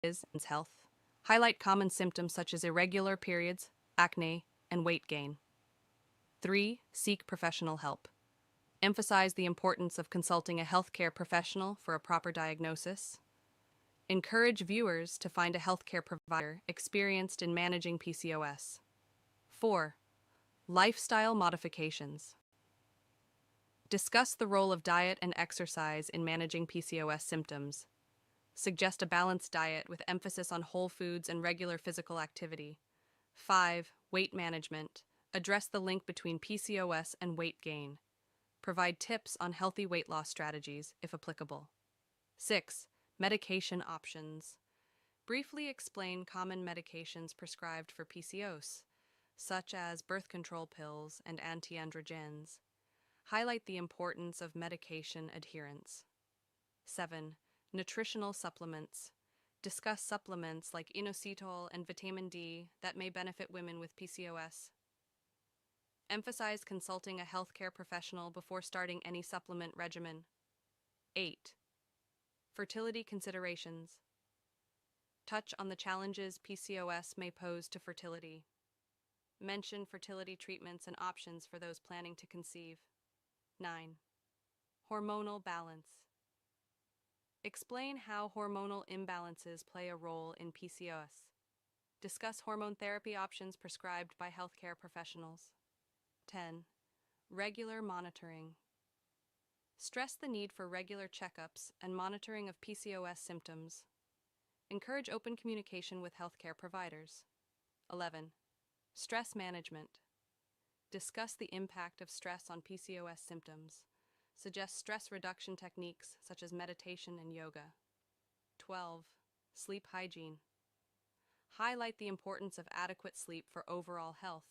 and health. Highlight common symptoms such as irregular periods, acne, and weight gain. 3. Seek professional help. Emphasize the importance of consulting a healthcare professional for a proper diagnosis. Encourage viewers to find a healthcare provider experienced in managing PCOS. 4. Lifestyle modifications. Discuss the role of diet and exercise in managing PCOS symptoms. Suggest a balanced diet with emphasis on whole foods and regular physical activity. 5. Weight management. Address the link between PCOS and weight gain. Provide tips on healthy weight loss strategies, if applicable. 6. Medication options. Briefly explain common medications prescribed for PCOS, such as birth control pills and anti-androgens. Highlight the importance of medication adherence. 7. Nutritional supplements. Discuss supplements like inositol and vitamin D that may benefit women with PCOS. Emphasize consulting a healthcare professional before starting any supplement regimen. 8. Fertility considerations. Touch on the challenges PCOS may pose to fertility. Mention fertility treatments and options for those planning to conceive. 9. Hormonal balance. Explain how hormonal imbalances play a role in PCOS. Discuss hormone therapy options prescribed by healthcare professionals. 10. Regular monitoring. Stress the need for regular checkups and monitoring of PCOS symptoms. Encourage open communication with healthcare providers. 11. Stress management. Discuss the impact of stress on PCOS symptoms. Suggest stress reduction techniques such as meditation and yoga. 12. Sleep hygiene. Highlight the importance of adequate sleep for overall health.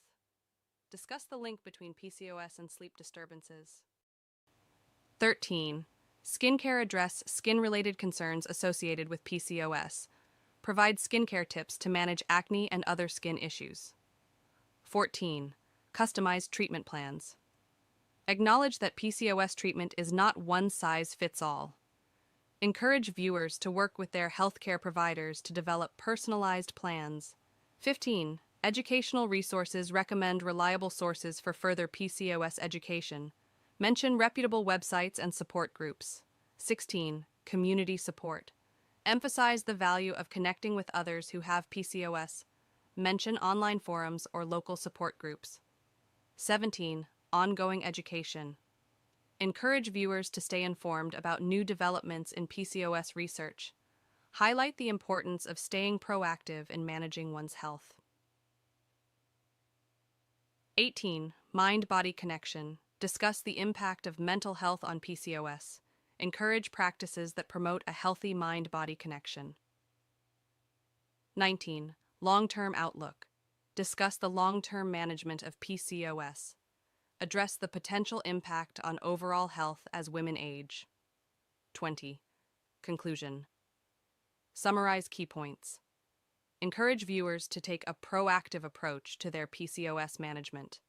Discuss the link between PCOS and sleep disturbances. 13. Skincare. Address skin-related concerns associated with PCOS. Provide skincare tips to manage acne and other skin issues. 14. Customized treatment plans. Acknowledge that PCOS treatment is not one size fits all. Encourage viewers to work with their healthcare providers to develop personalized plans. 15. Educational resources. Recommend reliable sources for further PCOS education. Mention reputable websites and support groups. 16. Community support. Emphasize the value of connecting with others who have PCOS. Mention online forums or local support groups. 17. Ongoing education. Encourage viewers to stay informed about new developments in PCOS research. Highlight the importance of staying proactive in managing one's health. 18. Mind-body connection. Discuss the impact of mental health on PCOS. Encourage practices that promote a healthy mind-body connection. 19. Long-term outlook. Discuss the long-term management of PCOS. Address the potential impact on overall health as women age. 20. Conclusion. Summarize key points. Encourage viewers to take a proactive approach to their PCOS management.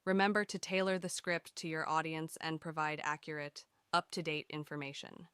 Remember to tailor the script to your audience and provide accurate, up-to-date information.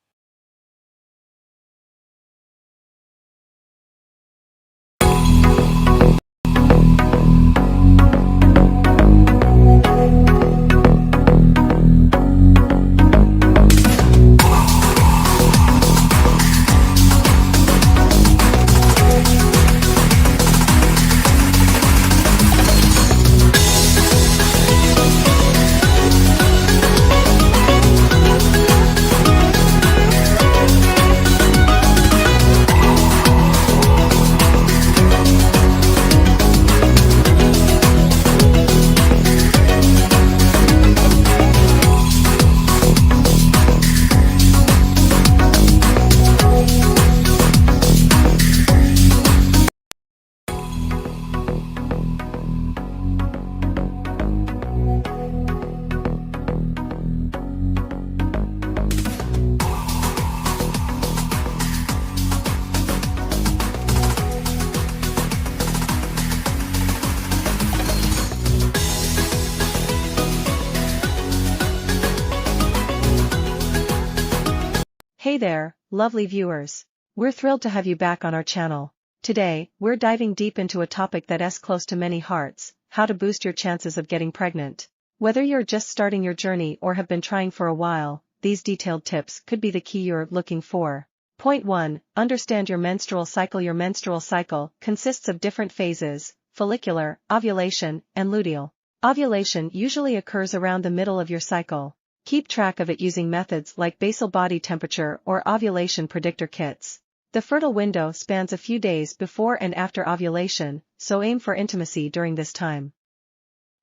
Hey there, lovely viewers. We're thrilled to have you back on our channel. Today, we're diving deep into a topic that's close to many hearts: how to boost your chances of getting pregnant. Whether you're just starting your journey or have been trying for a while, these detailed tips could be the key you're looking for. Point 1. Understand your menstrual cycle. Your menstrual cycle consists of different phases: follicular, ovulation, and luteal. Ovulation usually occurs around the middle of your cycle. Keep track of it using methods like basal body temperature or ovulation predictor kits. The fertile window spans a few days before and after ovulation, so aim for intimacy during this time.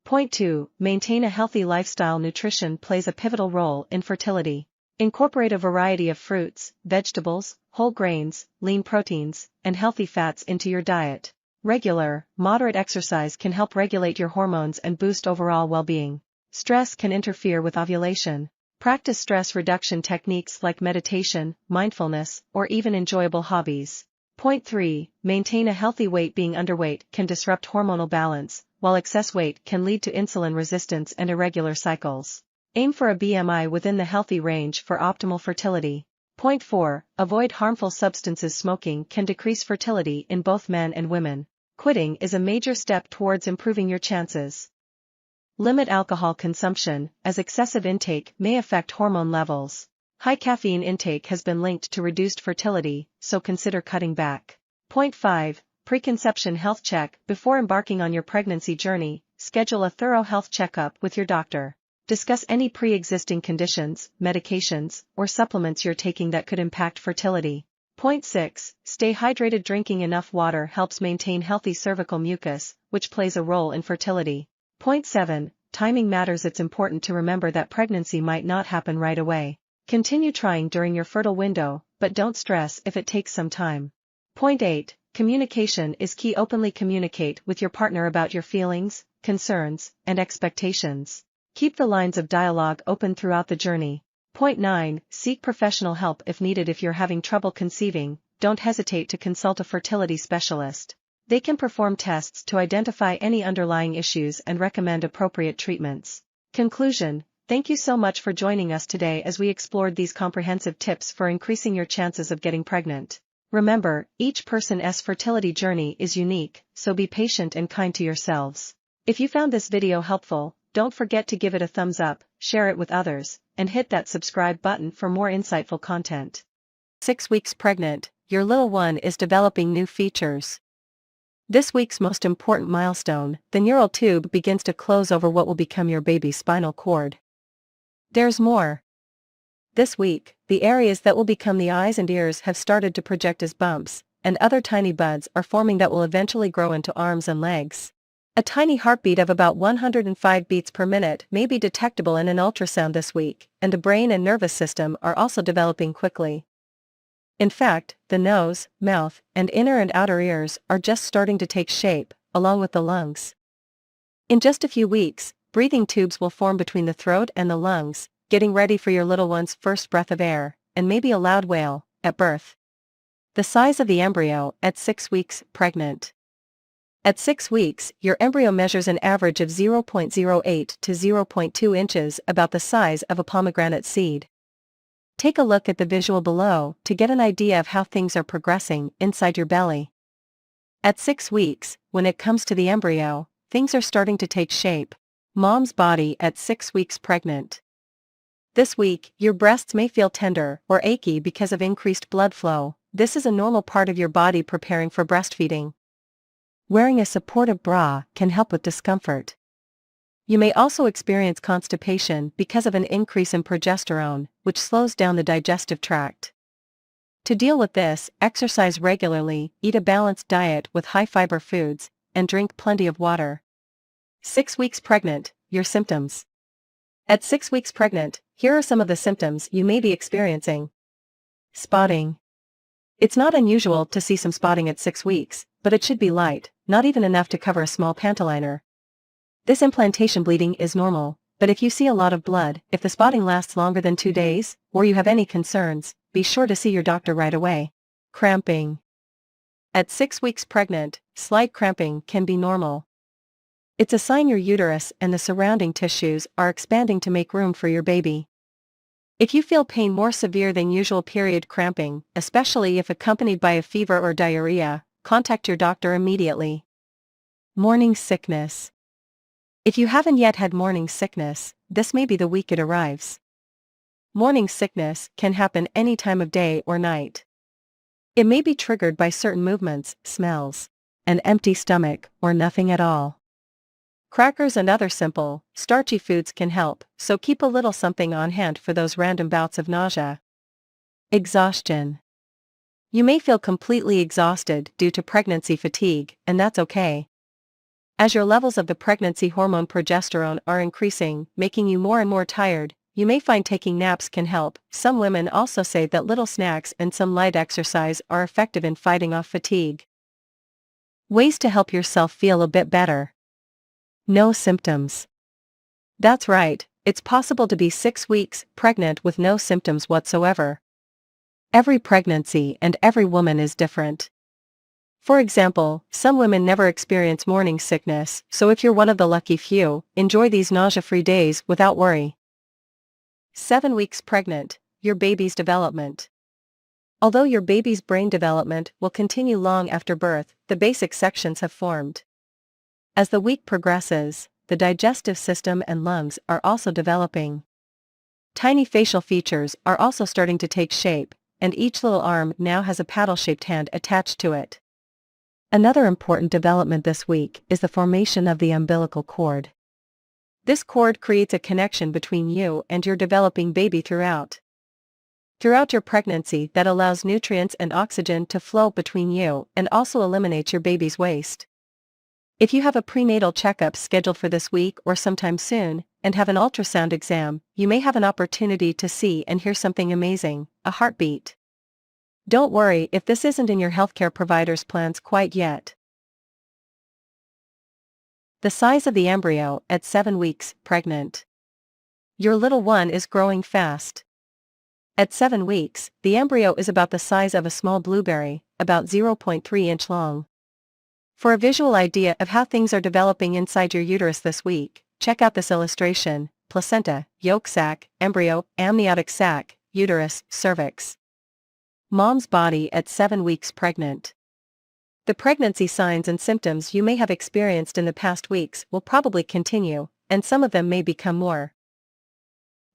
Point 2. Maintain a healthy lifestyle. Nutrition plays a pivotal role in fertility. Incorporate a variety of fruits, vegetables, whole grains, lean proteins, and healthy fats into your diet. Regular, moderate exercise can help regulate your hormones and boost overall well-being. Stress can interfere with ovulation. Practice stress reduction techniques like meditation, mindfulness, or even enjoyable hobbies. Point 3. Maintain a healthy weight. Being underweight can disrupt hormonal balance, while excess weight can lead to insulin resistance and irregular cycles. Aim for a BMI within the healthy range for optimal fertility. Point 4. Avoid harmful substances. Smoking can decrease fertility in both men and women. Quitting is a major step towards improving your chances. Limit alcohol consumption, as excessive intake may affect hormone levels. High caffeine intake has been linked to reduced fertility, so consider cutting back. Point 5. Preconception health check. Before embarking on your pregnancy journey, schedule a thorough health checkup with your doctor. Discuss any pre-existing conditions, medications, or supplements you're taking that could impact fertility. Point 6. Stay hydrated. Drinking enough water helps maintain healthy cervical mucus, which plays a role in fertility. Point 7. Timing matters. It's important to remember that pregnancy might not happen right away. Continue trying during your fertile window, but don't stress if it takes some time. Point 8. Communication is key. Openly communicate with your partner about your feelings, concerns, and expectations. Keep the lines of dialogue open throughout the journey. Point 9. Seek professional help if needed. If you're having trouble conceiving, don't hesitate to consult a fertility specialist. They can perform tests to identify any underlying issues and recommend appropriate treatments. Conclusion: thank you so much for joining us today as we explored these comprehensive tips for increasing your chances of getting pregnant. Remember, each person's fertility journey is unique, so be patient and kind to yourselves. If you found this video helpful, don't forget to give it a thumbs up, share it with others, and hit that subscribe button for more insightful content. 6 weeks pregnant, your little one is developing new features. This week's most important milestone, the neural tube begins to close over what will become your baby's spinal cord. There's more. This week, the areas that will become the eyes and ears have started to project as bumps, and other tiny buds are forming that will eventually grow into arms and legs. A tiny heartbeat of about 105 beats per minute may be detectable in an ultrasound this week, and the brain and nervous system are also developing quickly. In fact, the nose, mouth, and inner and outer ears are just starting to take shape, along with the lungs. In just a few weeks, breathing tubes will form between the throat and the lungs, getting ready for your little one's first breath of air, and maybe a loud wail, at birth. The size of the embryo at 6 weeks pregnant. At 6 weeks, your embryo measures an average of 0.08 to 0.2 inches, about the size of a pomegranate seed. Take a look at the visual below to get an idea of how things are progressing inside your belly. At 6 weeks, when it comes to the embryo, things are starting to take shape. Mom's body at 6 weeks pregnant. This week, your breasts may feel tender or achy because of increased blood flow. This is a normal part of your body preparing for breastfeeding. Wearing a supportive bra can help with discomfort. You may also experience constipation because of an increase in progesterone, which slows down the digestive tract. To deal with this, exercise regularly, eat a balanced diet with high-fiber foods, and drink plenty of water. 6 weeks pregnant, your symptoms. At 6 weeks pregnant, here are some of the symptoms you may be experiencing. Spotting. It's not unusual to see some spotting at 6 weeks, but it should be light, not even enough to cover a small pantyliner. This implantation bleeding is normal, but if you see a lot of blood, if the spotting lasts longer than 2 days, or you have any concerns, be sure to see your doctor right away. Cramping. At 6 weeks pregnant, slight cramping can be normal. It's a sign your uterus and the surrounding tissues are expanding to make room for your baby. If you feel pain more severe than usual period cramping, especially if accompanied by a fever or diarrhea, contact your doctor immediately. Morning sickness. If you haven't yet had morning sickness, this may be the week it arrives. Morning sickness can happen any time of day or night. It may be triggered by certain movements, smells, an empty stomach, or nothing at all. Crackers and other simple, starchy foods can help, so keep a little something on hand for those random bouts of nausea. Exhaustion. You may feel completely exhausted due to pregnancy fatigue, and that's okay. As your levels of the pregnancy hormone progesterone are increasing, making you more and more tired, you may find taking naps can help. Some women also say that little snacks and some light exercise are effective in fighting off fatigue. Ways to help yourself feel a bit better. No symptoms. That's right, it's possible to be 6 weeks pregnant with no symptoms whatsoever. Every pregnancy and every woman is different. For example, some women never experience morning sickness, so if you're one of the lucky few, enjoy these nausea-free days without worry. 7 weeks pregnant, your baby's development. Although your baby's brain development will continue long after birth, the basic sections have formed. As the week progresses, the digestive system and lungs are also developing. Tiny facial features are also starting to take shape, and each little arm now has a paddle-shaped hand attached to it. Another important development this week is the formation of the umbilical cord. This cord creates a connection between you and your developing baby throughout your pregnancy that allows nutrients and oxygen to flow between you and also eliminates your baby's waste. If you have a prenatal checkup scheduled for this week or sometime soon, and have an ultrasound exam, you may have an opportunity to see and hear something amazing, a heartbeat. Don't worry if this isn't in your healthcare provider's plans quite yet. The size of the embryo at 7 weeks pregnant. Your little one is growing fast. At 7 weeks, the embryo is about the size of a small blueberry, about 0.3 inch long. For a visual idea of how things are developing inside your uterus this week, check out this illustration: placenta, yolk sac, embryo, amniotic sac, uterus, cervix. Mom's body at 7 weeks pregnant. The pregnancy signs and symptoms you may have experienced in the past weeks will probably continue, and some of them may become more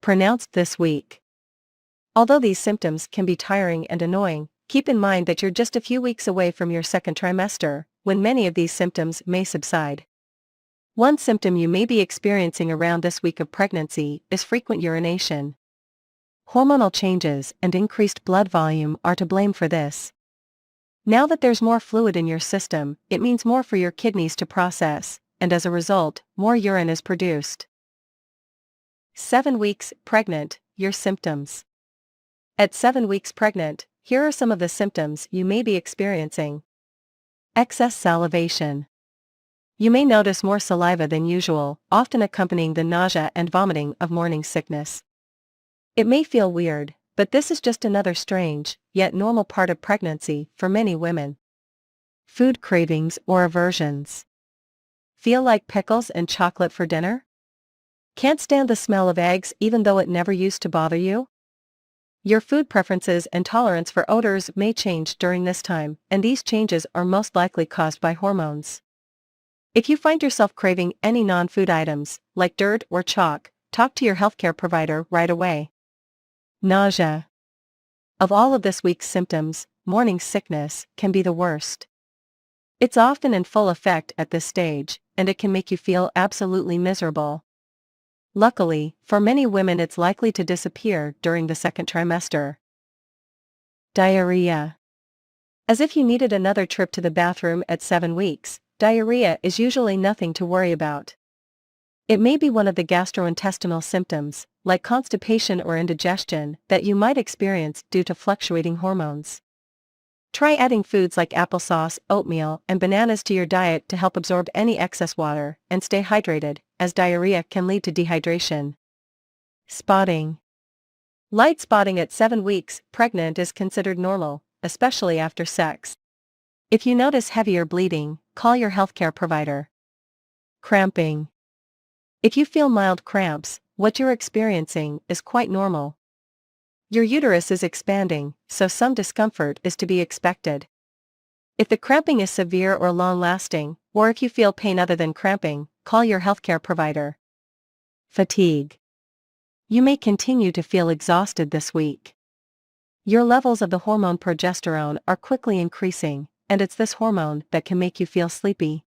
pronounced this week. Although these symptoms can be tiring and annoying, keep in mind that you're just a few weeks away from your second trimester, when many of these symptoms may subside. One symptom you may be experiencing around this week of pregnancy is frequent urination. Hormonal changes and increased blood volume are to blame for this. Now that there's more fluid in your system, it means more for your kidneys to process, and as a result, more urine is produced. 7 weeks pregnant, your symptoms. At 7 weeks pregnant, here are some of the symptoms you may be experiencing. Excess salivation. You may notice more saliva than usual, often accompanying the nausea and vomiting of morning sickness. It may feel weird, but this is just another strange, yet normal part of pregnancy for many women. Food cravings or aversions. Feel like pickles and chocolate for dinner? Can't stand the smell of eggs even though it never used to bother you? Your food preferences and tolerance for odors may change during this time, and these changes are most likely caused by hormones. If you find yourself craving any non-food items, like dirt or chalk, talk to your healthcare provider right away. Nausea. Of all of this week's symptoms, morning sickness can be the worst. It's often in full effect at this stage, and it can make you feel absolutely miserable. Luckily, for many women it's likely to disappear during the second trimester. Diarrhea. As if you needed another trip to the bathroom at 7 weeks, diarrhea is usually nothing to worry about. It may be one of the gastrointestinal symptoms, like constipation or indigestion, that you might experience due to fluctuating hormones. Try adding foods like applesauce, oatmeal, and bananas to your diet to help absorb any excess water, and stay hydrated, as diarrhea can lead to dehydration. Spotting. Light spotting at 7 weeks pregnant is considered normal, especially after sex. If you notice heavy or bleeding, call your healthcare provider. Cramping. If you feel mild cramps, what you're experiencing is quite normal. Your uterus is expanding, so some discomfort is to be expected. If the cramping is severe or long-lasting, or if you feel pain other than cramping, call your healthcare provider. Fatigue. You may continue to feel exhausted this week. Your levels of the hormone progesterone are quickly increasing, and it's this hormone that can make you feel sleepy.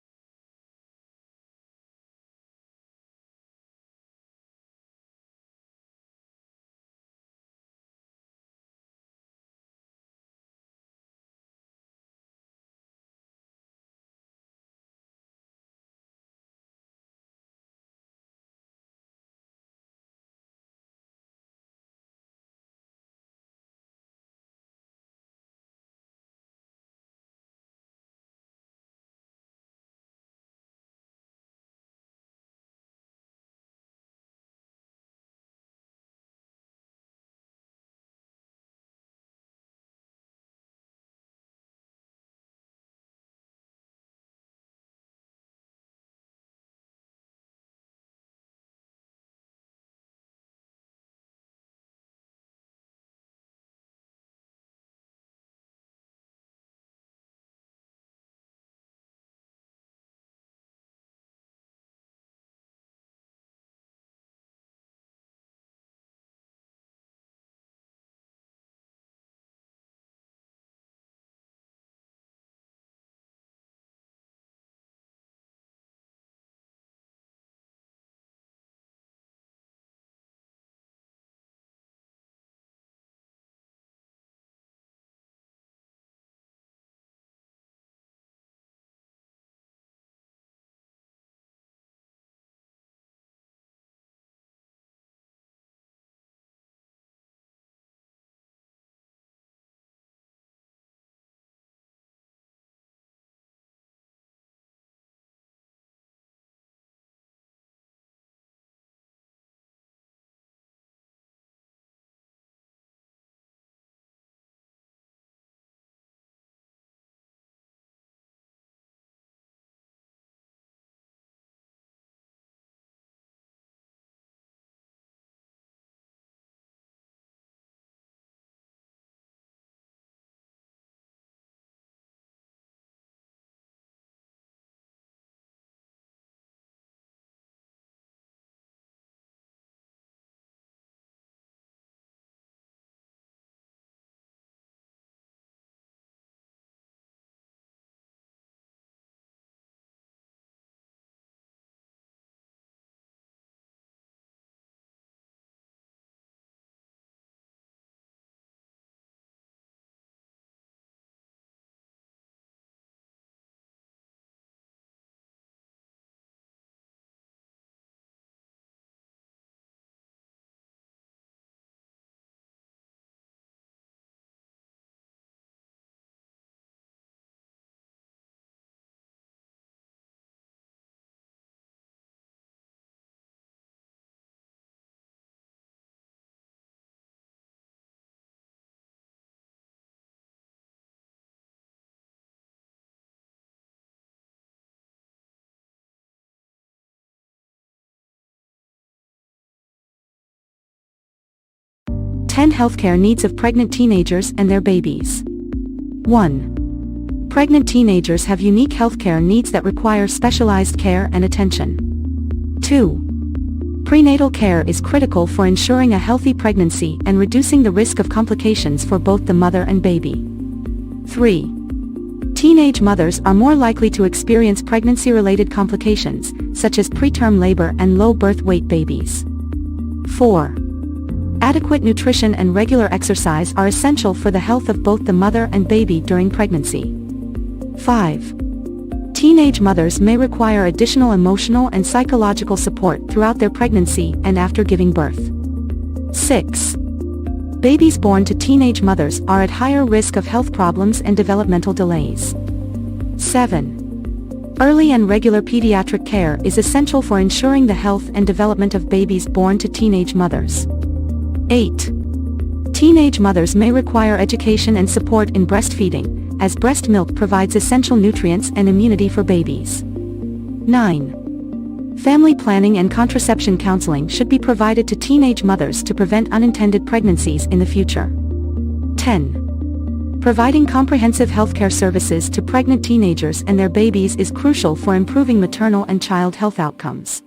Ten healthcare needs of pregnant teenagers and their babies. 1. Pregnant teenagers have unique healthcare needs that require specialized care and attention. 2. Prenatal care is critical for ensuring a healthy pregnancy and reducing the risk of complications for both the mother and baby. 3. Teenage mothers are more likely to experience pregnancy-related complications, such as preterm labor and low birth weight babies. 4. Adequate nutrition and regular exercise are essential for the health of both the mother and baby during pregnancy. 5. Teenage mothers may require additional emotional and psychological support throughout their pregnancy and after giving birth. 6. Babies born to teenage mothers are at higher risk of health problems and developmental delays. 7. Early and regular pediatric care is essential for ensuring the health and development of babies born to teenage mothers. 8. Teenage mothers may require education and support in breastfeeding, as breast milk provides essential nutrients and immunity for babies. 9. Family planning and contraception counseling should be provided to teenage mothers to prevent unintended pregnancies in the future. 10. Providing comprehensive healthcare services to pregnant teenagers and their babies is crucial for improving maternal and child health outcomes.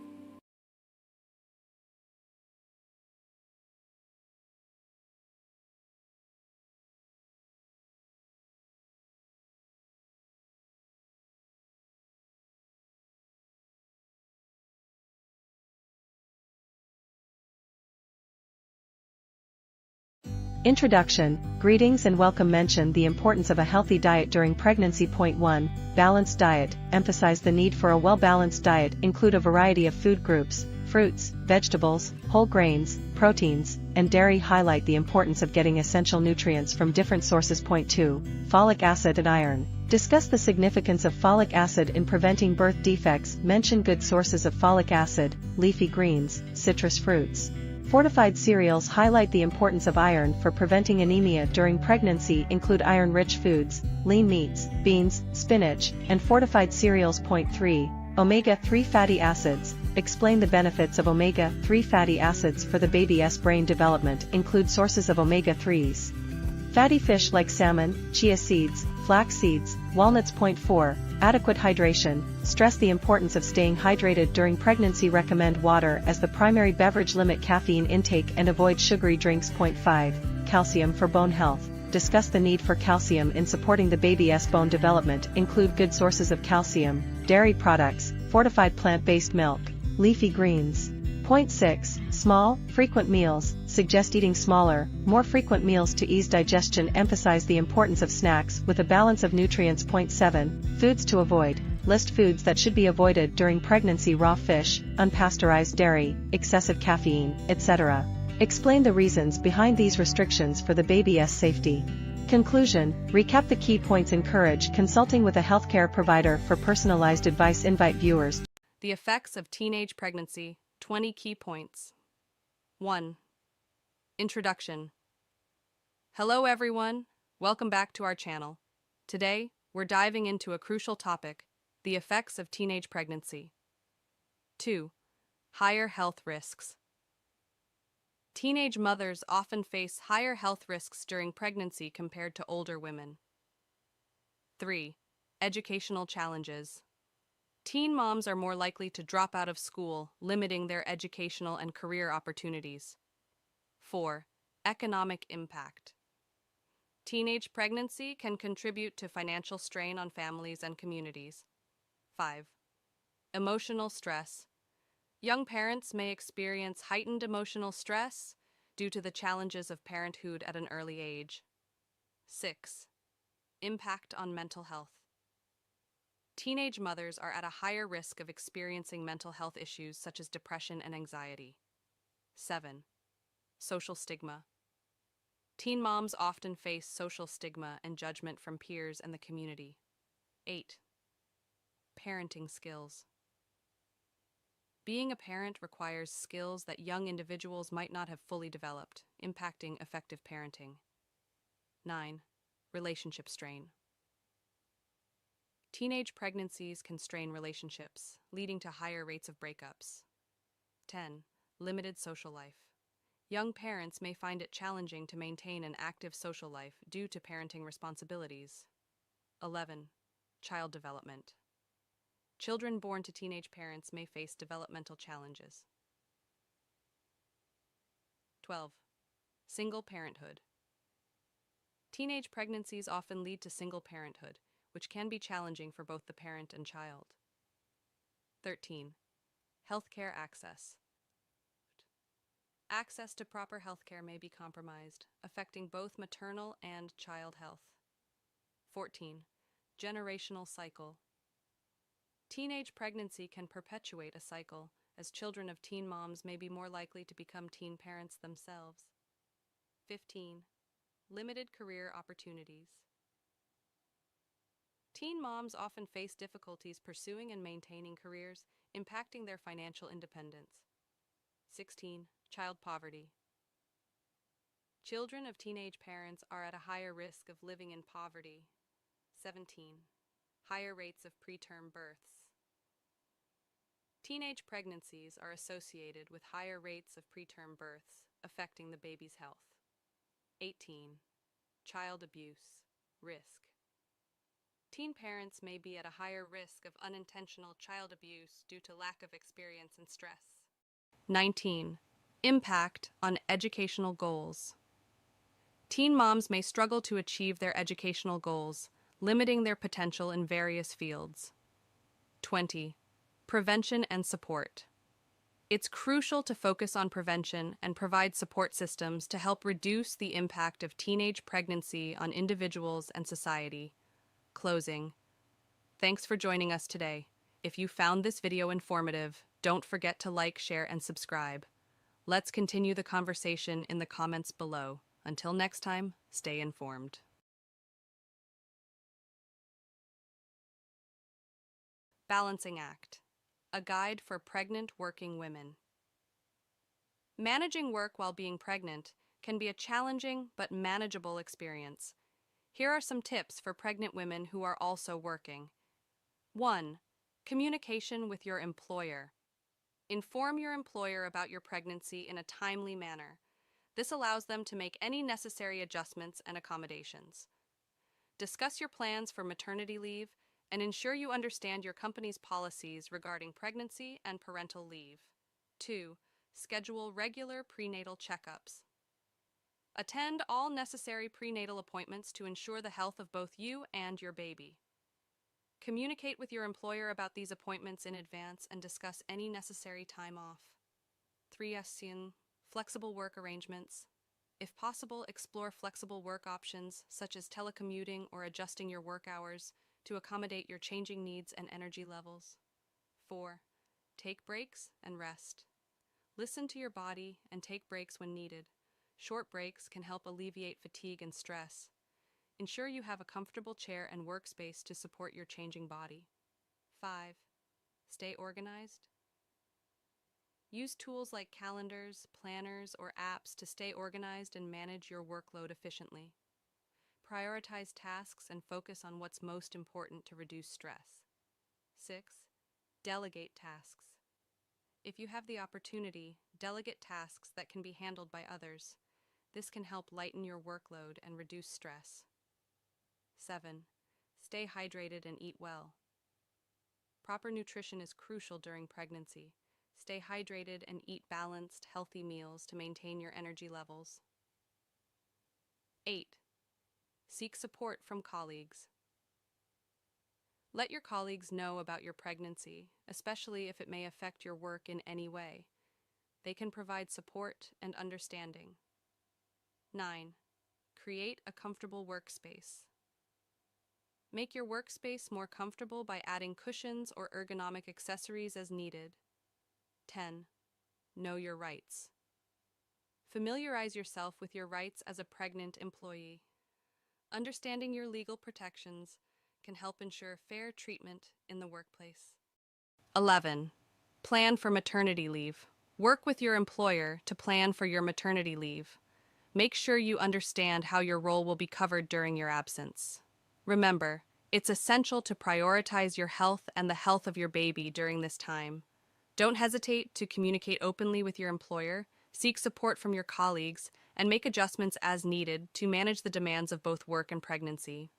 Introduction, greetings and welcome. Mention the importance of a healthy diet during pregnancy. Point 1. Balanced diet. Emphasize the need for a well-balanced diet. Include a variety of food groups, fruits, vegetables, whole grains, proteins, and dairy. Highlight the importance of getting essential nutrients from different sources. Point 2. Folic acid and iron. Discuss the significance of folic acid in preventing birth defects. Mention good sources of folic acid, leafy greens, citrus fruits. Fortified cereals. Highlight the importance of iron for preventing anemia during pregnancy. Include iron-rich foods, lean meats, beans, spinach, and fortified cereals. Point 3. Omega-3 fatty acids. Explain the benefits of omega-3 fatty acids for the baby's brain development. Include sources of omega-3s. Fatty fish like salmon, chia seeds, flax seeds, walnuts. Point 4. Adequate hydration. Stress the importance of staying hydrated during pregnancy. Recommend water as the primary beverage. Limit caffeine intake and avoid sugary drinks. Point 5. Calcium for bone health. Discuss the need for calcium in supporting the baby's bone development. Include good sources of calcium, dairy products, fortified plant-based milk, leafy greens. Point 6. Small, frequent meals. Suggest eating smaller, more frequent meals to ease digestion. Emphasize the importance of snacks with a balance of nutrients. Point 7. Foods to avoid. List foods that should be avoided during pregnancy: raw fish, unpasteurized dairy, excessive caffeine, etc. Explain the reasons behind these restrictions for the baby's safety. Conclusion. Recap the key points. Encourage consulting with a healthcare provider for personalized advice. Invite viewers. The effects of teenage pregnancy. 20 key points. 1. Introduction. Hello everyone, welcome back to our channel. Today, we're diving into a crucial topic, the effects of teenage pregnancy. 2. Higher health risks. Teenage mothers often face higher health risks during pregnancy compared to older women. 3. Educational challenges. Teen moms are more likely to drop out of school, limiting their educational and career opportunities. 4. Economic impact. Teenage pregnancy can contribute to financial strain on families and communities. 5. Emotional stress. Young parents may experience heightened emotional stress due to the challenges of parenthood at an early age. 6. Impact on mental health. Teenage mothers are at a higher risk of experiencing mental health issues such as depression and anxiety. 7. Social stigma. Teen moms often face social stigma and judgment from peers and the community. 8. Parenting skills. Being a parent requires skills that young individuals might not have fully developed, impacting effective parenting. 9. Relationship strain. Teenage pregnancies can strain relationships, leading to higher rates of breakups. 10. Limited social life. Young parents may find it challenging to maintain an active social life due to parenting responsibilities. 11. Child development. Children born to teenage parents may face developmental challenges. 12. Single parenthood. Teenage pregnancies often lead to single parenthood, which can be challenging for both the parent and child. 13. Healthcare access. Access to proper healthcare may be compromised, affecting both maternal and child health. 14. Generational cycle. Teenage pregnancy can perpetuate a cycle, as children of teen moms may be more likely to become teen parents themselves. 15. Limited career opportunities. Teen moms often face difficulties pursuing and maintaining careers, impacting their financial independence. 16. Child poverty. Children of teenage parents are at a higher risk of living in poverty. 17. Higher rates of preterm births. Teenage pregnancies are associated with higher rates of preterm births, affecting the baby's health. 18. Child abuse. Risk. Teen parents may be at a higher risk of unintentional child abuse due to lack of experience and stress. 19. Impact on educational goals. Teen moms may struggle to achieve their educational goals, limiting their potential in various fields. 20. Prevention and support. It's crucial to focus on prevention and provide support systems to help reduce the impact of teenage pregnancy on individuals and society. Closing. Thanks for joining us today. If you found this video informative, don't forget to like, share, and subscribe. Let's continue the conversation in the comments below. Until next time, stay informed. Balancing Act. A guide for pregnant working women. Managing work while being pregnant can be a challenging but manageable experience. Here are some tips for pregnant women who are also working. 1. Communication with your employer. Inform your employer about your pregnancy in a timely manner. This allows them to make any necessary adjustments and accommodations. Discuss your plans for maternity leave and ensure you understand your company's policies regarding pregnancy and parental leave. 2. Schedule regular prenatal checkups. Attend all necessary prenatal appointments to ensure the health of both you and your baby. Communicate with your employer about these appointments in advance and discuss any necessary time off. 3. Flexible work arrangements. If possible, explore flexible work options such as telecommuting or adjusting your work hours to accommodate your changing needs and energy levels. 4. Take breaks and rest. Listen to your body and take breaks when needed. Short breaks can help alleviate fatigue and stress. Ensure you have a comfortable chair and workspace to support your changing body. 5. Stay organized. Use tools like calendars, planners, or apps to stay organized and manage your workload efficiently. Prioritize tasks and focus on what's most important to reduce stress. 6. Delegate tasks. If you have the opportunity, delegate tasks that can be handled by others. This can help lighten your workload and reduce stress. 7. Stay hydrated and eat well. Proper nutrition is crucial during pregnancy. Stay hydrated and eat balanced, healthy meals to maintain your energy levels. 8. Seek support from colleagues. Let your colleagues know about your pregnancy, especially if it may affect your work in any way. They can provide support and understanding. 9. Create a comfortable workspace. Make your workspace more comfortable by adding cushions or ergonomic accessories as needed. 10. Know your rights. Familiarize yourself with your rights as a pregnant employee. Understanding your legal protections can help ensure fair treatment in the workplace. 11. Plan for maternity leave. Work with your employer to plan for your maternity leave. Make sure you understand how your role will be covered during your absence. Remember, it's essential to prioritize your health and the health of your baby during this time. Don't hesitate to communicate openly with your employer, seek support from your colleagues, and make adjustments as needed to manage the demands of both work and pregnancy.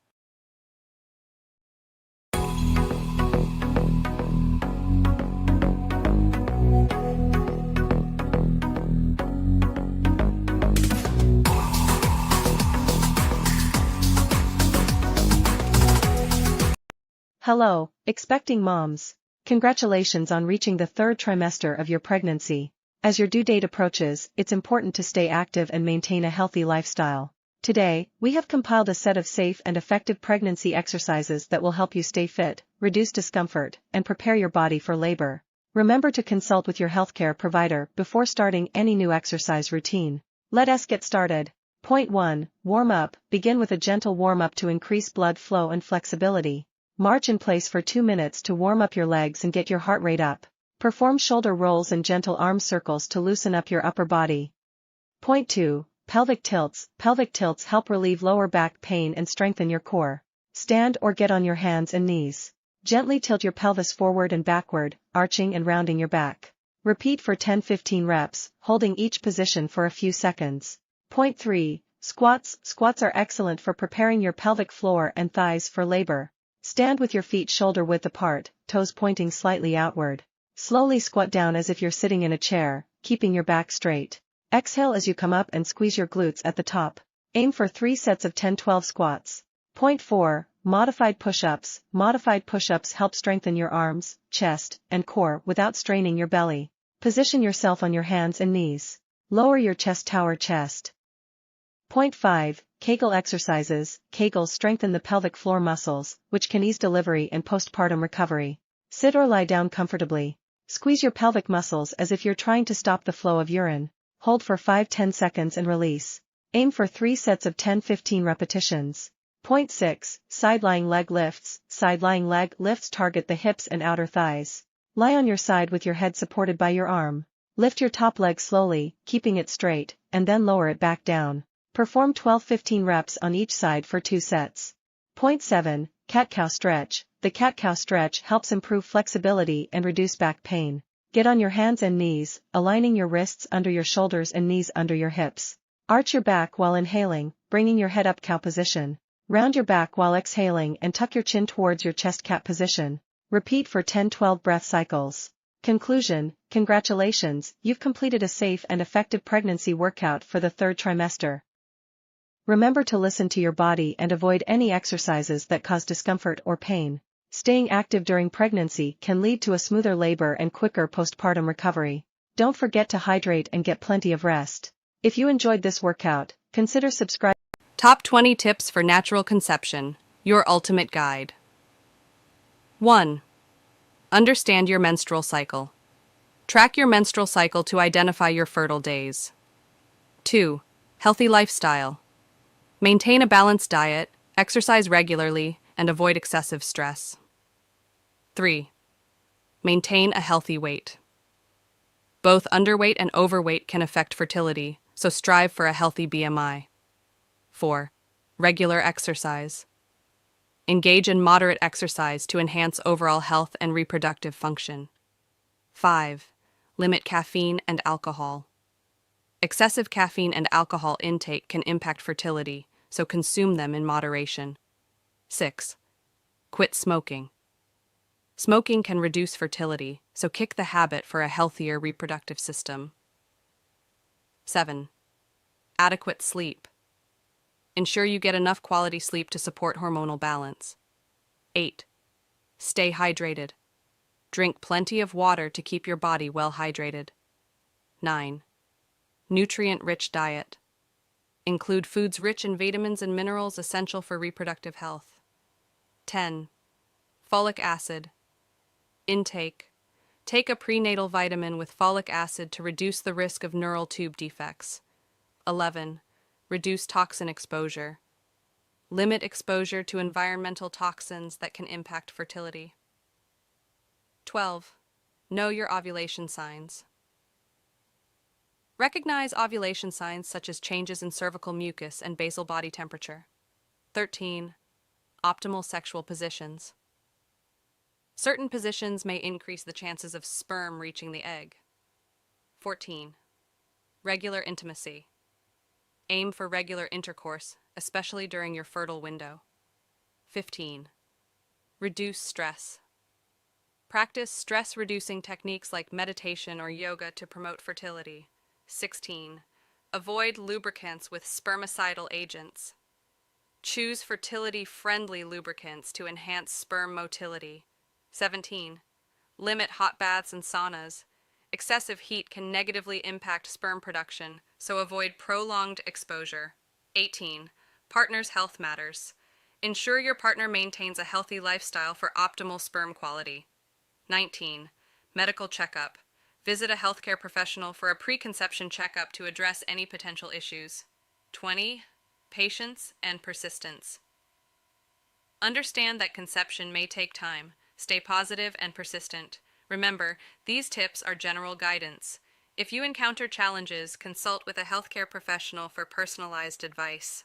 Hello, expecting moms. Congratulations on reaching the third trimester of your pregnancy. As your due date approaches, it's important to stay active and maintain a healthy lifestyle. Today, we have compiled a set of safe and effective pregnancy exercises that will help you stay fit, reduce discomfort, and prepare your body for labor. Remember to consult with your healthcare provider before starting any new exercise routine. Let us get started. Point 1. Warm up. Begin with a gentle warm-up to increase blood flow and flexibility. March in place for 2 minutes to warm up your legs and get your heart rate up. Perform shoulder rolls and gentle arm circles to loosen up your upper body. Point 2. Pelvic tilts. Pelvic tilts help relieve lower back pain and strengthen your core. Stand or get on your hands and knees. Gently tilt your pelvis forward and backward, arching and rounding your back. Repeat for 10-15 reps, holding each position for a few seconds. Point 3. Squats. Squats are excellent for preparing your pelvic floor and thighs for labor. Stand with your feet shoulder width apart, toes pointing slightly outward. Slowly squat down as if you're sitting in a chair, keeping your back straight. Exhale as you come up and squeeze your glutes at the top. Aim for 3 sets of 10-12 squats. Point 4. Modified push-ups. Modified push-ups help strengthen your arms, chest, and core without straining your belly. Position yourself on your hands and knees. Lower your chest, tower chest. Point 5. Kegel exercises. Kegels strengthen the pelvic floor muscles, which can ease delivery and postpartum recovery. Sit or lie down comfortably. Squeeze your pelvic muscles as if you're trying to stop the flow of urine. Hold for 5-10 seconds and release. Aim for 3 sets of 10-15 repetitions. Point 6. Side-lying leg lifts. Side-lying leg lifts target the hips and outer thighs. Lie on your side with your head supported by your arm. Lift your top leg slowly, keeping it straight, and then lower it back down. Perform 12-15 reps on each side for 2 sets. Point 7. Cat-cow stretch. The cat-cow stretch helps improve flexibility and reduce back pain. Get on your hands and knees, aligning your wrists under your shoulders and knees under your hips. Arch your back while inhaling, bringing your head up cow position. Round your back while exhaling and tuck your chin towards your chest cat position. Repeat for 10-12 breath cycles. Conclusion. Congratulations, you've completed a safe and effective pregnancy workout for the 3rd trimester. Remember to listen to your body and avoid any exercises that cause discomfort or pain. Staying active during pregnancy can lead to a smoother labor and quicker postpartum recovery. Don't forget to hydrate and get plenty of rest. If you enjoyed this workout, consider subscribing. Top 20 Tips for Natural Conception, your ultimate guide. 1. Understand your menstrual cycle. Track your menstrual cycle to identify your fertile days. 2. Healthy lifestyle. Maintain a balanced diet, exercise regularly, and avoid excessive stress. 3. Maintain a healthy weight. Both underweight and overweight can affect fertility, so strive for a healthy BMI. 4. Regular exercise. Engage in moderate exercise to enhance overall health and reproductive function. 5. Limit caffeine and alcohol. Excessive caffeine and alcohol intake can impact fertility, so consume them in moderation. 6. Quit smoking. Smoking can reduce fertility, so kick the habit for a healthier reproductive system. 7. Adequate sleep. Ensure you get enough quality sleep to support hormonal balance. 8. Stay hydrated. Drink plenty of water to keep your body well hydrated. 9. Nutrient-rich diet. Include foods rich in vitamins and minerals essential for reproductive health. 10. Folic acid. Intake. Take a prenatal vitamin with folic acid to reduce the risk of neural tube defects. 11. Reduce toxin exposure. Limit exposure to environmental toxins that can impact fertility. 12. Know your ovulation signs. Recognize ovulation signs such as changes in cervical mucus and basal body temperature. 13. Optimal sexual positions. Certain positions may increase the chances of sperm reaching the egg. 14. Regular intimacy. Aim for regular intercourse, especially during your fertile window. 15. Reduce stress. Practice stress-reducing techniques like meditation or yoga to promote fertility. 16. Avoid lubricants with spermicidal agents. Choose fertility-friendly lubricants to enhance sperm motility. 17. Limit hot baths and saunas. Excessive heat can negatively impact sperm production, so avoid prolonged exposure. 18. Partner's health matters. Ensure your partner maintains a healthy lifestyle for optimal sperm quality. 19. Medical checkup. Visit a healthcare professional for a preconception checkup to address any potential issues. 20. Patience and persistence. Understand that conception may take time. Stay positive and persistent. Remember, these tips are general guidance. If you encounter challenges, consult with a healthcare professional for personalized advice.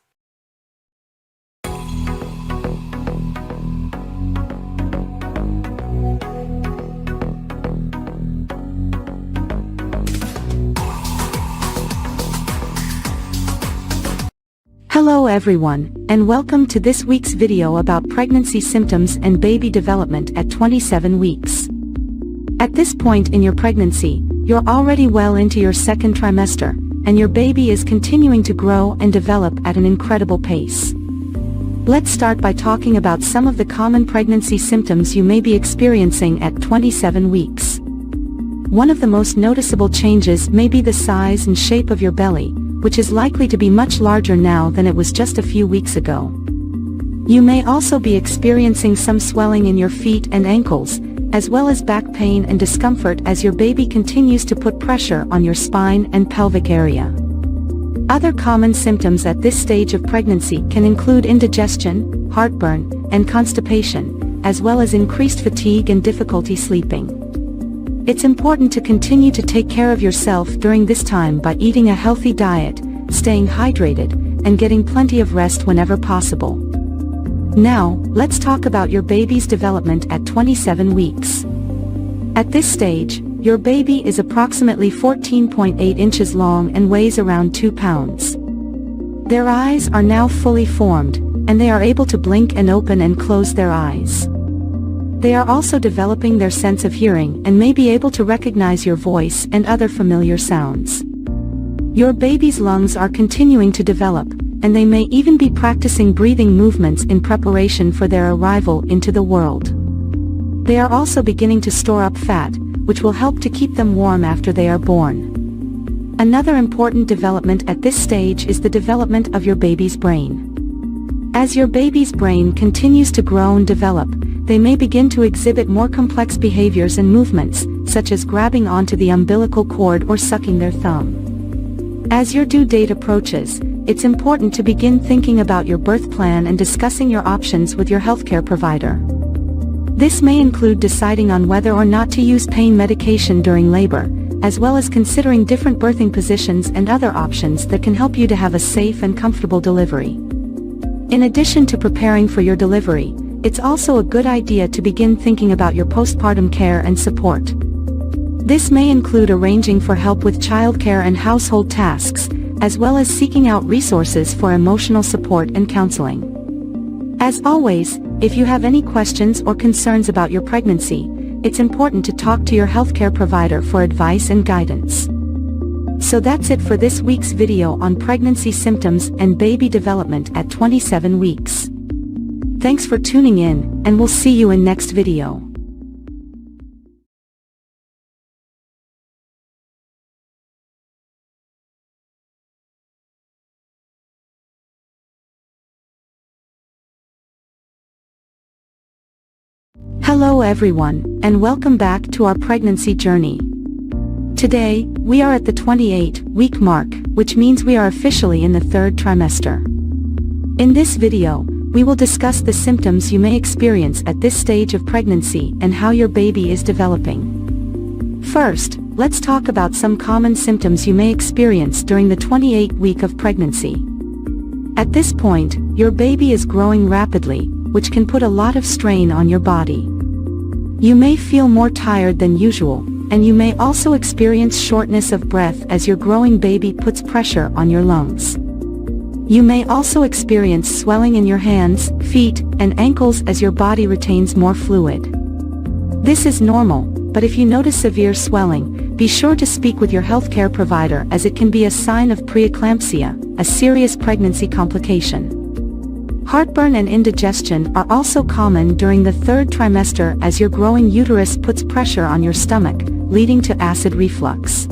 Hello everyone, and welcome to this week's video about pregnancy symptoms and baby development at 27 weeks. At this point in your pregnancy, you're already well into your second trimester, and your baby is continuing to grow and develop at an incredible pace. Let's start by talking about some of the common pregnancy symptoms you may be experiencing at 27 weeks. One of the most noticeable changes may be the size and shape of your belly, which is likely to be much larger now than it was just a few weeks ago. You may also be experiencing some swelling in your feet and ankles, as well as back pain and discomfort as your baby continues to put pressure on your spine and pelvic area. Other common symptoms at this stage of pregnancy can include indigestion, heartburn, and constipation, as well as increased fatigue and difficulty sleeping. It's important to continue to take care of yourself during this time by eating a healthy diet, staying hydrated, and getting plenty of rest whenever possible. Now, let's talk about your baby's development at 27 weeks. At this stage, your baby is approximately 14.8 inches long and weighs around 2 pounds. Their eyes are now fully formed, and they are able to blink and open and close their eyes. They are also developing their sense of hearing and may be able to recognize your voice and other familiar sounds. Your baby's lungs are continuing to develop, and they may even be practicing breathing movements in preparation for their arrival into the world. They are also beginning to store up fat, which will help to keep them warm after they are born. Another important development at this stage is the development of your baby's brain. As your baby's brain continues to grow and develop, they may begin to exhibit more complex behaviors and movements, such as grabbing onto the umbilical cord or sucking their thumb. As your due date approaches, it's important to begin thinking about your birth plan and discussing your options with your healthcare provider. This may include deciding on whether or not to use pain medication during labor, as well as considering different birthing positions and other options that can help you to have a safe and comfortable delivery. In addition to preparing for your delivery, it's also a good idea to begin thinking about your postpartum care and support. This may include arranging for help with childcare and household tasks, as well as seeking out resources for emotional support and counseling. As always, if you have any questions or concerns about your pregnancy, it's important to talk to your healthcare provider for advice and guidance. So that's it for this week's video on pregnancy symptoms and baby development at 27 weeks. Thanks for tuning in, and we'll see you in next video. Hello everyone, and welcome back to our pregnancy journey. Today, we are at the 28-week mark, which means we are officially in the third trimester. In this video, we will discuss the symptoms you may experience at this stage of pregnancy and how your baby is developing. First, let's talk about some common symptoms you may experience during the 28th week of pregnancy. At this point, your baby is growing rapidly, which can put a lot of strain on your body. You may feel more tired than usual, and you may also experience shortness of breath as your growing baby puts pressure on your lungs. You may also experience swelling in your hands, feet, and ankles as your body retains more fluid. This is normal, but if you notice severe swelling, be sure to speak with your healthcare provider as it can be a sign of preeclampsia, a serious pregnancy complication. Heartburn and indigestion are also common during the third trimester as your growing uterus puts pressure on your stomach, leading to acid reflux.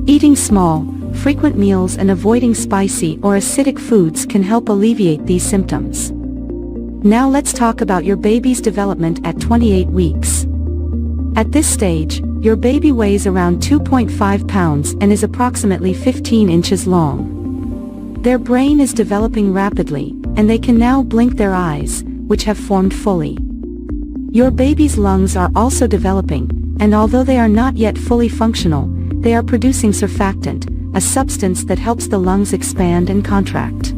Eating small, frequent meals and avoiding spicy or acidic foods can help alleviate these symptoms. Now let's talk about your baby's development at 28 weeks. At this stage, your baby weighs around 2.5 pounds and is approximately 15 inches long. Their brain is developing rapidly, and they can now blink their eyes, which have formed fully. Your baby's lungs are also developing, and although they are not yet fully functional, they are producing surfactant, a substance that helps the lungs expand and contract.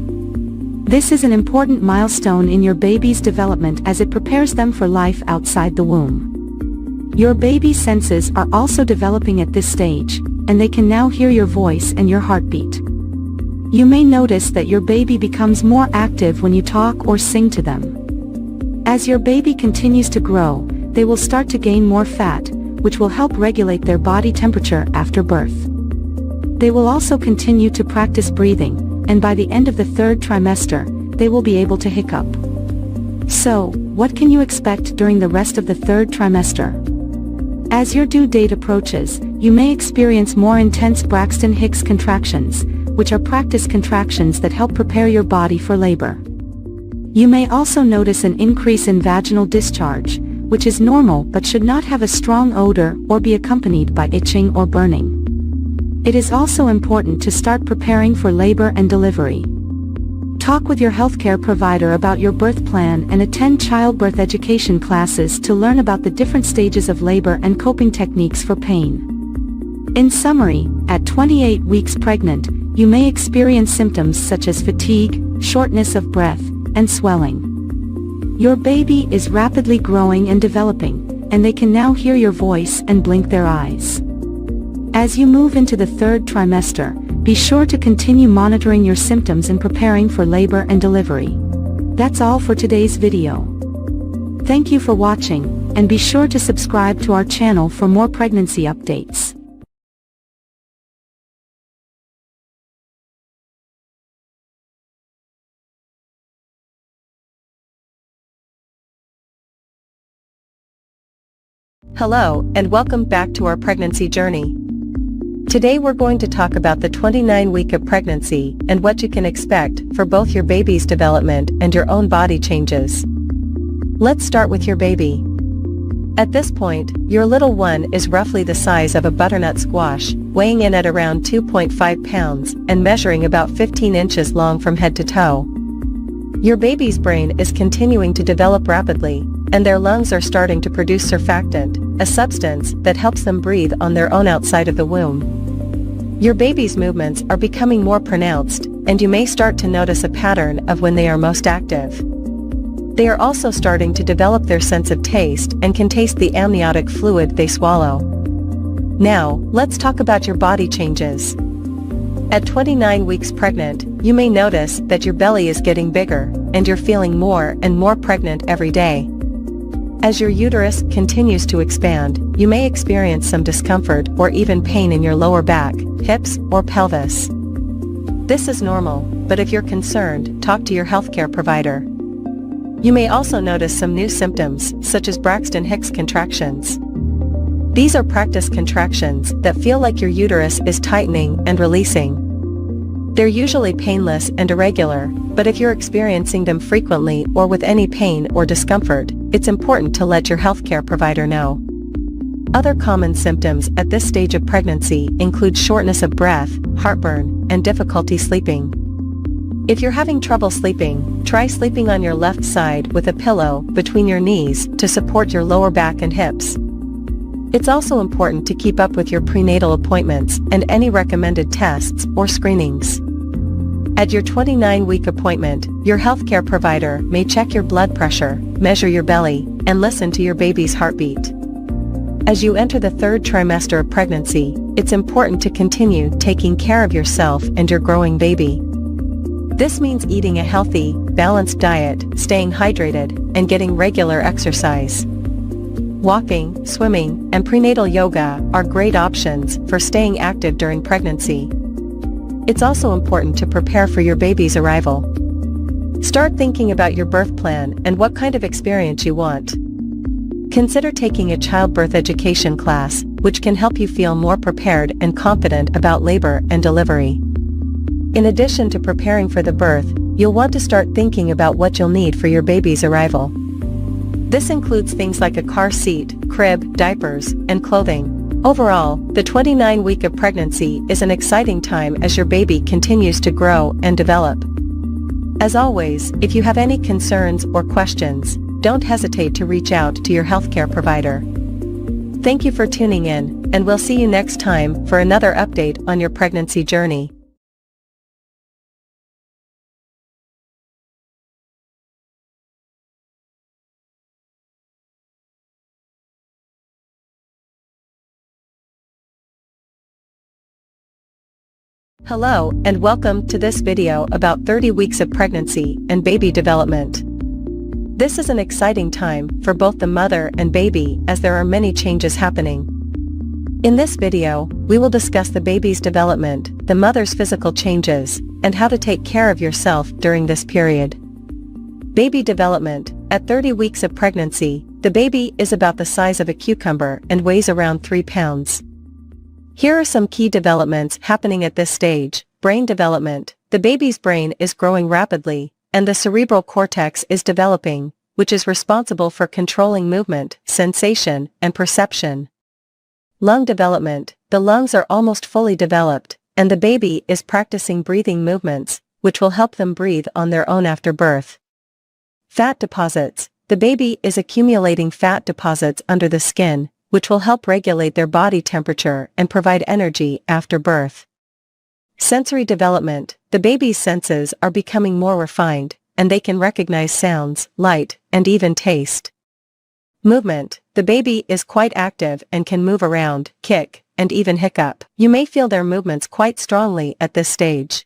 This is an important milestone in your baby's development as it prepares them for life outside the womb. Your baby's senses are also developing at this stage, and they can now hear your voice and your heartbeat. You may notice that your baby becomes more active when you talk or sing to them. As your baby continues to grow, they will start to gain more fat, which will help regulate their body temperature after birth. They will also continue to practice breathing, and by the end of the third trimester, they will be able to hiccup. So, what can you expect during the rest of the third trimester? As your due date approaches, you may experience more intense Braxton Hicks contractions, which are practice contractions that help prepare your body for labor. You may also notice an increase in vaginal discharge, which is normal but should not have a strong odor or be accompanied by itching or burning. It is also important to start preparing for labor and delivery. Talk with your healthcare provider about your birth plan and attend childbirth education classes to learn about the different stages of labor and coping techniques for pain. In summary, at 28 weeks pregnant, you may experience symptoms such as fatigue, shortness of breath, and swelling. Your baby is rapidly growing and developing, and they can now hear your voice and blink their eyes. As you move into the third trimester, be sure to continue monitoring your symptoms and preparing for labor and delivery. That's all for today's video. Thank you for watching, and be sure to subscribe to our channel for more pregnancy updates. Hello, and welcome back to our pregnancy journey. Today we're going to talk about the 29th week of pregnancy and what you can expect for both your baby's development and your own body changes. Let's start with your baby. At this point, your little one is roughly the size of a butternut squash, weighing in at around 2.5 pounds and measuring about 15 inches long from head to toe. Your baby's brain is continuing to develop rapidly, and their lungs are starting to produce surfactant, a substance that helps them breathe on their own outside of the womb. Your baby's movements are becoming more pronounced, and you may start to notice a pattern of when they are most active. They are also starting to develop their sense of taste and can taste the amniotic fluid they swallow. Now, let's talk about your body changes. At 29 weeks pregnant, you may notice that your belly is getting bigger, and you're feeling more and more pregnant every day. As your uterus continues to expand, you may experience some discomfort or even pain in your lower back, hips, or pelvis. This is normal, but if you're concerned, talk to your healthcare provider. You may also notice some new symptoms, such as Braxton Hicks contractions. These are practice contractions that feel like your uterus is tightening and releasing. They're usually painless and irregular, but if you're experiencing them frequently or with any pain or discomfort, it's important to let your healthcare provider know. Other common symptoms at this stage of pregnancy include shortness of breath, heartburn, and difficulty sleeping. If you're having trouble sleeping, try sleeping on your left side with a pillow between your knees to support your lower back and hips. It's also important to keep up with your prenatal appointments and any recommended tests or screenings. At your 29-week appointment, your healthcare provider may check your blood pressure, measure your belly, and listen to your baby's heartbeat. As you enter the third trimester of pregnancy, it's important to continue taking care of yourself and your growing baby. This means eating a healthy, balanced diet, staying hydrated, and getting regular exercise. Walking, swimming, and prenatal yoga are great options for staying active during pregnancy. It's also important to prepare for your baby's arrival. Start thinking about your birth plan and what kind of experience you want. Consider taking a childbirth education class, which can help you feel more prepared and confident about labor and delivery. In addition to preparing for the birth, you'll want to start thinking about what you'll need for your baby's arrival. This includes things like a car seat, crib, diapers, and clothing. Overall, the 29th week of pregnancy is an exciting time as your baby continues to grow and develop. As always, if you have any concerns or questions, don't hesitate to reach out to your healthcare provider. Thank you for tuning in, and we'll see you next time for another update on your pregnancy journey. Hello and welcome to this video about 30 weeks of pregnancy and baby development. This is an exciting time for both the mother and baby as there are many changes happening. In this video, we will discuss the baby's development, the mother's physical changes, and how to take care of yourself during this period. Baby development. At 30 weeks of pregnancy, the baby is about the size of a cucumber and weighs around 3 pounds. Here are some key developments happening at this stage. Brain development. The baby's brain is growing rapidly, and the cerebral cortex is developing, which is responsible for controlling movement, sensation, and perception. Lung development. The lungs are almost fully developed, and the baby is practicing breathing movements, which will help them breathe on their own after birth. Fat deposits. The baby is accumulating fat deposits under the skin, which will help regulate their body temperature and provide energy after birth. Sensory development. The baby's senses are becoming more refined, and they can recognize sounds, light, and even taste. Movement. The baby is quite active and can move around, kick, and even hiccup. You may feel their movements quite strongly at this stage.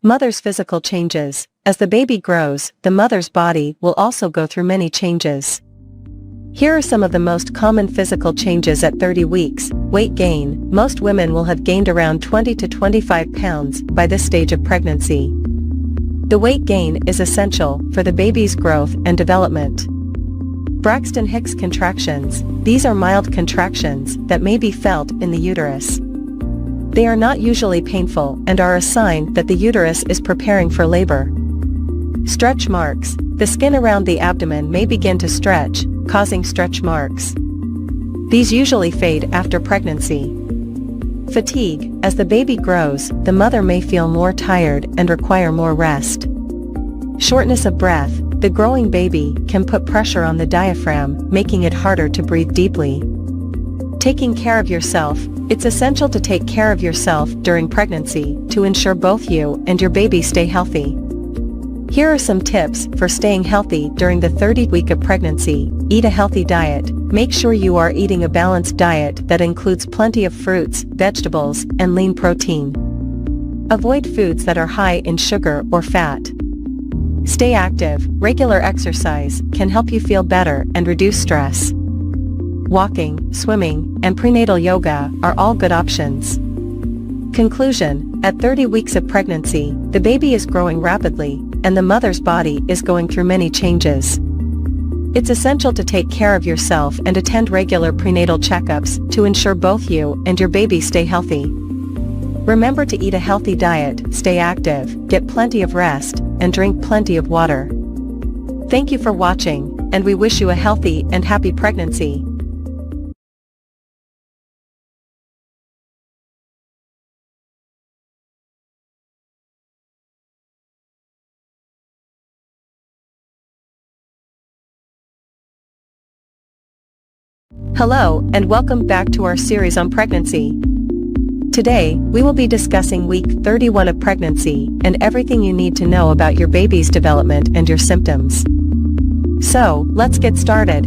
Mother's physical changes. As the baby grows, the mother's body will also go through many changes. Here are some of the most common physical changes at 30 weeks. Weight gain. Most women will have gained around 20 to 25 pounds by this stage of pregnancy. The weight gain is essential for the baby's growth and development. Braxton Hicks contractions. These are mild contractions that may be felt in the uterus. They are not usually painful and are a sign that the uterus is preparing for labor. Stretch marks. The skin around the abdomen may begin to stretch, causing stretch marks. These usually fade after pregnancy. Fatigue. As the baby grows, the mother may feel more tired and require more rest. Shortness of breath. The growing baby can put pressure on the diaphragm, making it harder to breathe deeply. Taking care of yourself. It's essential to take care of yourself during pregnancy to ensure both you and your baby stay healthy. Here are some tips for staying healthy during the 30th week of pregnancy. Eat a healthy diet. Make sure you are eating a balanced diet that includes plenty of fruits, vegetables, and lean protein. Avoid foods that are high in sugar or fat. Stay active. Regular exercise can help you feel better and reduce stress. Walking, swimming, and prenatal yoga are all good options. Conclusion. At 30 weeks of pregnancy, the baby is growing rapidly, and the mother's body is going through many changes. It's essential to take care of yourself and attend regular prenatal checkups to ensure both you and your baby stay healthy. Remember to eat a healthy diet, stay active, get plenty of rest, and drink plenty of water. Thank you for watching, and we wish you a healthy and happy pregnancy. Hello and welcome back to our series on pregnancy. Today, we will be discussing week 31 of pregnancy and everything you need to know about your baby's development and your symptoms. So, let's get started.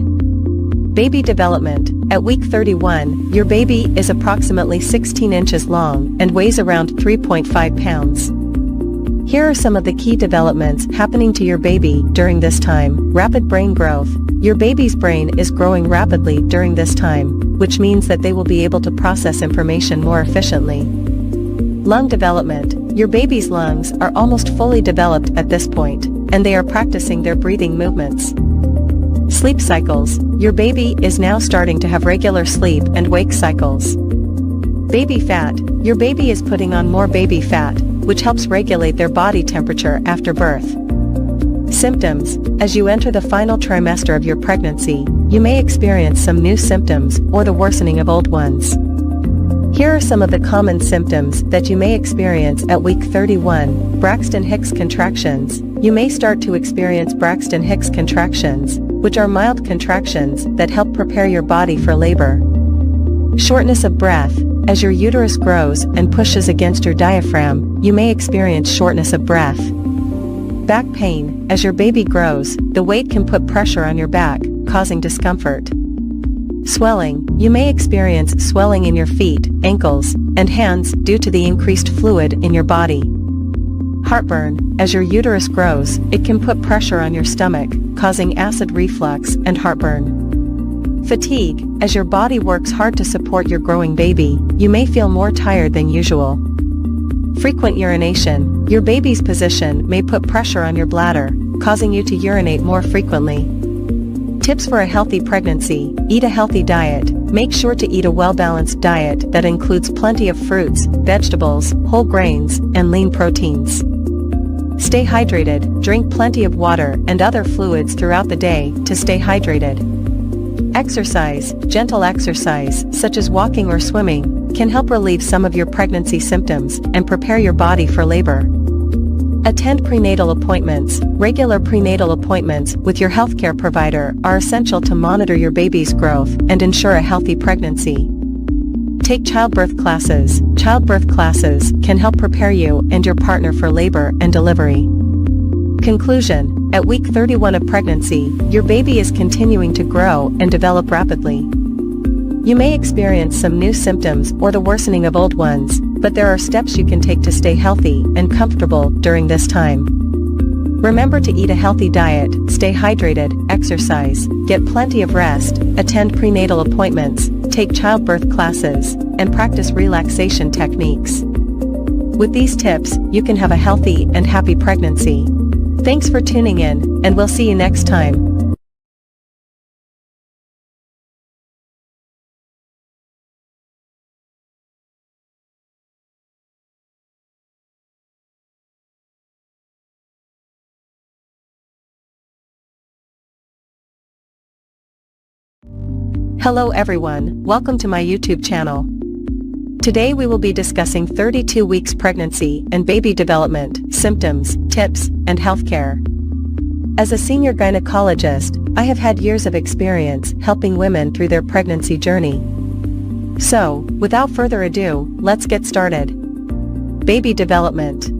Baby development. At week 31, your baby is approximately 16 inches long and weighs around 3.5 pounds. Here are some of the key developments happening to your baby during this time. Rapid brain growth. Your baby's brain is growing rapidly during this time, which means that they will be able to process information more efficiently. Lung development. Your baby's lungs are almost fully developed at this point, and they are practicing their breathing movements. Sleep cycles. Your baby is now starting to have regular sleep and wake cycles. Baby fat. Your baby is putting on more baby fat, which helps regulate their body temperature after birth. Symptoms. As you enter the final trimester of your pregnancy, you may experience some new symptoms or the worsening of old ones. Here are some of the common symptoms that you may experience at week 31. Braxton Hicks contractions. You may start to experience Braxton Hicks contractions, which are mild contractions that help prepare your body for labor. Shortness of breath. As your uterus grows and pushes against your diaphragm, you may experience shortness of breath. Back pain. As your baby grows, the weight can put pressure on your back, causing discomfort. Swelling. You may experience swelling in your feet, ankles, and hands due to the increased fluid in your body. Heartburn. As your uterus grows, it can put pressure on your stomach, causing acid reflux and heartburn. Fatigue. As your body works hard to support your growing baby, you may feel more tired than usual. Frequent urination. Your baby's position may put pressure on your bladder, causing you to urinate more frequently. Tips for a healthy pregnancy. Eat a healthy diet. Make sure to eat a well-balanced diet that includes plenty of fruits, vegetables, whole grains, and lean proteins. Stay hydrated. Drink plenty of water and other fluids throughout the day to stay hydrated. Exercise. Gentle exercise, such as walking or swimming, can help relieve some of your pregnancy symptoms and prepare your body for labor. Attend prenatal appointments. Regular prenatal appointments with your healthcare provider are essential to monitor your baby's growth and ensure a healthy pregnancy. Take childbirth classes. Childbirth classes can help prepare you and your partner for labor and delivery. Conclusion. At week 31 of pregnancy, your baby is continuing to grow and develop rapidly. You may experience some new symptoms or the worsening of old ones, but there are steps you can take to stay healthy and comfortable during this time. Remember to eat a healthy diet, stay hydrated, exercise, get plenty of rest, attend prenatal appointments, take childbirth classes, and practice relaxation techniques. With these tips, you can have a healthy and happy pregnancy. Thanks for tuning in, and we'll see you next time. Hello everyone, welcome to my YouTube channel. Today we will be discussing 32 weeks pregnancy and baby development, symptoms, tips, and healthcare. As a senior gynecologist, I have had years of experience helping women through their pregnancy journey. So, without further ado, let's get started. Baby development.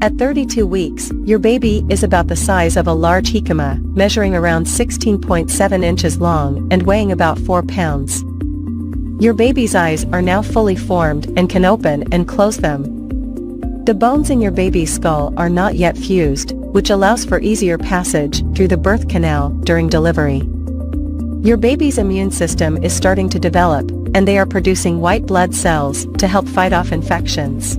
At 32 weeks, your baby is about the size of a large jicama, measuring around 16.7 inches long and weighing about 4 pounds. Your baby's eyes are now fully formed and can open and close them. The bones in your baby's skull are not yet fused, which allows for easier passage through the birth canal during delivery. Your baby's immune system is starting to develop, and they are producing white blood cells to help fight off infections.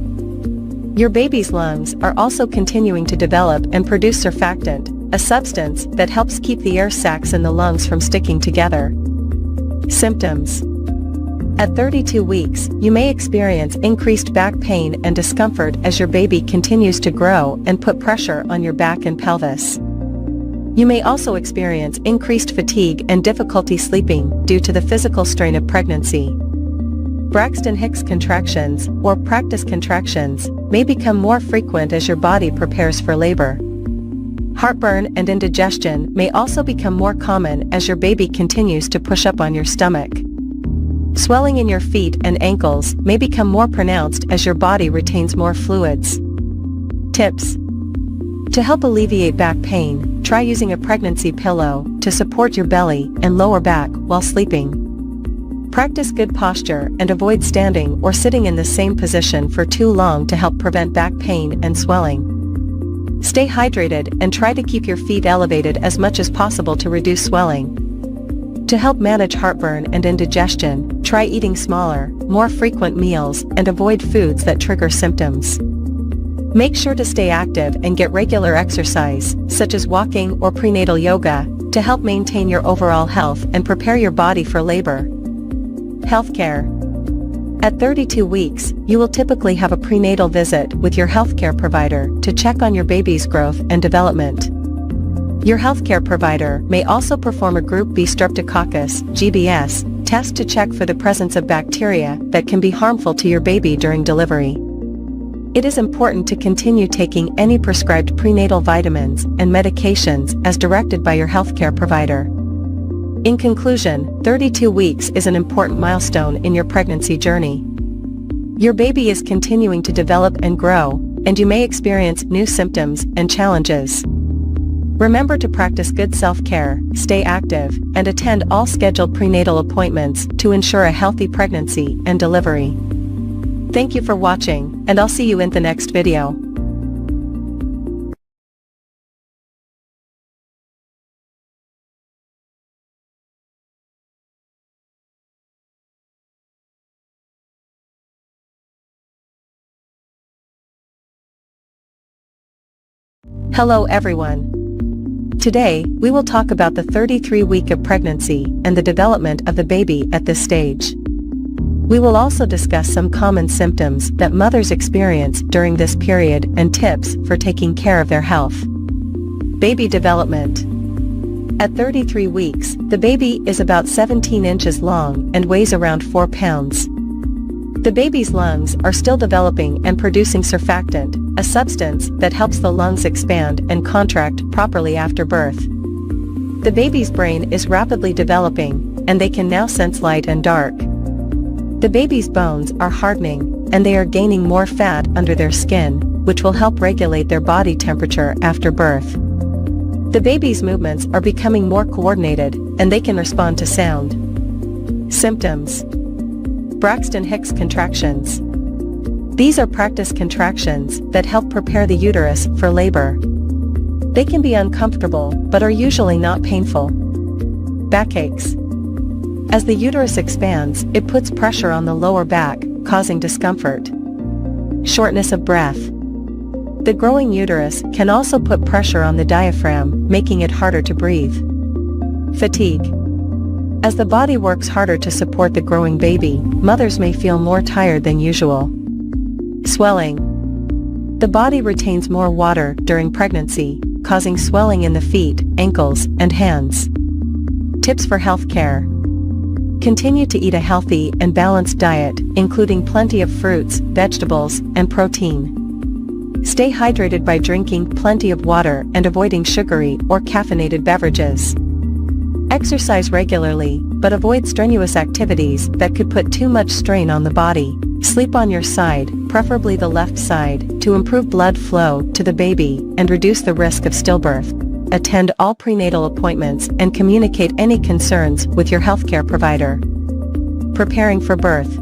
Your baby's lungs are also continuing to develop and produce surfactant, a substance that helps keep the air sacs in the lungs from sticking together. Symptoms. At 32 weeks, you may experience increased back pain and discomfort as your baby continues to grow and put pressure on your back and pelvis. You may also experience increased fatigue and difficulty sleeping due to the physical strain of pregnancy. Braxton Hicks contractions, or practice contractions, may become more frequent as your body prepares for labor. Heartburn and indigestion may also become more common as your baby continues to push up on your stomach. Swelling in your feet and ankles may become more pronounced as your body retains more fluids. Tips. To help alleviate back pain, try using a pregnancy pillow to support your belly and lower back while sleeping. Practice good posture and avoid standing or sitting in the same position for too long to help prevent back pain and swelling. Stay hydrated and try to keep your feet elevated as much as possible to reduce swelling. To help manage heartburn and indigestion, try eating smaller, more frequent meals and avoid foods that trigger symptoms. Make sure to stay active and get regular exercise, such as walking or prenatal yoga, to help maintain your overall health and prepare your body for labor. Healthcare. At 32 weeks, you will typically have a prenatal visit with your healthcare provider to check on your baby's growth and development. Your healthcare provider may also perform a Group B Streptococcus (GBS) test to check for the presence of bacteria that can be harmful to your baby during delivery. It is important to continue taking any prescribed prenatal vitamins and medications as directed by your healthcare provider. In conclusion, 32 weeks is an important milestone in your pregnancy journey. Your baby is continuing to develop and grow, and you may experience new symptoms and challenges. Remember to practice good self-care, stay active, and attend all scheduled prenatal appointments to ensure a healthy pregnancy and delivery. Thank you for watching, and I'll see you in the next video. Hello everyone. Today, we will talk about the 33 week of pregnancy and the development of the baby at this stage. We will also discuss some common symptoms that mothers experience during this period and tips for taking care of their health. Baby development. At 33 weeks, the baby is about 17 inches long and weighs around 4 pounds. The baby's lungs are still developing and producing surfactant, a substance that helps the lungs expand and contract properly after birth. The baby's brain is rapidly developing, and they can now sense light and dark. The baby's bones are hardening, and they are gaining more fat under their skin, which will help regulate their body temperature after birth. The baby's movements are becoming more coordinated, and they can respond to sound. Symptoms. Braxton Hicks contractions. These are practice contractions that help prepare the uterus for labor. They can be uncomfortable, but are usually not painful. Backaches. As the uterus expands, it puts pressure on the lower back, causing discomfort. Shortness of breath. The growing uterus can also put pressure on the diaphragm, making it harder to breathe. Fatigue. As the body works harder to support the growing baby, mothers may feel more tired than usual. Swelling. The body retains more water during pregnancy, causing swelling in the feet, ankles, and hands. Tips for health care. Continue to eat a healthy and balanced diet, including plenty of fruits, vegetables, and protein. Stay hydrated by drinking plenty of water and avoiding sugary or caffeinated beverages. Exercise regularly, but avoid strenuous activities that could put too much strain on the body. Sleep on your side, preferably the left side, to improve blood flow to the baby and reduce the risk of stillbirth. Attend all prenatal appointments and communicate any concerns with your healthcare provider. Preparing for birth.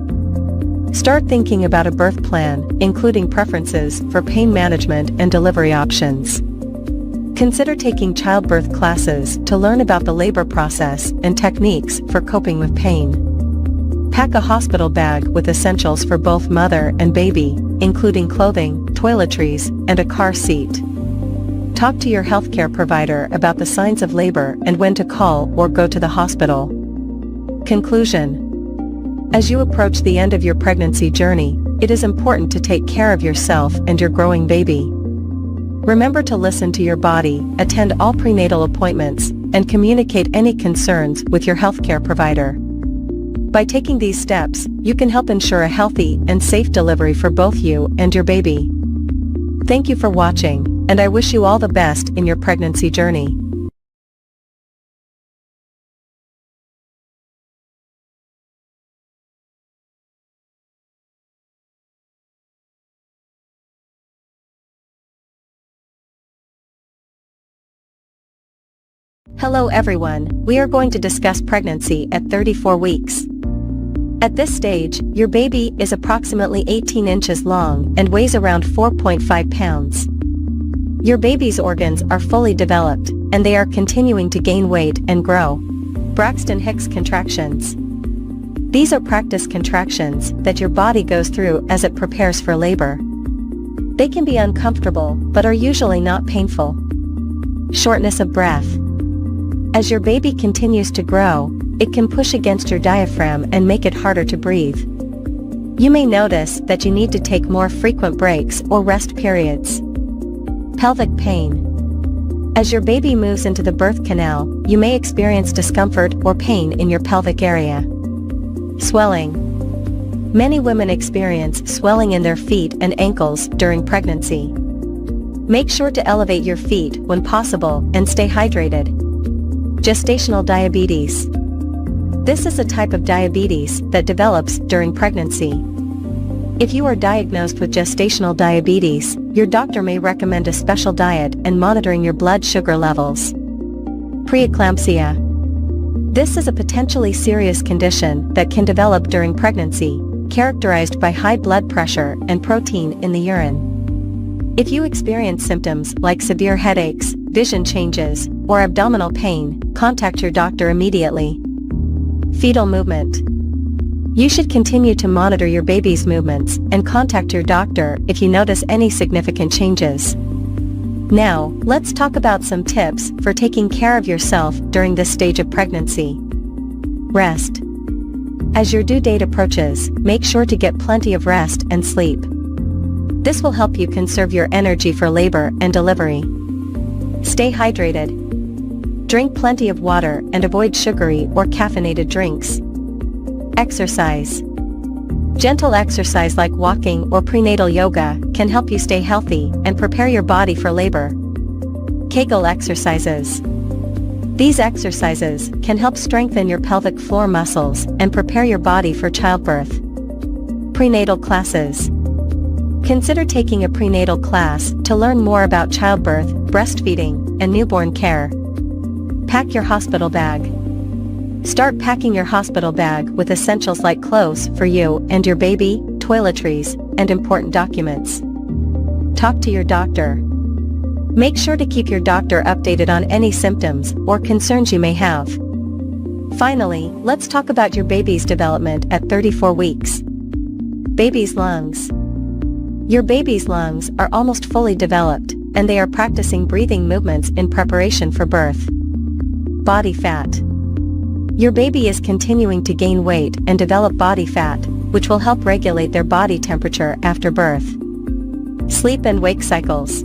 Start thinking about a birth plan, including preferences for pain management and delivery options. Consider taking childbirth classes to learn about the labor process and techniques for coping with pain. Pack a hospital bag with essentials for both mother and baby, including clothing, toiletries, and a car seat. Talk to your healthcare provider about the signs of labor and when to call or go to the hospital. Conclusion. As you approach the end of your pregnancy journey, it is important to take care of yourself and your growing baby. Remember to listen to your body, attend all prenatal appointments, and communicate any concerns with your healthcare provider. By taking these steps, you can help ensure a healthy and safe delivery for both you and your baby. Thank you for watching, and I wish you all the best in your pregnancy journey. Hello everyone, we are going to discuss pregnancy at 34 weeks. At this stage, your baby is approximately 18 inches long and weighs around 4.5 pounds. Your baby's organs are fully developed, and they are continuing to gain weight and grow. Braxton Hicks contractions. These are practice contractions that your body goes through as it prepares for labor. They can be uncomfortable, but are usually not painful. Shortness of breath. As your baby continues to grow, it can push against your diaphragm and make it harder to breathe. You may notice that you need to take more frequent breaks or rest periods. Pelvic pain. As your baby moves into the birth canal, you may experience discomfort or pain in your pelvic area. Swelling. Many women experience swelling in their feet and ankles during pregnancy. Make sure to elevate your feet when possible and stay hydrated. Gestational diabetes. This is a type of diabetes that develops during pregnancy. If you are diagnosed with gestational diabetes, your doctor may recommend a special diet and monitoring your blood sugar levels. Preeclampsia. This is a potentially serious condition that can develop during pregnancy, characterized by high blood pressure and protein in the urine. If you experience symptoms like severe headaches, vision changes, or abdominal pain, contact your doctor immediately. Fetal movement. You should continue to monitor your baby's movements and contact your doctor if you notice any significant changes. Now, let's talk about some tips for taking care of yourself during this stage of pregnancy. Rest. As your due date approaches, make sure to get plenty of rest and sleep. This will help you conserve your energy for labor and delivery. Stay hydrated. Drink plenty of water and avoid sugary or caffeinated drinks. Exercise. Gentle exercise like walking or prenatal yoga can help you stay healthy and prepare your body for labor. Kegel exercises. These exercises can help strengthen your pelvic floor muscles and prepare your body for childbirth. Prenatal classes. Consider taking a prenatal class to learn more about childbirth, breastfeeding, and newborn care. Pack your hospital bag. Start packing your hospital bag with essentials like clothes for you and your baby, toiletries, and important documents. Talk to your doctor. Make sure to keep your doctor updated on any symptoms or concerns you may have. Finally, let's talk about your baby's development at 34 weeks. Baby's lungs. Your baby's lungs are almost fully developed, and they are practicing breathing movements in preparation for birth. Body fat. Your baby is continuing to gain weight and develop body fat, which will help regulate their body temperature after birth. Sleep and wake cycles.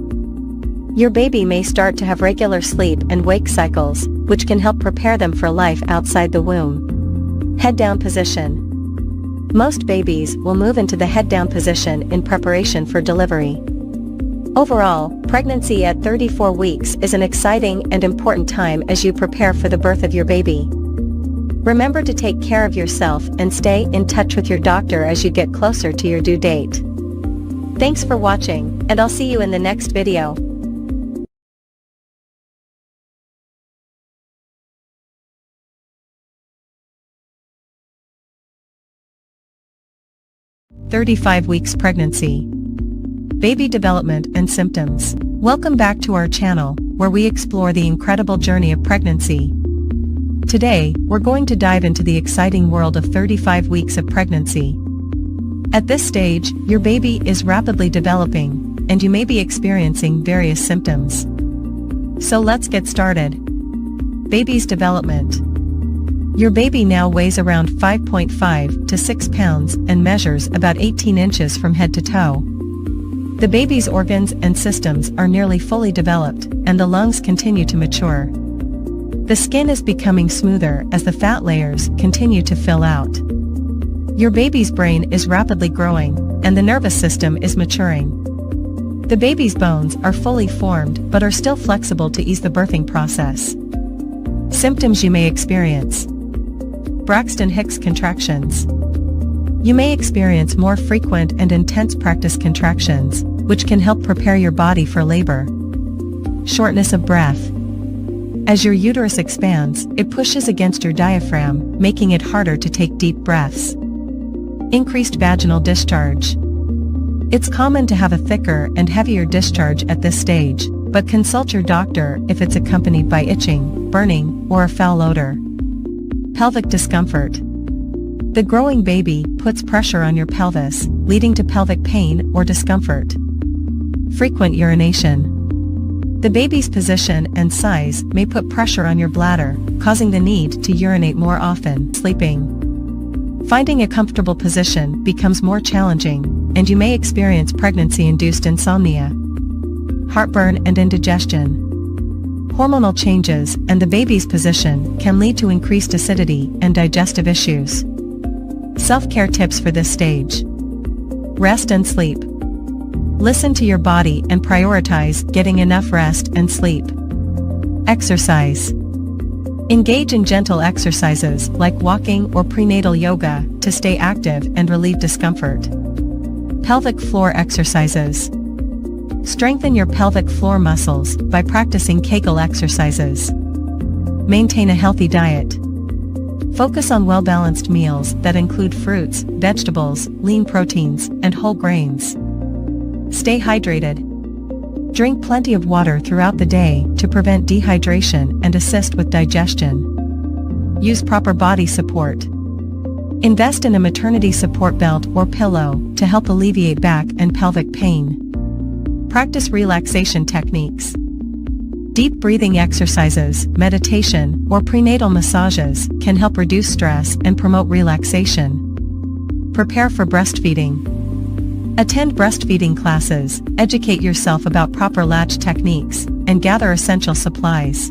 Your baby may start to have regular sleep and wake cycles, which can help prepare them for life outside the womb. Head down position. Most babies will move into the head down position in preparation for delivery. Overall, pregnancy at 34 weeks is an exciting and important time as you prepare for the birth of your baby. Remember to take care of yourself and stay in touch with your doctor as you get closer to your due date. Thanks for watching, and I'll see you in the next video. "35 weeks pregnancy. Baby development and symptoms." Welcome back to our channel, where we explore the incredible journey of pregnancy. Today, we're going to dive into the exciting world of 35 weeks of pregnancy. At this stage, your baby is rapidly developing, and you may be experiencing various symptoms. So let's get started. Baby's development. Your baby now weighs around 5.5 to 6 pounds and measures about 18 inches from head to toe. The baby's organs and systems are nearly fully developed, and the lungs continue to mature. The skin is becoming smoother as the fat layers continue to fill out. Your baby's brain is rapidly growing, and the nervous system is maturing. The baby's bones are fully formed but are still flexible to ease the birthing process. Symptoms you may experience. Braxton Hicks contractions. You may experience more frequent and intense practice contractions, which can help prepare your body for labor. Shortness of breath. As your uterus expands, it pushes against your diaphragm, making it harder to take deep breaths. Increased vaginal discharge. It's common to have a thicker and heavier discharge at this stage, but consult your doctor if it's accompanied by itching, burning, or a foul odor. Pelvic discomfort. The growing baby puts pressure on your pelvis, leading to pelvic pain or discomfort. Frequent urination. The baby's position and size may put pressure on your bladder, causing the need to urinate more often. Sleeping. Finding a comfortable position becomes more challenging, and you may experience pregnancy-induced insomnia. Heartburn and indigestion. Hormonal changes and the baby's position can lead to increased acidity and digestive issues. Self-care tips for this stage. Rest and sleep. Listen to your body and prioritize getting enough rest and sleep. Exercise. Engage in gentle exercises like walking or prenatal yoga to stay active and relieve discomfort. Pelvic floor exercises. Strengthen your pelvic floor muscles by practicing Kegel exercises. Maintain a healthy diet. Focus on well-balanced meals that include fruits, vegetables, lean proteins, and whole grains. Stay hydrated. Drink plenty of water throughout the day to prevent dehydration and assist with digestion. Use proper body support. Invest in a maternity support belt or pillow to help alleviate back and pelvic pain. Practice relaxation techniques. Deep breathing exercises, meditation, or prenatal massages can help reduce stress and promote relaxation. Prepare for breastfeeding. Attend breastfeeding classes, educate yourself about proper latch techniques, and gather essential supplies.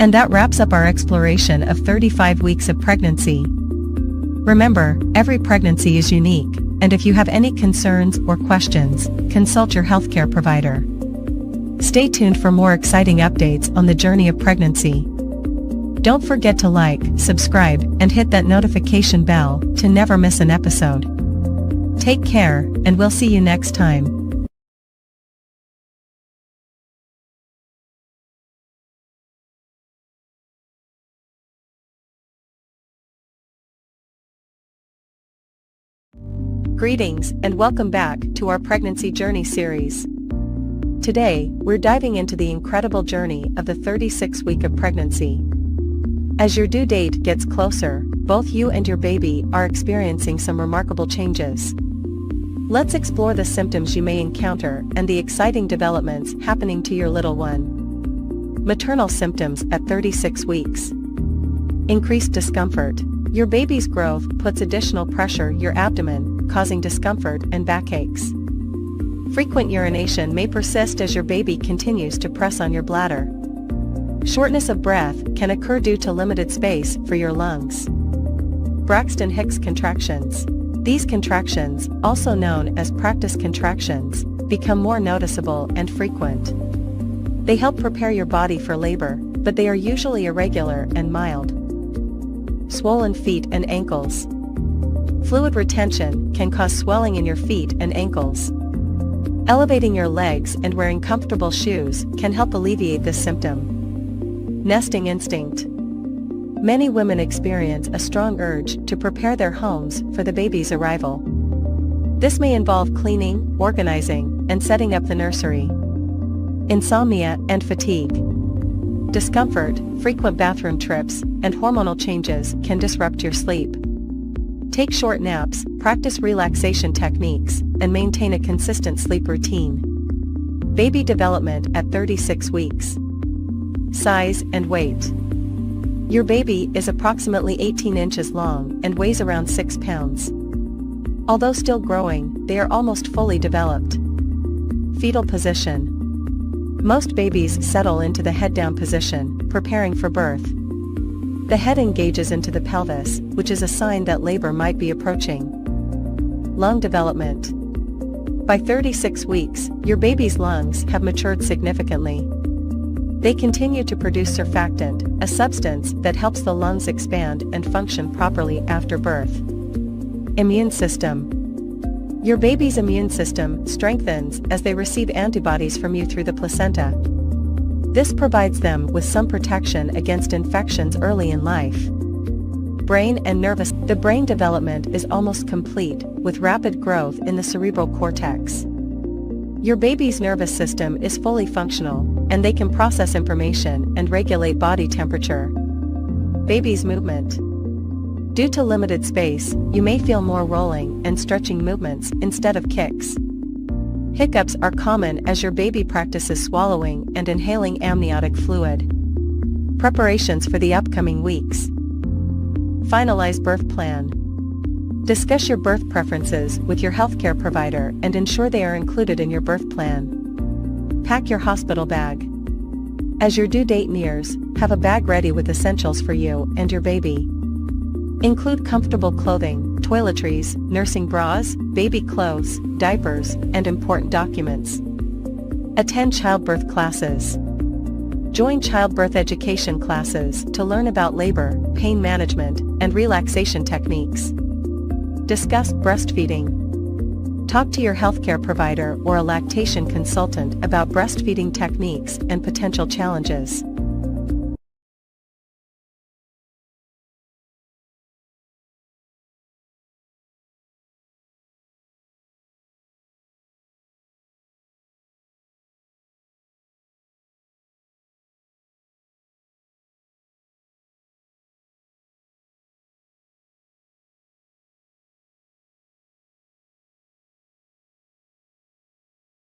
And that wraps up our exploration of 35 weeks of pregnancy. Remember, every pregnancy is unique, and if you have any concerns or questions, consult your healthcare provider. Stay tuned for more exciting updates on the journey of pregnancy. Don't forget to like, subscribe, and hit that notification bell to never miss an episode. Take care, and we'll see you next time. Greetings, and welcome back to our Pregnancy Journey series. Today, we're diving into the incredible journey of the 36th week of pregnancy. As your due date gets closer, both you and your baby are experiencing some remarkable changes. Let's explore the symptoms you may encounter and the exciting developments happening to your little one. Maternal symptoms at 36 weeks. Increased discomfort. Your baby's growth puts additional pressure on your abdomen, causing discomfort and backaches. Frequent urination may persist as your baby continues to press on your bladder. Shortness of breath can occur due to limited space for your lungs. Braxton Hicks contractions. These contractions, also known as practice contractions, become more noticeable and frequent. They help prepare your body for labor, but they are usually irregular and mild. Swollen feet and ankles. Fluid retention can cause swelling in your feet and ankles. Elevating your legs and wearing comfortable shoes can help alleviate this symptom. Nesting instinct. Many women experience a strong urge to prepare their homes for the baby's arrival. This may involve cleaning, organizing, and setting up the nursery. Insomnia and fatigue. Discomfort, frequent bathroom trips, and hormonal changes can disrupt your sleep. Take short naps, practice relaxation techniques, and maintain a consistent sleep routine. Baby development at 36 weeks. Size and weight. Your baby is approximately 18 inches long and weighs around 6 pounds. Although still growing, they are almost fully developed. Fetal position. Most babies settle into the head-down position, preparing for birth. The head engages into the pelvis, which is a sign that labor might be approaching. Lung development. By 36 weeks, your baby's lungs have matured significantly. They continue to produce surfactant, a substance that helps the lungs expand and function properly after birth. Immune system. Your baby's immune system strengthens as they receive antibodies from you through the placenta. This provides them with some protection against infections early in life. Brain and nervous. The brain development is almost complete, with rapid growth in the cerebral cortex. Your baby's nervous system is fully functional, and they can process information and regulate body temperature. Baby's movement. Due to limited space, you may feel more rolling and stretching movements instead of kicks. Hiccups are common as your baby practices swallowing and inhaling amniotic fluid. Preparations for the upcoming weeks. Finalize birth plan. Discuss your birth preferences with your healthcare provider and ensure they are included in your birth plan. Pack your hospital bag. As your due date nears, have a bag ready with essentials for you and your baby. Include comfortable clothing, toiletries, nursing bras, baby clothes, diapers, and important documents. Attend childbirth classes. Join childbirth education classes to learn about labor, pain management, and relaxation techniques. Discuss breastfeeding. Talk to your healthcare provider or a lactation consultant about breastfeeding techniques and potential challenges.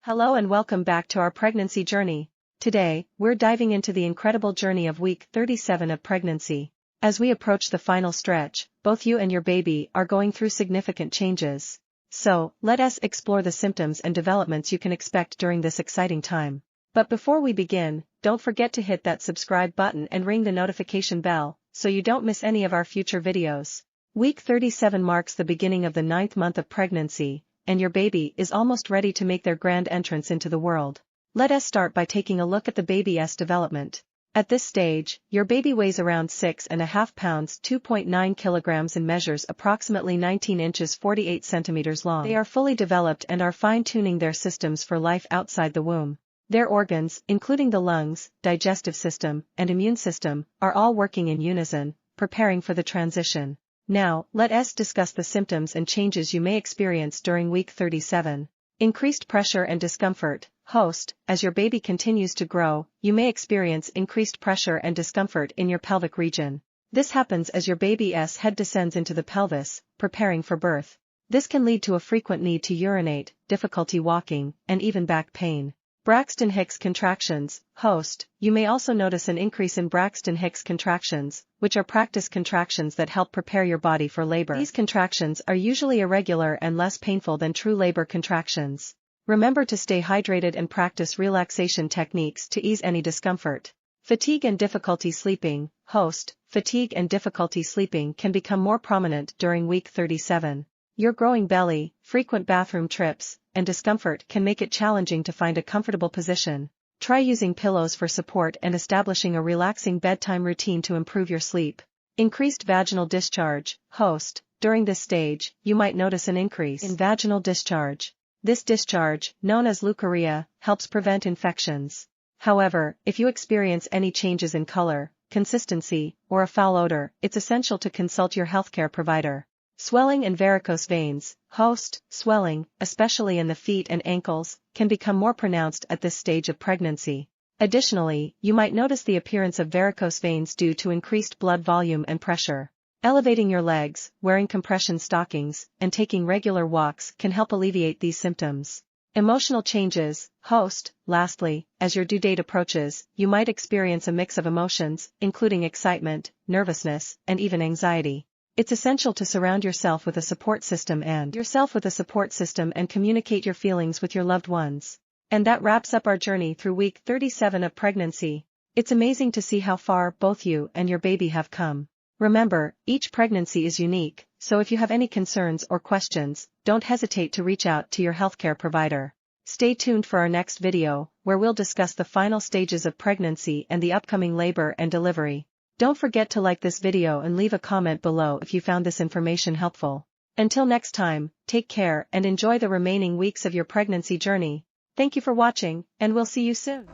Hello and welcome back to our pregnancy journey. Today, we're diving into the incredible journey of week 37 of pregnancy. As we approach the final stretch, both you and your baby are going through significant changes. So, let us explore the symptoms and developments you can expect during this exciting time. But before we begin, don't forget to hit that subscribe button and ring the notification bell, so you don't miss any of our future videos. Week 37 marks the beginning of the 9th month of pregnancy, and your baby is almost ready to make their grand entrance into the world. Let us start by taking a look at the baby's development. At this stage, your baby weighs around 6.5 pounds 2.9 kilograms and measures approximately 19 inches 48 centimeters long. They are fully developed and are fine-tuning their systems for life outside the womb. Their organs, including the lungs, digestive system, and immune system, are all working in unison, preparing for the transition. Now, let us discuss the symptoms and changes you may experience during week 37. Increased pressure and discomfort. Host, as your baby continues to grow, you may experience increased pressure and discomfort in your pelvic region. This happens as your baby's head descends into the pelvis, preparing for birth. This can lead to a frequent need to urinate, difficulty walking, and even back pain. Braxton Hicks contractions. Host, you may also notice an increase in Braxton Hicks contractions, which are practice contractions that help prepare your body for labor. These contractions are usually irregular and less painful than true labor contractions. Remember to stay hydrated and practice relaxation techniques to ease any discomfort. Fatigue and difficulty sleeping. Host, fatigue and difficulty sleeping can become more prominent during week 37. Your growing belly, frequent bathroom trips, and discomfort can make it challenging to find a comfortable position. Try using pillows for support and establishing a relaxing bedtime routine to improve your sleep. Increased vaginal discharge. Host, during this stage, you might notice an increase in vaginal discharge. This discharge, known as leukorrhea, helps prevent infections. However, if you experience any changes in color, consistency, or a foul odor, it's essential to consult your healthcare provider. Swelling and varicose veins. Host, swelling, especially in the feet and ankles, can become more pronounced at this stage of pregnancy. Additionally, you might notice the appearance of varicose veins due to increased blood volume and pressure. Elevating your legs, wearing compression stockings, and taking regular walks can help alleviate these symptoms. Emotional changes. Host, lastly, as your due date approaches, you might experience a mix of emotions, including excitement, nervousness, and even anxiety. It's essential to surround yourself with a support system and communicate your feelings with your loved ones. And that wraps up our journey through week 37 of pregnancy. It's amazing to see how far both you and your baby have come. Remember, each pregnancy is unique, so if you have any concerns or questions, don't hesitate to reach out to your healthcare provider. Stay tuned for our next video, where we'll discuss the final stages of pregnancy and the upcoming labor and delivery. Don't forget to like this video and leave a comment below if you found this information helpful. Until next time, take care and enjoy the remaining weeks of your pregnancy journey. Thank you for watching, and we'll see you soon.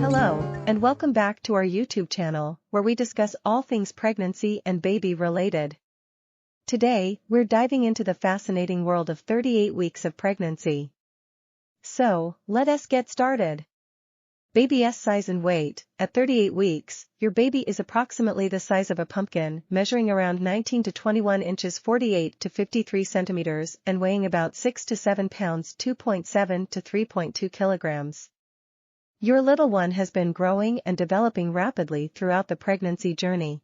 Hello, and welcome back to our YouTube channel, where we discuss all things pregnancy and baby related. Today, we're diving into the fascinating world of 38 weeks of pregnancy. So, let us get started. Baby's size and weight. At 38 weeks, your baby is approximately the size of a pumpkin, measuring around 19 to 21 inches 48 to 53 centimeters and weighing about 6 to 7 pounds 2.7 to 3.2 kilograms. Your little one has been growing and developing rapidly throughout the pregnancy journey.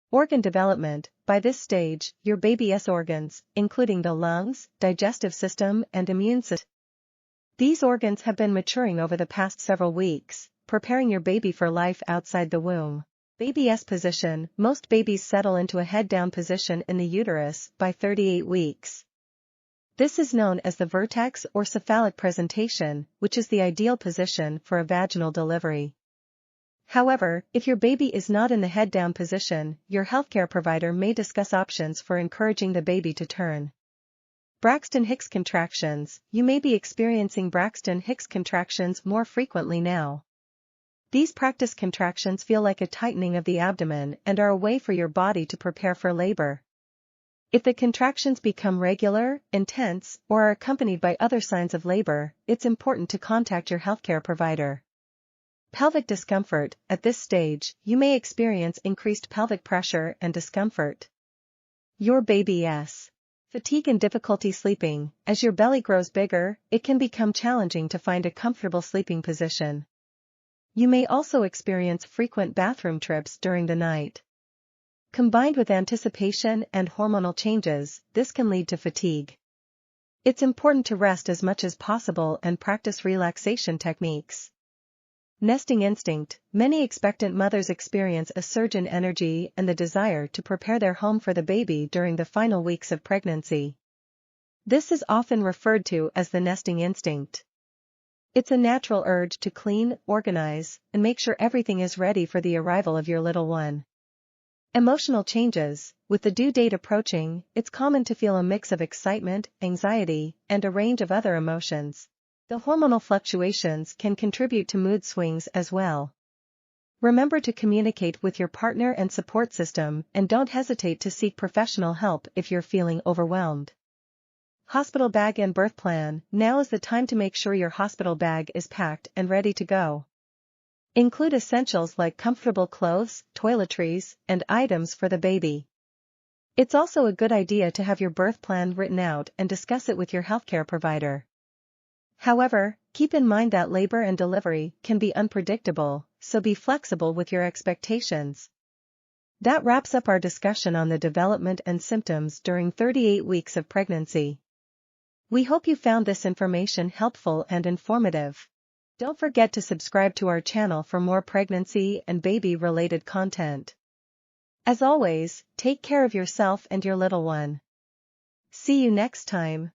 Organ development. By this stage, your baby's organs, including the lungs, digestive system, and immune system. These organs have been maturing over the past several weeks, preparing your baby for life outside the womb. Baby's position. Most babies settle into a head-down position in the uterus by 38 weeks. This is known as the vertex or cephalic presentation, which is the ideal position for a vaginal delivery. However, if your baby is not in the head-down position, your healthcare provider may discuss options for encouraging the baby to turn. Braxton Hicks contractions. You may be experiencing Braxton Hicks contractions more frequently now. These practice contractions feel like a tightening of the abdomen and are a way for your body to prepare for labor. If the contractions become regular, intense, or are accompanied by other signs of labor, it's important to contact your healthcare provider. Pelvic discomfort. At this stage, you may experience increased pelvic pressure and discomfort. Your baby's fatigue and difficulty sleeping. As your belly grows bigger, it can become challenging to find a comfortable sleeping position. You may also experience frequent bathroom trips during the night. Combined with anticipation and hormonal changes, this can lead to fatigue. It's important to rest as much as possible and practice relaxation techniques. Nesting instinct. Many expectant mothers experience a surge in energy and the desire to prepare their home for the baby during the final weeks of pregnancy. This is often referred to as the nesting instinct. It's a natural urge to clean, organize, and make sure everything is ready for the arrival of your little one. Emotional changes. With the due date approaching, it's common to feel a mix of excitement, anxiety, and a range of other emotions. The hormonal fluctuations can contribute to mood swings as well. Remember to communicate with your partner and support system, and don't hesitate to seek professional help if you're feeling overwhelmed. Hospital bag and birth plan. Now is the time to make sure your hospital bag is packed and ready to go. Include essentials like comfortable clothes, toiletries, and items for the baby. It's also a good idea to have your birth plan written out and discuss it with your healthcare provider. However, keep in mind that labor and delivery can be unpredictable, so be flexible with your expectations. That wraps up our discussion on the development and symptoms during 38 weeks of pregnancy. We hope you found this information helpful and informative. Don't forget to subscribe to our channel for more pregnancy and baby-related content. As always, take care of yourself and your little one. See you next time.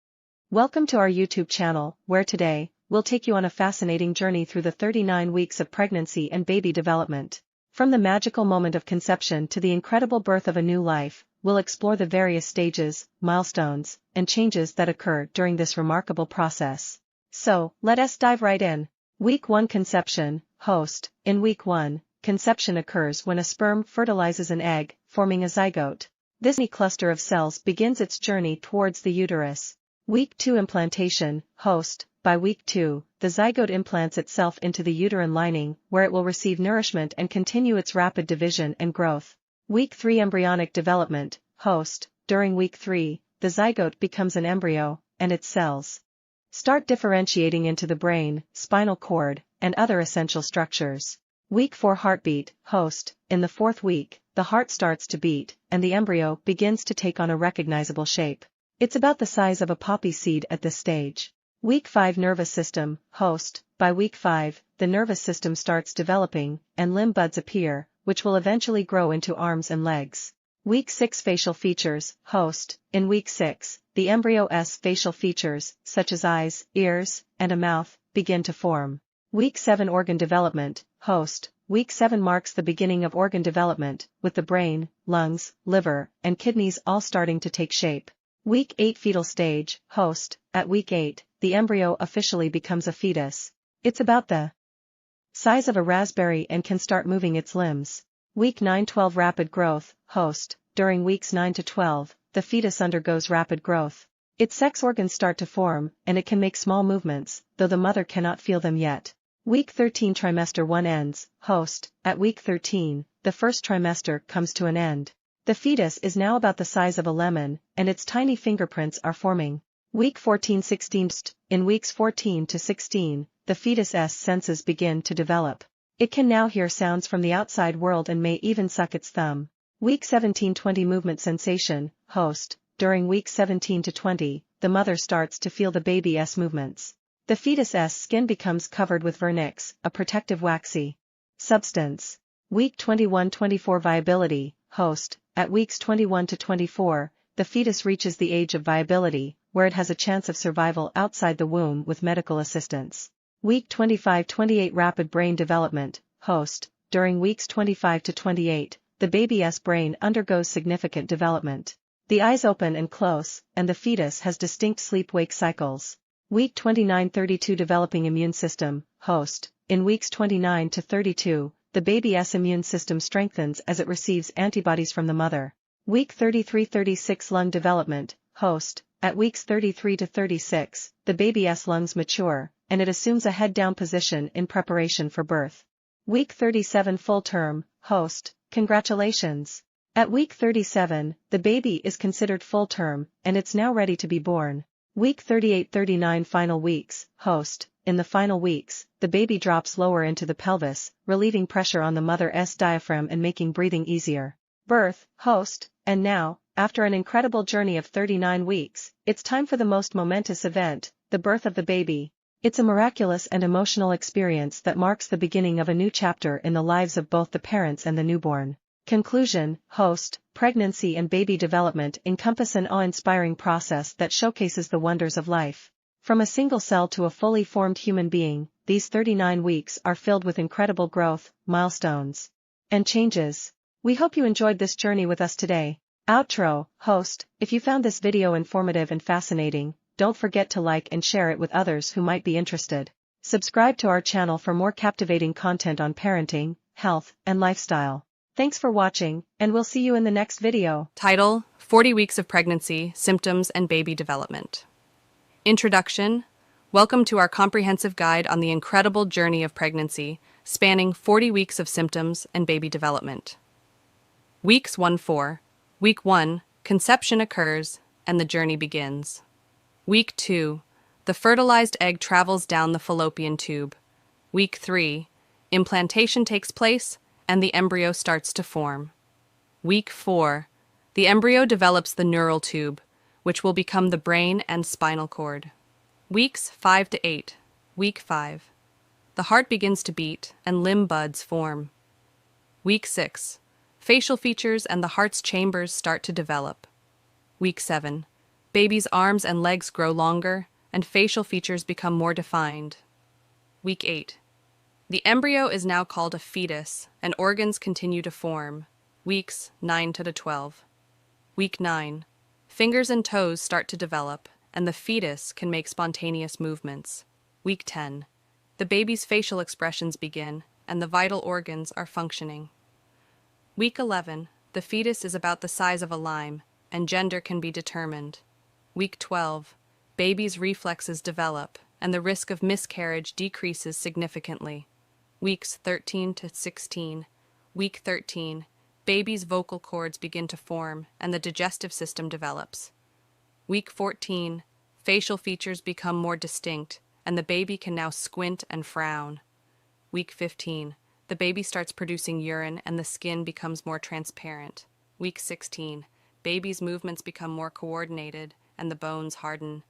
Welcome to our YouTube channel, where today, we'll take you on a fascinating journey through the 39 weeks of pregnancy and baby development. From the magical moment of conception to the incredible birth of a new life, we'll explore the various stages, milestones, and changes that occur during this remarkable process. So, let us dive right in. Week 1 Conception. Host. In Week 1, conception occurs when a sperm fertilizes an egg, forming a zygote. This tiny cluster of cells begins its journey towards the uterus. Week 2 Implantation. Host. By Week 2, the zygote implants itself into the uterine lining, where it will receive nourishment and continue its rapid division and growth. Week 3 Embryonic Development. Host. During Week 3, the zygote becomes an embryo, and its cells start differentiating into the brain, spinal cord, and other essential structures. Week 4 Heartbeat. Host. In the 4th week, the heart starts to beat, and the embryo begins to take on a recognizable shape. It's about the size of a poppy seed at this stage. Week 5 Nervous System. Host. By Week 5, the nervous system starts developing, and limb buds appear, which will eventually grow into arms and legs. Week 6 Facial Features. Host. In Week 6, the embryo's facial features, such as eyes, ears, and a mouth, begin to form. Week 7 Organ Development. Host. Week 7 marks the beginning of organ development, with the brain, lungs, liver, and kidneys all starting to take shape. Week 8 Fetal Stage. Host. At Week 8, the embryo officially becomes a fetus. It's about the size of a raspberry and can start moving its limbs. Week 9-12 Rapid Growth. Host. During weeks 9 to 12, the fetus undergoes rapid growth. Its sex organs start to form, and it can make small movements, though the mother cannot feel them yet. Week 13 Trimester 1 ends. Host. At Week 13, the first trimester comes to an end. The fetus is now about the size of a lemon, and its tiny fingerprints are forming. Week 14-16. In weeks 14 to 16, the fetus's senses begin to develop. It can now hear sounds from the outside world and may even suck its thumb. Week 17-20 Movement Sensation. Host. During weeks 17 to 20, the mother starts to feel the baby's movements. The fetus's skin becomes covered with vernix, a protective waxy substance. Week 21-24 Viability. Host. At weeks 21 to 24, the fetus reaches the age of viability, where it has a chance of survival outside the womb with medical assistance. Week 25-28 Rapid Brain Development. Host. During weeks 25 to 28, the baby's brain undergoes significant development. The eyes open and close, and the fetus has distinct sleep-wake cycles. Week 29-32 Developing Immune System. Host. In weeks 29 to 32, the baby's immune system strengthens as it receives antibodies from the mother. Week 33-36 Lung Development. Host. At weeks 33 to 36, the baby's lungs mature, and it assumes a head-down position in preparation for birth. Week 37 full term, host, congratulations. At week 37, the baby is considered full term, and it's now ready to be born. Week 38-39 final weeks, host, in the final weeks, the baby drops lower into the pelvis, relieving pressure on the mother's diaphragm and making breathing easier. Birth, host, and now, after an incredible journey of 39 weeks, it's time for the most momentous event, the birth of the baby. It's a miraculous and emotional experience that marks the beginning of a new chapter in the lives of both the parents and the newborn. Conclusion, host, pregnancy and baby development encompass an awe-inspiring process that showcases the wonders of life. From a single cell to a fully formed human being, these 39 weeks are filled with incredible growth, milestones, and changes. We hope you enjoyed this journey with us today. Outro, host, if you found this video informative and fascinating, don't forget to like and share it with others who might be interested. Subscribe to our channel for more captivating content on parenting, health, and lifestyle. Thanks for watching, and we'll see you in the next video. Title: 40 Weeks of Pregnancy, Symptoms, and Baby Development. Introduction: Welcome to our comprehensive guide on the incredible journey of pregnancy, spanning 40 weeks of symptoms and baby development. Weeks 1-4. Week 1, conception occurs, and the journey begins. Week 2, the fertilized egg travels down the fallopian tube. Week 3, implantation takes place, and the embryo starts to form. Week 4, the embryo develops the neural tube, which will become the brain and spinal cord. Weeks 5-8. Week 5, the heart begins to beat and limb buds form. Week 6, facial features and the heart's chambers start to develop. Week 7, baby's arms and legs grow longer, and facial features become more defined. Week 8, the embryo is now called a fetus, and organs continue to form. Weeks 9-12. Week 9, fingers and toes start to develop, and the fetus can make spontaneous movements. Week 10, the baby's facial expressions begin, and the vital organs are functioning. Week 11, the fetus is about the size of a lime, and gender can be determined. Week 12, baby's reflexes develop, and the risk of miscarriage decreases significantly. Weeks 13-16. Week 13, baby's vocal cords begin to form, and the digestive system develops. Week 14, facial features become more distinct, and the baby can now squint and frown. Week 15, the baby starts producing urine and the skin becomes more transparent. Week 16, baby's movements become more coordinated and the bones harden.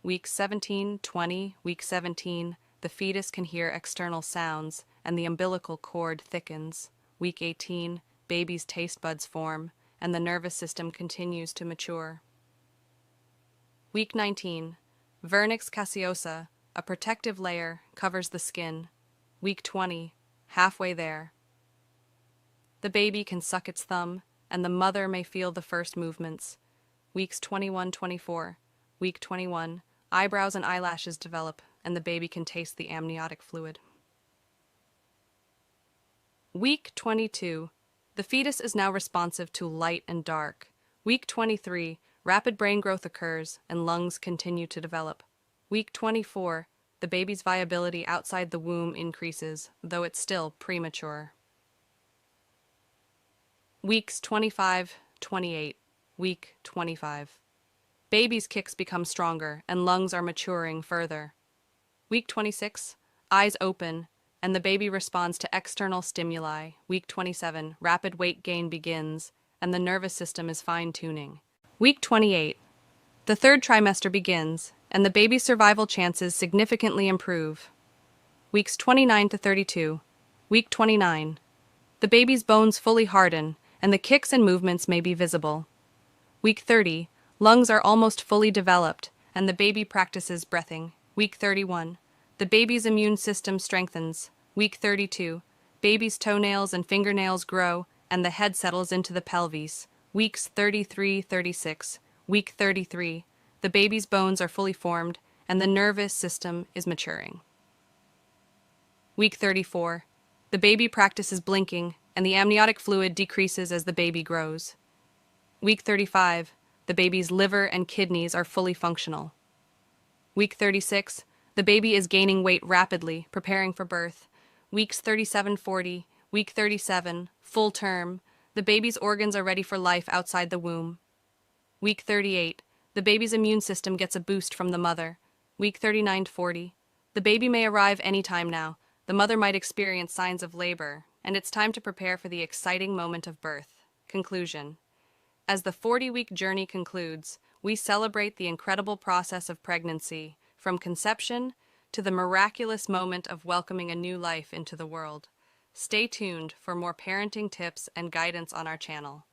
Week 17-20. Week 17, the fetus can hear external sounds and the umbilical cord thickens. Week 18, baby's taste buds form and the nervous system continues to mature. Week 19, vernix caseosa, a protective layer, covers the skin. Week 20, halfway there. The baby can suck its thumb, and the mother may feel the first movements. Weeks 21-24. Week 21, eyebrows and eyelashes develop, and the baby can taste the amniotic fluid. Week 22, the fetus is now responsive to light and dark. Week 23, rapid brain growth occurs, and lungs continue to develop. Week 24, the baby's viability outside the womb increases, though it's still premature. Weeks 25-28. Week 25. Baby's kicks become stronger, and lungs are maturing further. Week 26, eyes open, and the baby responds to external stimuli. Week 27, rapid weight gain begins, and the nervous system is fine-tuning. Week 28, the third trimester begins, and the baby's survival chances significantly improve. Weeks 29-32. Week 29, the baby's bones fully harden, and the kicks and movements may be visible. Week 30, lungs are almost fully developed, and the baby practices breathing. Week 31, the baby's immune system strengthens. Week 32, baby's toenails and fingernails grow, and the head settles into the pelvis. Weeks 33-36. Week 33, the baby's bones are fully formed, and the nervous system is maturing. Week 34, the baby practices blinking, and the amniotic fluid decreases as the baby grows. Week 35, the baby's liver and kidneys are fully functional. Week 36, the baby is gaining weight rapidly, preparing for birth. weeks 37-40, week 37, full term, the baby's organs are ready for life outside the womb. Week 38, the baby's immune system gets a boost from the mother. Week 39-40, the baby may arrive anytime now. The mother might experience signs of labor, and it's time to prepare for the exciting moment of birth. Conclusion. As the 40-week journey concludes, we celebrate the incredible process of pregnancy, from conception to the miraculous moment of welcoming a new life into the world. Stay tuned for more parenting tips and guidance on our channel.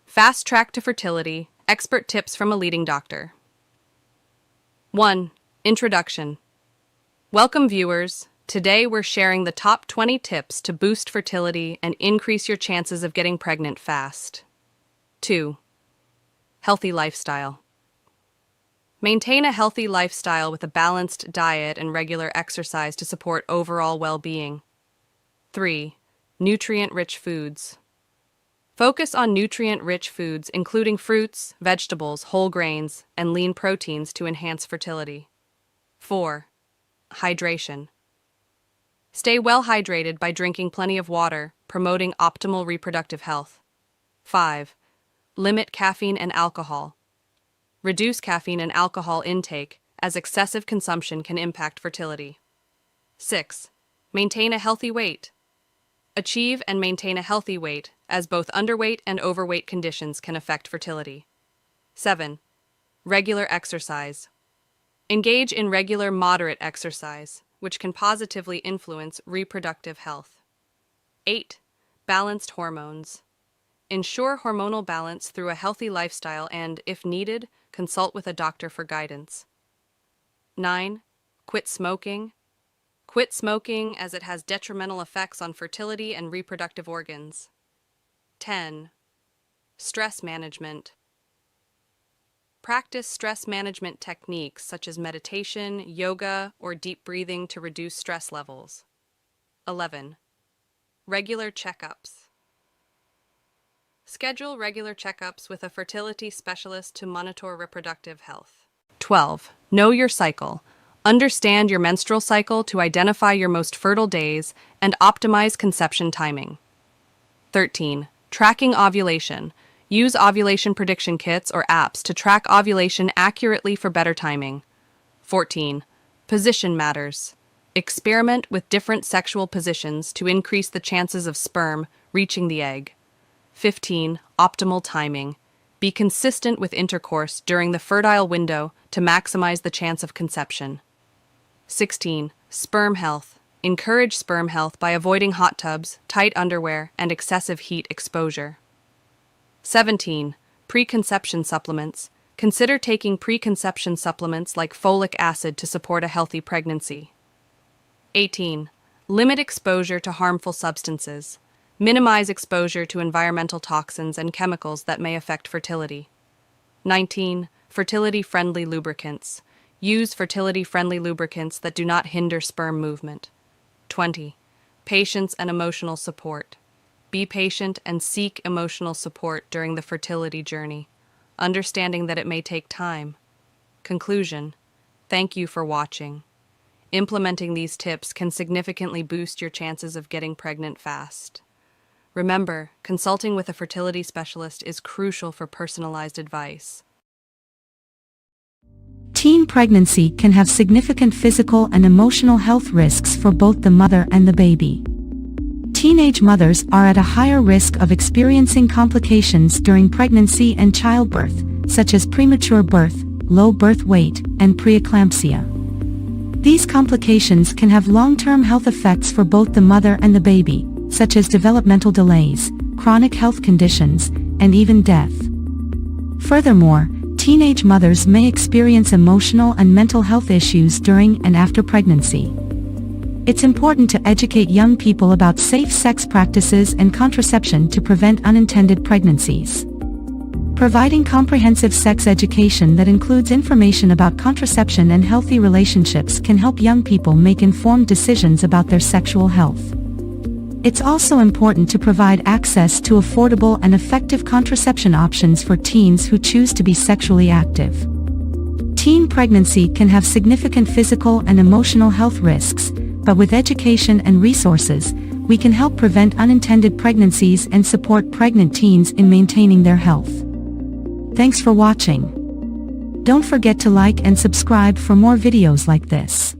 Fast track to fertility, expert tips from a leading doctor. 1. Introduction. Welcome, viewers. Today we're sharing the top 20 tips to boost fertility and increase your chances of getting pregnant fast. 2. Healthy lifestyle. Maintain a healthy lifestyle with a balanced diet and regular exercise to support overall well-being. 3. Nutrient-rich foods. Focus on nutrient-rich foods, including fruits, vegetables, whole grains, and lean proteins to enhance fertility. 4. Hydration. Stay well hydrated by drinking plenty of water, promoting optimal reproductive health. 5. Limit caffeine and alcohol. Reduce caffeine and alcohol intake, as excessive consumption can impact fertility. 6. Maintain a healthy weight. Achieve and maintain a healthy weight, as both underweight and overweight conditions can affect fertility. 7. Regular exercise. Engage in regular moderate exercise, which can positively influence reproductive health. 8. Balanced hormones. Ensure hormonal balance through a healthy lifestyle and, if needed, consult with a doctor for guidance. 9. Quit smoking. Quit smoking as it has detrimental effects on fertility and reproductive organs. 10. Stress management. Practice stress management techniques such as meditation, yoga, or deep breathing to reduce stress levels. 11. Regular checkups. Schedule regular checkups with a fertility specialist to monitor reproductive health. 12. Know your cycle. Understand your menstrual cycle to identify your most fertile days and optimize conception timing. 13. Tracking ovulation. Use ovulation prediction kits or apps to track ovulation accurately for better timing. 14. Position matters. Experiment with different sexual positions to increase the chances of sperm reaching the egg. 15. Optimal timing. Be consistent with intercourse during the fertile window to maximize the chance of conception. 16. Sperm health. Encourage sperm health by avoiding hot tubs, tight underwear, and excessive heat exposure. 17. Preconception supplements. Consider taking preconception supplements like folic acid to support a healthy pregnancy. 18. Limit exposure to harmful substances. Minimize exposure to environmental toxins and chemicals that may affect fertility. 19. Fertility-friendly lubricants. Use fertility-friendly lubricants that do not hinder sperm movement. 20. Patience and emotional support. Be patient and seek emotional support during the fertility journey, understanding that it may take time. Conclusion. Thank you for watching. Implementing these tips can significantly boost your chances of getting pregnant fast. Remember, consulting with a fertility specialist is crucial for personalized advice. Teen pregnancy can have significant physical and emotional health risks for both the mother and the baby. Teenage mothers are at a higher risk of experiencing complications during pregnancy and childbirth, such as premature birth, low birth weight, and preeclampsia. These complications can have long-term health effects for both the mother and the baby, such as developmental delays, chronic health conditions, and even death. Furthermore, teenage mothers may experience emotional and mental health issues during and after pregnancy. It's important to educate young people about safe sex practices and contraception to prevent unintended pregnancies. Providing comprehensive sex education that includes information about contraception and healthy relationships can help young people make informed decisions about their sexual health. It's also important to provide access to affordable and effective contraception options for teens who choose to be sexually active. Teen pregnancy can have significant physical and emotional health risks, but with education and resources, we can help prevent unintended pregnancies and support pregnant teens in maintaining their health. Thanks for watching. Don't forget to like and subscribe for more videos like this.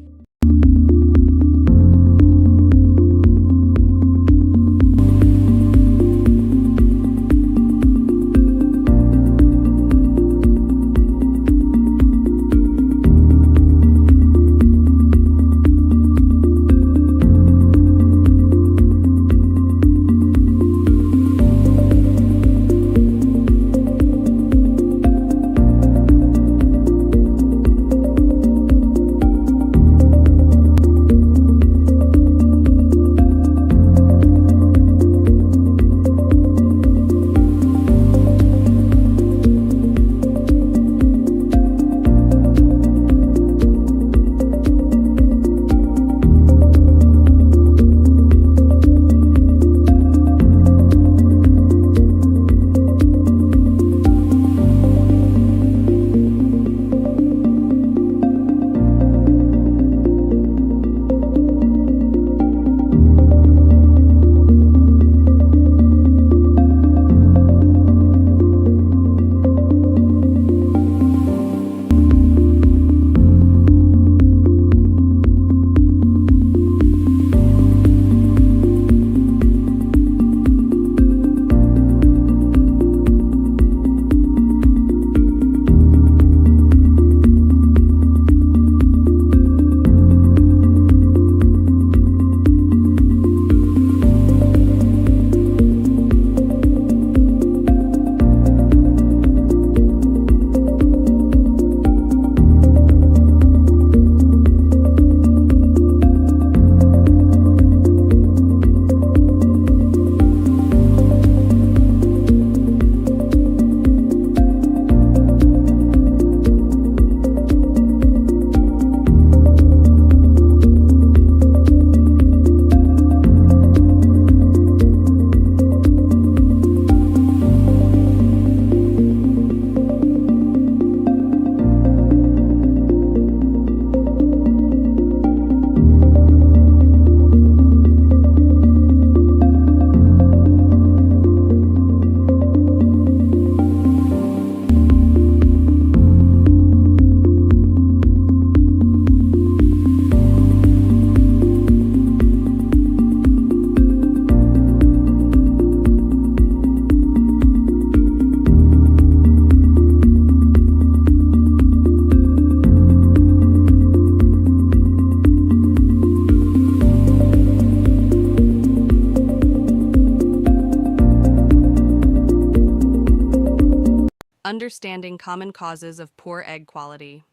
Understanding common causes of poor egg quality.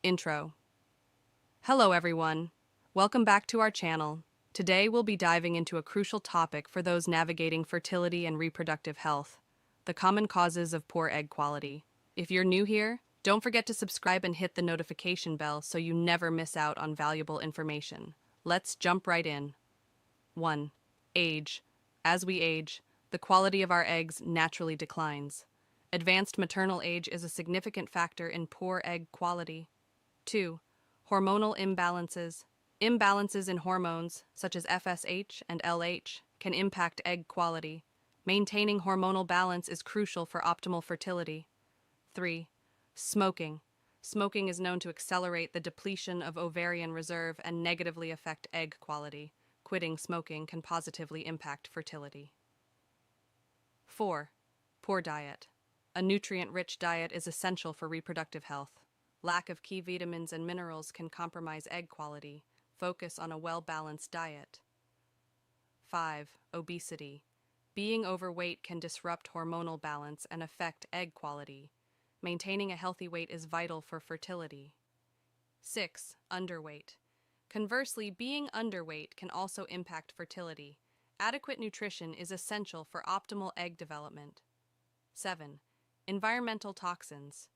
Intro. Hello everyone. Welcome back to our channel. Today we'll be diving into a crucial topic for those navigating fertility and reproductive health, the common causes of poor egg quality. If you're new here, don't forget to subscribe and hit the notification bell so you never miss out on valuable information. Let's jump right in. 1. Age. As we age, the quality of our eggs naturally declines. Advanced maternal age is a significant factor in poor egg quality. 2. Hormonal imbalances. Imbalances in hormones, such as FSH and LH, can impact egg quality. Maintaining hormonal balance is crucial for optimal fertility. 3. Smoking. Smoking is known to accelerate the depletion of ovarian reserve and negatively affect egg quality. Quitting smoking can positively impact fertility. 4. Poor diet. A nutrient-rich diet is essential for reproductive health. Lack of key vitamins and minerals can compromise egg quality. Focus on a well-balanced diet. 5. Obesity. Being overweight can disrupt hormonal balance and affect egg quality. Maintaining a healthy weight is vital for fertility. 6. Underweight. Conversely, being underweight can also impact fertility. Adequate nutrition is essential for optimal egg development. 7. Environmental toxins.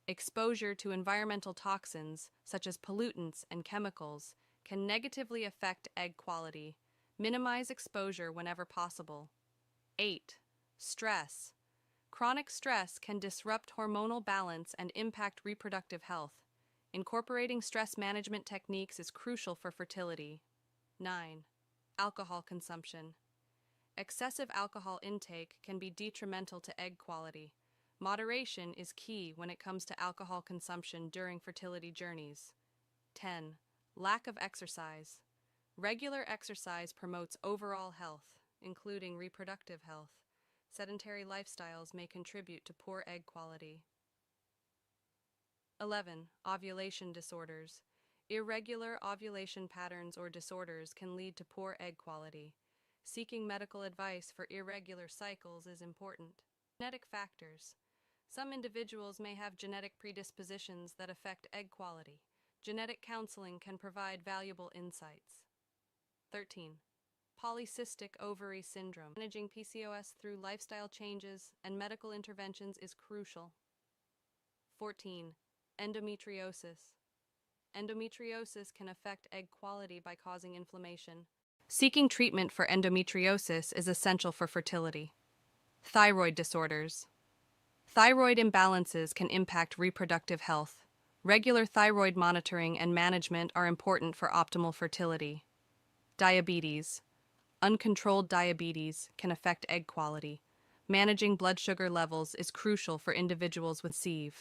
Exposure to environmental toxins, such as pollutants and chemicals, can negatively affect egg quality. Minimize exposure whenever possible. 8. Stress. Chronic stress can disrupt hormonal balance and impact reproductive health. Incorporating stress management techniques is crucial for fertility. 9. Alcohol consumption. Excessive alcohol intake can be detrimental to egg quality. Moderation is key when it comes to alcohol consumption during fertility journeys. 10. Lack of exercise. Regular exercise promotes overall health, including reproductive health. Sedentary lifestyles may contribute to poor egg quality. 11. Ovulation disorders. Irregular ovulation patterns or disorders can lead to poor egg quality. Seeking medical advice for irregular cycles is important. Genetic factors. Some individuals may have genetic predispositions that affect egg quality. Genetic counseling can provide valuable insights. 13. Polycystic ovary syndrome. Managing PCOS through lifestyle changes and medical interventions is crucial. 14. Endometriosis. Endometriosis can affect egg quality by causing inflammation. Seeking treatment for endometriosis is essential for fertility. Thyroid disorders. Thyroid imbalances can impact reproductive health. Regular thyroid monitoring and management are important for optimal fertility. Diabetes. Uncontrolled diabetes can affect egg quality. Managing blood sugar levels is crucial for individuals with CEV.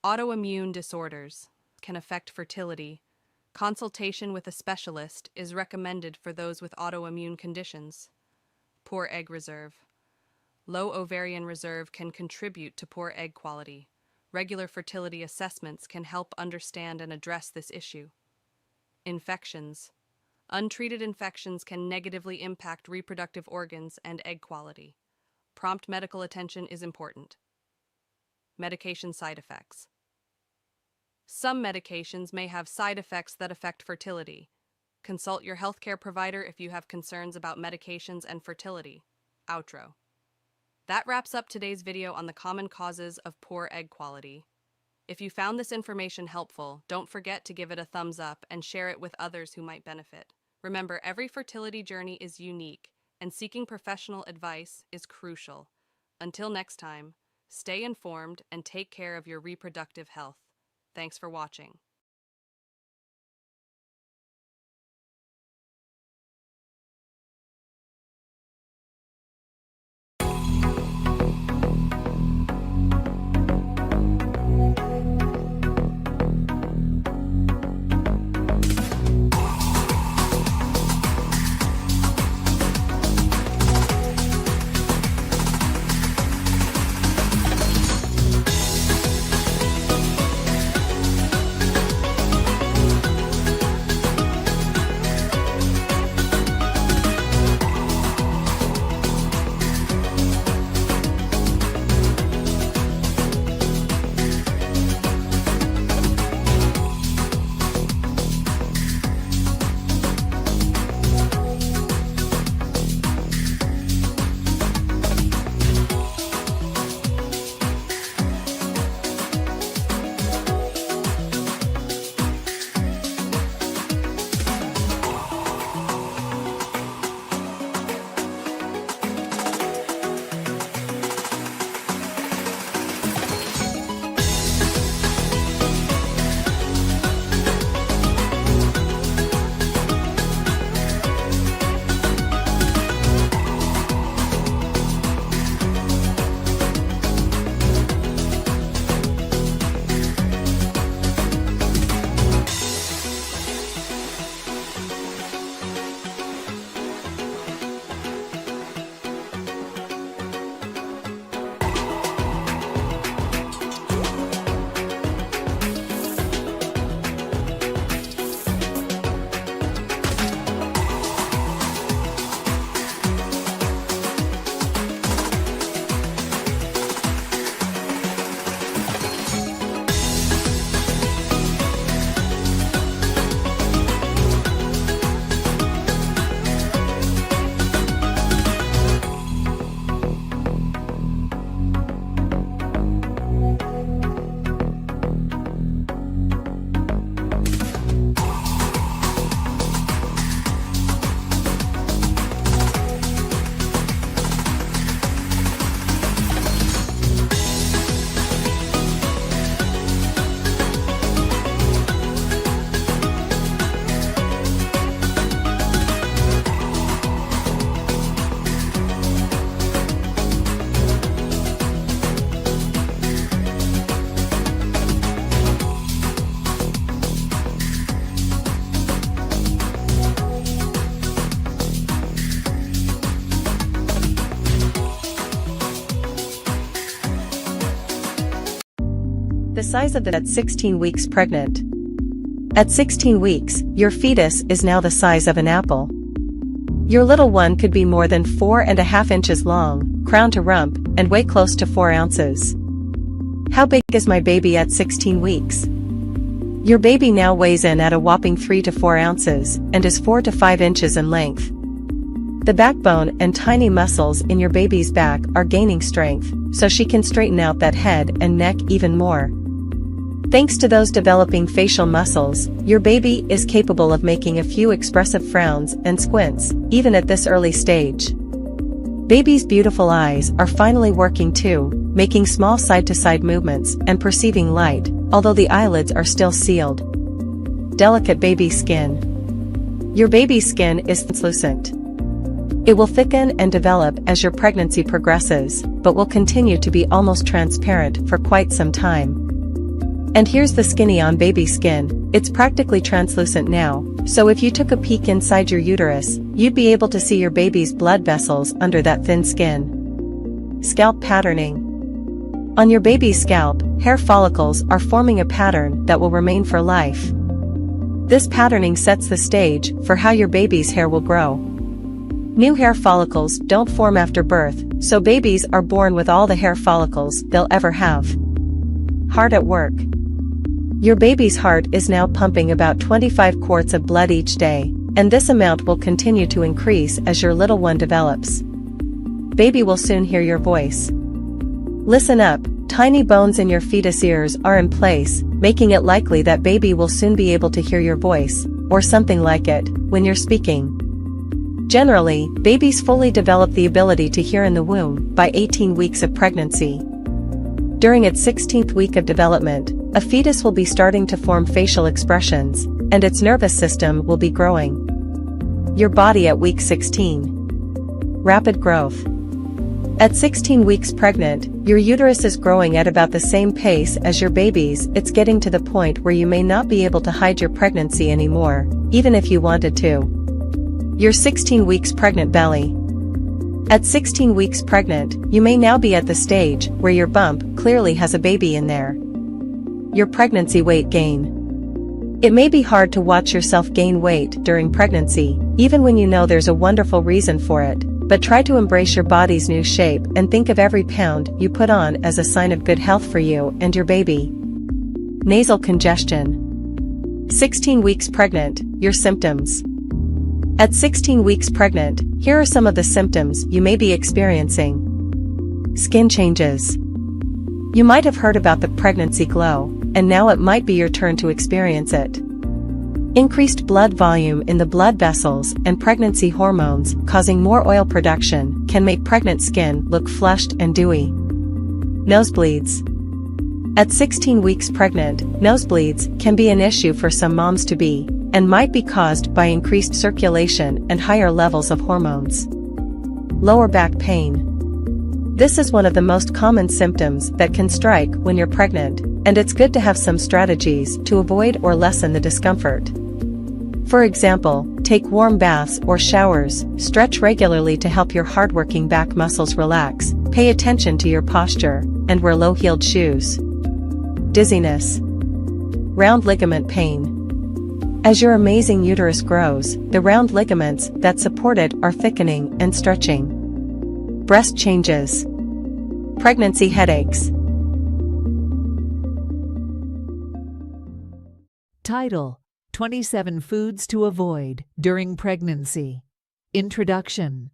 Autoimmune disorders can affect fertility. Consultation with a specialist is recommended for those with autoimmune conditions. Poor egg reserve. Low ovarian reserve can contribute to poor egg quality. Regular fertility assessments can help understand and address this issue. Infections. Untreated infections can negatively impact reproductive organs and egg quality. Prompt medical attention is important. Medication side effects. Some medications may have side effects that affect fertility. Consult your healthcare provider if you have concerns about medications and fertility. Outro. That wraps up today's video on the common causes of poor egg quality. If you found this information helpful, don't forget to give it a thumbs up and share it with others who might benefit. Remember, every fertility journey is unique, and seeking professional advice is crucial. Until next time, stay informed and take care of your reproductive health. Thanks for watching. The size of it at 16 weeks pregnant. At 16 weeks, your fetus is now the size of an apple. Your little one could be more than 4.5 inches long, crown to rump, and weigh close to 4 ounces. How big is my baby at 16 weeks? Your baby now weighs in at a whopping 3 to 4 ounces, and is 4 to 5 inches in length. The backbone and tiny muscles in your baby's back are gaining strength, so she can straighten out that head and neck even more. Thanks to those developing facial muscles, your baby is capable of making a few expressive frowns and squints, even at this early stage. Baby's beautiful eyes are finally working too, making small side-to-side movements and perceiving light, although the eyelids are still sealed. Delicate baby skin. Your baby's skin is translucent. It will thicken and develop as your pregnancy progresses, but will continue to be almost transparent for quite some time. And here's the skinny on baby skin, it's practically translucent now, so if you took a peek inside your uterus, you'd be able to see your baby's blood vessels under that thin skin. Scalp patterning. On your baby's scalp, hair follicles are forming a pattern that will remain for life. This patterning sets the stage for how your baby's hair will grow. New hair follicles don't form after birth, so babies are born with all the hair follicles they'll ever have. Heart at work. Your baby's heart is now pumping about 25 quarts of blood each day, and this amount will continue to increase as your little one develops. Baby will soon hear your voice. Listen up, tiny bones in your fetus ears are in place, making it likely that baby will soon be able to hear your voice, or something like it, when you're speaking. Generally, babies fully develop the ability to hear in the womb by 18 weeks of pregnancy. During its 16th week of development, a fetus will be starting to form facial expressions, and its nervous system will be growing. Your body at week 16. Rapid growth. At 16 weeks pregnant, your uterus is growing at about the same pace as your baby's. It's getting to the point where you may not be able to hide your pregnancy anymore, even if you wanted to. Your 16 weeks pregnant belly. At 16 weeks pregnant, you may now be at the stage where your bump clearly has a baby in there. Your pregnancy weight gain. It may be hard to watch yourself gain weight during pregnancy, even when you know there's a wonderful reason for it, but try to embrace your body's new shape and think of every pound you put on as a sign of good health for you and your baby. Nasal congestion. 16 weeks pregnant, your symptoms. At 16 weeks pregnant, here are some of the symptoms you may be experiencing. Skin changes. You might have heard about the pregnancy glow, and now it might be your turn to experience it. Increased blood volume in the blood vessels and pregnancy hormones causing more oil production can make pregnant skin look flushed and dewy. Nosebleeds. At 16 weeks pregnant, nosebleeds can be an issue for some moms-to-be, and might be caused by increased circulation and higher levels of hormones. Lower back pain. This is one of the most common symptoms that can strike when you're pregnant, and it's good to have some strategies to avoid or lessen the discomfort. For example, take warm baths or showers, stretch regularly to help your hardworking back muscles relax, pay attention to your posture, and wear low-heeled shoes. Dizziness. Round ligament pain. As your amazing uterus grows, the round ligaments that support it are thickening and stretching. Breast changes. Pregnancy headaches. Title: 27 Foods to Avoid During Pregnancy. Introduction.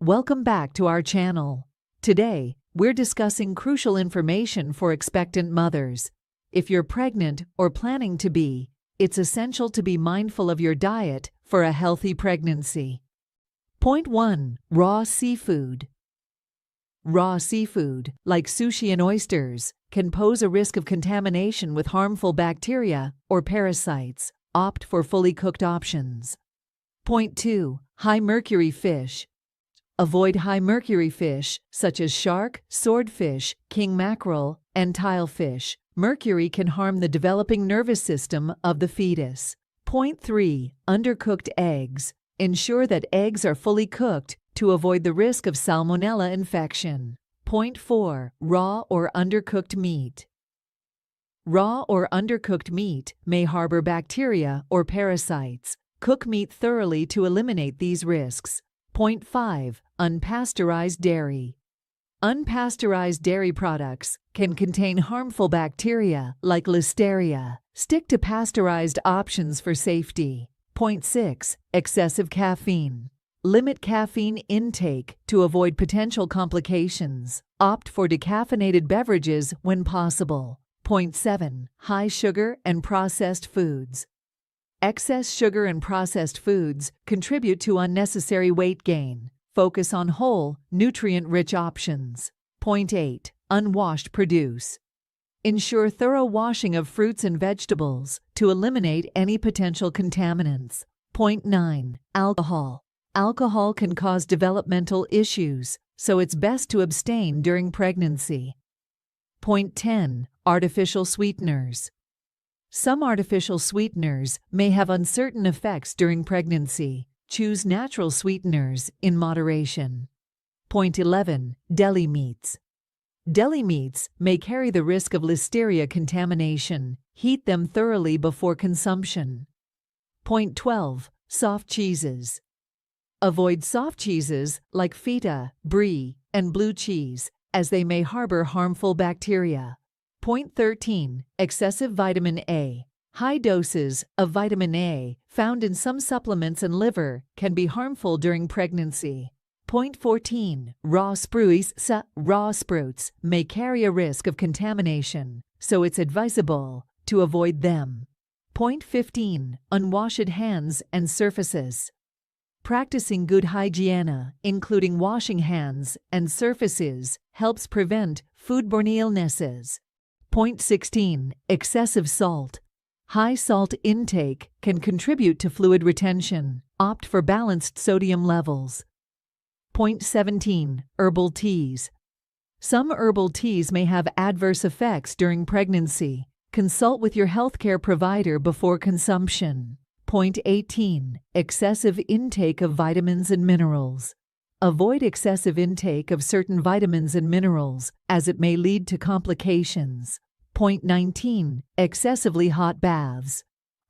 Welcome back to our channel. Today, we're discussing crucial information for expectant mothers. If you're pregnant or planning to be, it's essential to be mindful of your diet for a healthy pregnancy. Point 1. Raw seafood. Raw seafood, like sushi and oysters, can pose a risk of contamination with harmful bacteria or parasites. Opt for fully cooked options. Point 2. High mercury fish. Avoid high mercury fish, such as shark, swordfish, king mackerel, and tilefish. Mercury can harm the developing nervous system of the fetus. Point 3. Undercooked eggs. Ensure that eggs are fully cooked to avoid the risk of salmonella infection. Point 4. Raw or undercooked meat. Raw or undercooked meat may harbor bacteria or parasites. Cook meat thoroughly to eliminate these risks. Point 5. Unpasteurized dairy. Unpasteurized dairy products can contain harmful bacteria like Listeria. Stick to pasteurized options for safety. Point 6. Excessive caffeine. Limit caffeine intake to avoid potential complications. Opt for decaffeinated beverages when possible. Point 7. High sugar and processed foods. Excess sugar and processed foods contribute to unnecessary weight gain. Focus on whole, nutrient-rich options. Point 8. Unwashed produce. Ensure thorough washing of fruits and vegetables to eliminate any potential contaminants. Point 9. Alcohol. Alcohol can cause developmental issues, so it's best to abstain during pregnancy. Point 10. Artificial sweeteners. Some artificial sweeteners may have uncertain effects during pregnancy. Choose natural sweeteners in moderation. Point 11. Deli meats. Deli meats may carry the risk of Listeria contamination. Heat them thoroughly before consumption. Point 12. Soft cheeses. Avoid soft cheeses like feta, brie, and blue cheese, as they may harbor harmful bacteria. Point 13. Excessive vitamin A. High doses of vitamin A found in some supplements and liver can be harmful during pregnancy. Point 14. Raw spruce. Raw sprouts may carry a risk of contamination, so it's advisable to avoid them. Point 15. Unwashed hands and surfaces. Practicing good hygiene, including washing hands and surfaces, helps prevent foodborne illnesses. Point 16. Excessive salt. High salt intake can contribute to fluid retention. Opt for balanced sodium levels. Point 17. Herbal teas. Some herbal teas may have adverse effects during pregnancy. Consult with your healthcare provider before consumption. Point 18. Excessive intake of vitamins and minerals. Avoid excessive intake of certain vitamins and minerals, as it may lead to complications. Point 19. Excessively hot baths.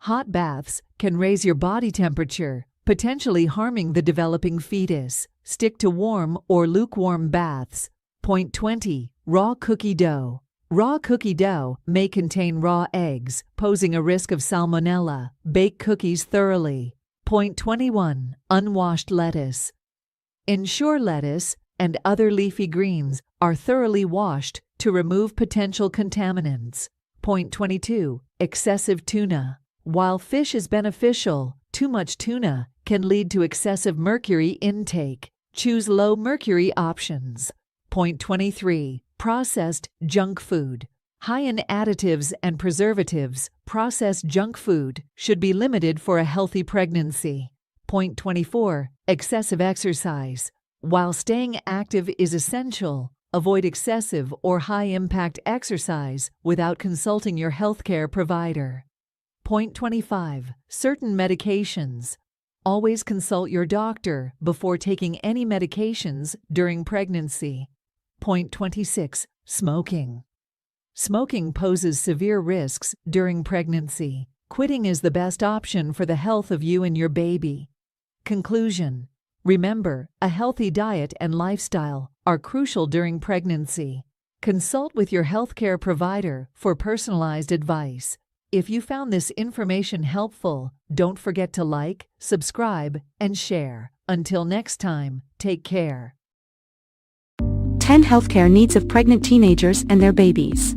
Hot baths can raise your body temperature, potentially harming the developing fetus. Stick to warm or lukewarm baths. Point 20. Raw cookie dough. Raw cookie dough may contain raw eggs, posing a risk of salmonella. Bake cookies thoroughly. Point 21. Unwashed lettuce. Ensure lettuce and other leafy greens are thoroughly washed to remove potential contaminants. Point 22. Excessive tuna. While fish is beneficial, too much tuna can lead to excessive mercury intake. Choose low mercury options. Point 23. Processed junk food. High in additives and preservatives, processed junk food should be limited for a healthy pregnancy. Point 24. Excessive exercise. While staying active is essential, avoid excessive or high-impact exercise without consulting your healthcare provider. Point 25. Certain medications. Always consult your doctor before taking any medications during pregnancy. Point 26. Smoking. Smoking poses severe risks during pregnancy. Quitting is the best option for the health of you and your baby. Conclusion. Remember, a healthy diet and lifestyle are crucial during pregnancy. Consult with your healthcare provider for personalized advice. If you found this information helpful, don't forget to like, subscribe, and share. Until next time, take care. 10 healthcare needs of pregnant teenagers and their babies.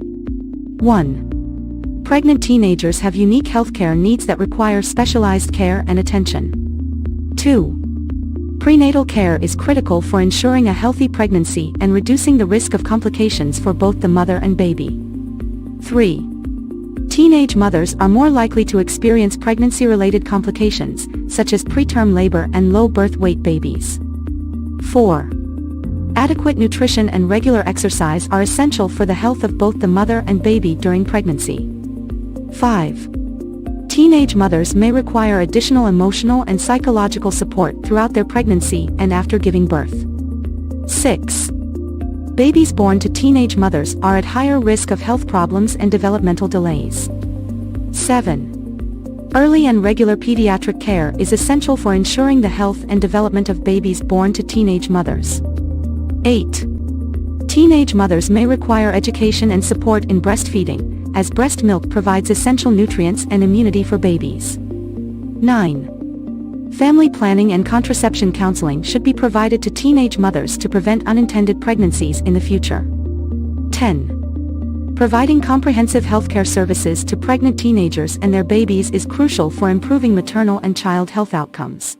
1. Pregnant teenagers have unique healthcare needs that require specialized care and attention. 2. Prenatal care is critical for ensuring a healthy pregnancy and reducing the risk of complications for both the mother and baby. 3. Teenage mothers are more likely to experience pregnancy-related complications, such as preterm labor and low birth weight babies. 4. Adequate nutrition and regular exercise are essential for the health of both the mother and baby during pregnancy. 5. Teenage mothers may require additional emotional and psychological support throughout their pregnancy and after giving birth. 6. Babies born to teenage mothers are at higher risk of health problems and developmental delays. 7. Early and regular pediatric care is essential for ensuring the health and development of babies born to teenage mothers. 8. Teenage mothers may require education and support in breastfeeding, as breast milk provides essential nutrients and immunity for babies. 9. Family planning and contraception counseling should be provided to teenage mothers to prevent unintended pregnancies in the future. 10. Providing comprehensive healthcare services to pregnant teenagers and their babies is crucial for improving maternal and child health outcomes.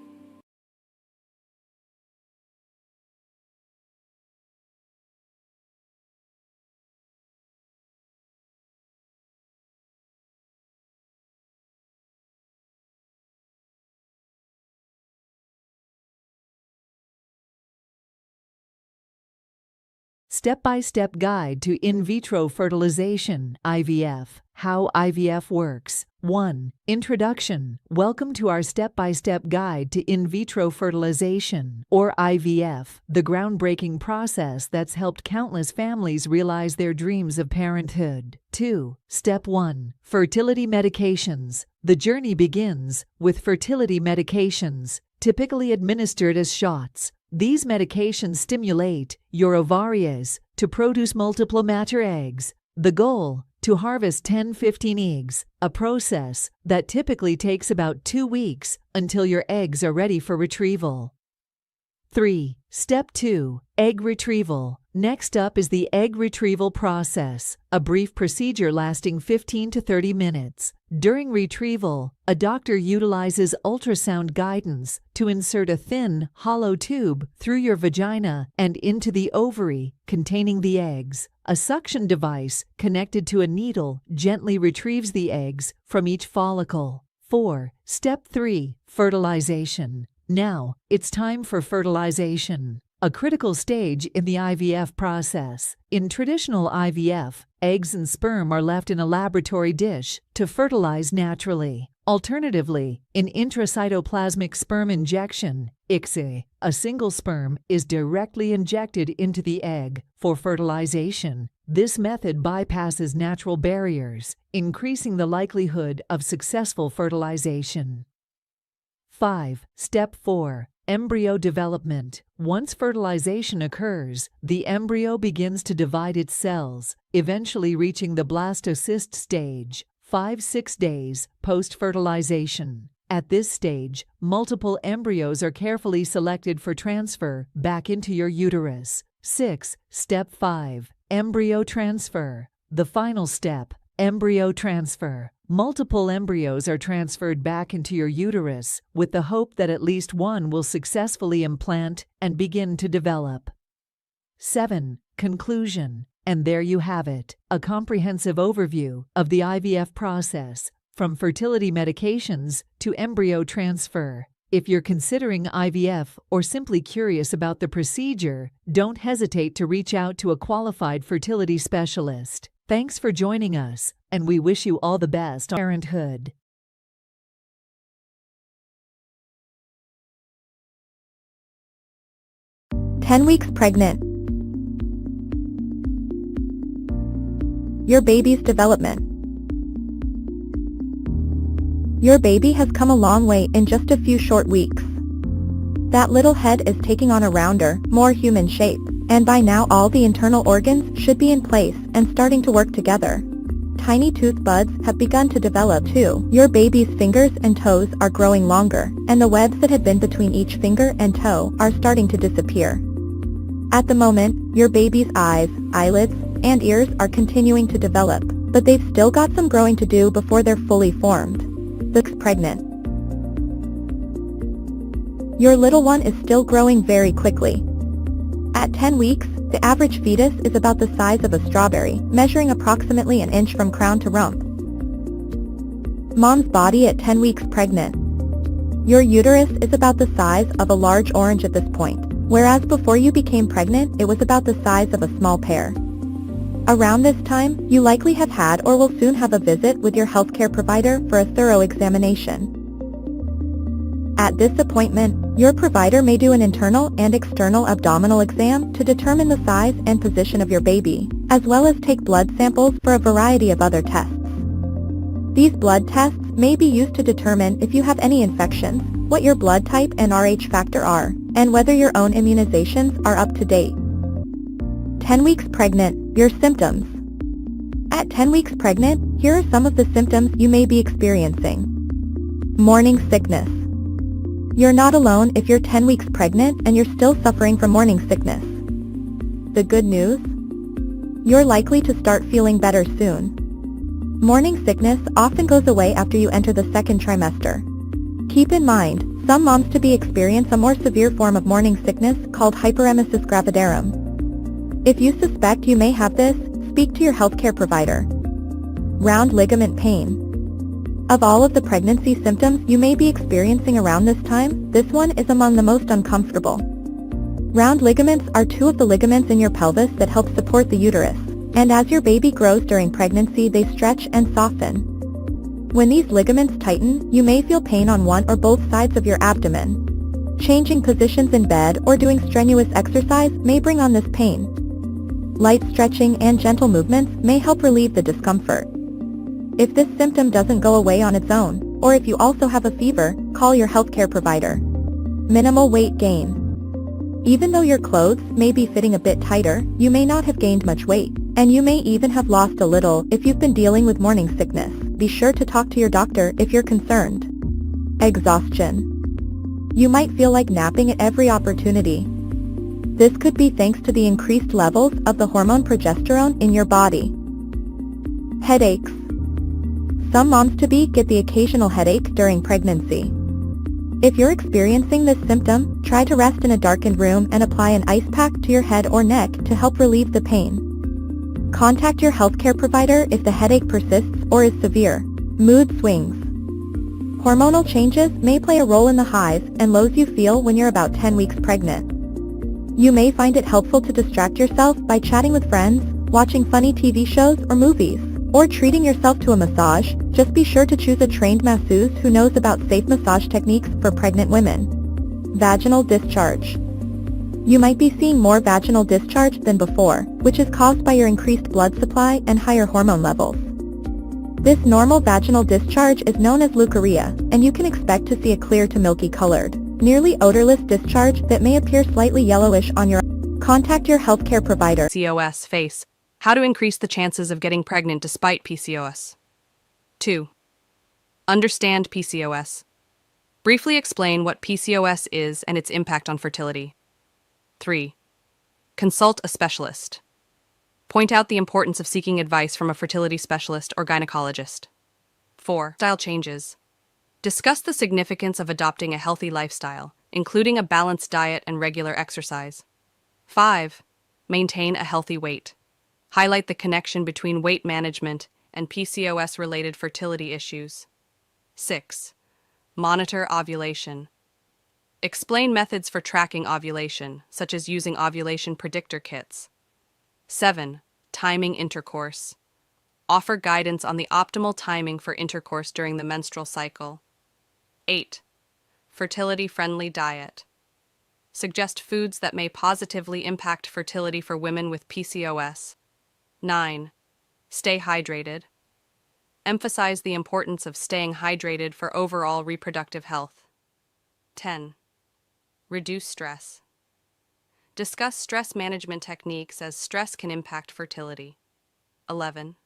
Step-by-step guide to in vitro fertilization, IVF. How IVF works. 1. Introduction. Welcome to our step-by-step guide to in vitro fertilization, or IVF, the groundbreaking process that's helped countless families realize their dreams of parenthood. 2. Step 1. Fertility medications. The journey begins with fertility medications, typically administered as shots. These medications stimulate your ovaries to produce multiple mature eggs. The goal, to harvest 10-15 eggs, a process that typically takes about 2 weeks until your eggs are ready for retrieval. 3. Step 2. Egg retrieval. Next up is the egg retrieval process, a brief procedure lasting 15 to 30 minutes. During retrieval, a doctor utilizes ultrasound guidance to insert a thin, hollow tube through your vagina and into the ovary containing the eggs. A suction device connected to a needle gently retrieves the eggs from each follicle. 4. Step 3. Fertilization. Now, it's time for fertilization, a critical stage in the IVF process. In traditional IVF, eggs and sperm are left in a laboratory dish to fertilize naturally. Alternatively, in intracytoplasmic sperm injection, ICSI, a single sperm is directly injected into the egg for fertilization. This method bypasses natural barriers, increasing the likelihood of successful fertilization. 5. Step 4. Embryo development. Once fertilization occurs, the embryo begins to divide its cells, eventually reaching the blastocyst stage, 5-6 days post-fertilization. At this stage, multiple embryos are carefully selected for transfer back into your uterus. 6. Step 5. Embryo transfer. The final step, embryo transfer. Multiple embryos are transferred back into your uterus with the hope that at least one will successfully implant and begin to develop. 7. Conclusion. And there you have it, a comprehensive overview of the IVF process, from fertility medications to embryo transfer. If you're considering IVF or simply curious about the procedure, don't hesitate to reach out to a qualified fertility specialist. Thanks for joining us, and we wish you all the best on parenthood. "10 weeks pregnant. Your baby's development. Your baby has come a long way in just a few short weeks. That little head is taking on a rounder, more human shape, and by now all the internal organs should be in place and starting to work together. Tiny tooth buds have begun to develop too. Your baby's fingers and toes are growing longer, and the webs that had been between each finger and toe are starting to disappear. At the moment, your baby's eyes, eyelids, and ears are continuing to develop, but they've still got some growing to do before they're fully formed. Looks pregnant. Your little one is still growing very quickly. At 10 weeks, the average fetus is about the size of a strawberry, measuring approximately an inch from crown to rump. Mom's body at 10 weeks pregnant. Your uterus is about the size of a large orange at this point, whereas before you became pregnant, it was about the size of a small pear. Around this time, you likely have had or will soon have a visit with your healthcare provider for a thorough examination. At this appointment, your provider may do an internal and external abdominal exam to determine the size and position of your baby, as well as take blood samples for a variety of other tests. These blood tests may be used to determine if you have any infections, what your blood type and Rh factor are, and whether your own immunizations are up to date. 10 weeks pregnant, your symptoms. At 10 weeks pregnant, here are some of the symptoms you may be experiencing. Morning sickness. You're not alone if you're 10 weeks pregnant and you're still suffering from morning sickness. The good news? You're likely to start feeling better soon. Morning sickness often goes away after you enter the second trimester. Keep in mind, some moms-to-be experience a more severe form of morning sickness called hyperemesis gravidarum. If you suspect you may have this, speak to your healthcare provider. Round ligament pain. Of all of the pregnancy symptoms you may be experiencing around this time, this one is among the most uncomfortable. Round ligaments are two of the ligaments in your pelvis that help support the uterus, and as your baby grows during pregnancy they stretch and soften. When these ligaments tighten, you may feel pain on one or both sides of your abdomen. Changing positions in bed or doing strenuous exercise may bring on this pain. Light stretching and gentle movements may help relieve the discomfort. If this symptom doesn't go away on its own, or if you also have a fever, call your healthcare provider. Minimal weight gain. Even though your clothes may be fitting a bit tighter, you may not have gained much weight, and you may even have lost a little if you've been dealing with morning sickness. Be sure to talk to your doctor if you're concerned. Exhaustion. You might feel like napping at every opportunity. This could be thanks to the increased levels of the hormone progesterone in your body. Headaches. Some moms-to-be get the occasional headache during pregnancy. If you're experiencing this symptom, try to rest in a darkened room and apply an ice pack to your head or neck to help relieve the pain. Contact your healthcare provider if the headache persists or is severe. Mood swings. Hormonal changes may play a role in the highs and lows you feel when you're about 10 weeks pregnant. You may find it helpful to distract yourself by chatting with friends, watching funny TV shows or movies, or treating yourself to a massage. Just be sure to choose a trained masseuse who knows about safe massage techniques for pregnant women. Vaginal discharge. You might be seeing more vaginal discharge than before, which is caused by your increased blood supply and higher hormone levels. This normal vaginal discharge is known as leukorrhea, and you can expect to see a clear to milky colored, nearly odorless discharge that may appear slightly yellowish on your. Contact your healthcare provider. PCOS face. How to increase the chances of getting pregnant despite PCOS. 2. Understand PCOS. Briefly explain what PCOS is and its impact on fertility. 3. Consult a specialist. Point out the importance of seeking advice from a fertility specialist or gynecologist. 4. Lifestyle changes. Discuss the significance of adopting a healthy lifestyle, including a balanced diet and regular exercise. 5. Maintain a healthy weight. Highlight the connection between weight management and PCOS-related fertility issues. 6. Monitor ovulation. Explain methods for tracking ovulation, such as using ovulation predictor kits. 7. Timing intercourse. Offer guidance on the optimal timing for intercourse during the menstrual cycle. 8. Fertility-friendly diet. Suggest foods that may positively impact fertility for women with PCOS. 9. Stay hydrated. Emphasize the importance of staying hydrated for overall reproductive health. 10. Reduce stress. Discuss stress management techniques as stress can impact fertility. 11.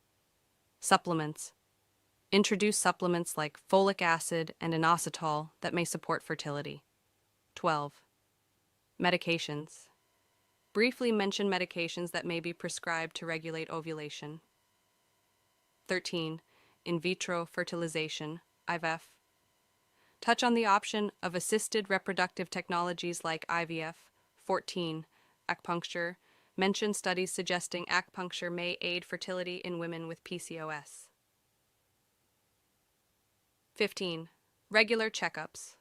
Supplements. Introduce supplements like folic acid and inositol that may support fertility. 12. Medications. Briefly mention medications that may be prescribed to regulate ovulation. 13. In vitro fertilization, IVF. Touch on the option of assisted reproductive technologies like IVF. 14. Acupuncture. Mention studies suggesting acupuncture may aid fertility in women with PCOS. 15. Regular checkups.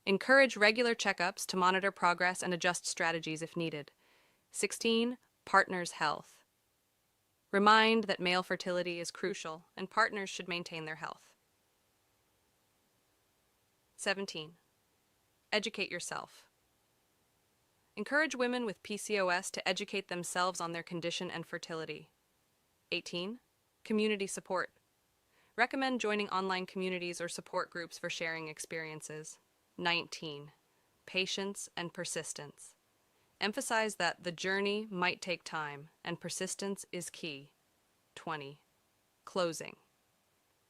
Encourage regular checkups to monitor progress and adjust strategies if needed. 16. Partners' health. Remind that male fertility is crucial and partners should maintain their health. 17. Educate yourself. Encourage women with PCOS to educate themselves on their condition and fertility. 18. Community support. Recommend joining online communities or support groups for sharing experiences. 19. Patience and persistence. Emphasize that the journey might take time and persistence is key. 20. Closing.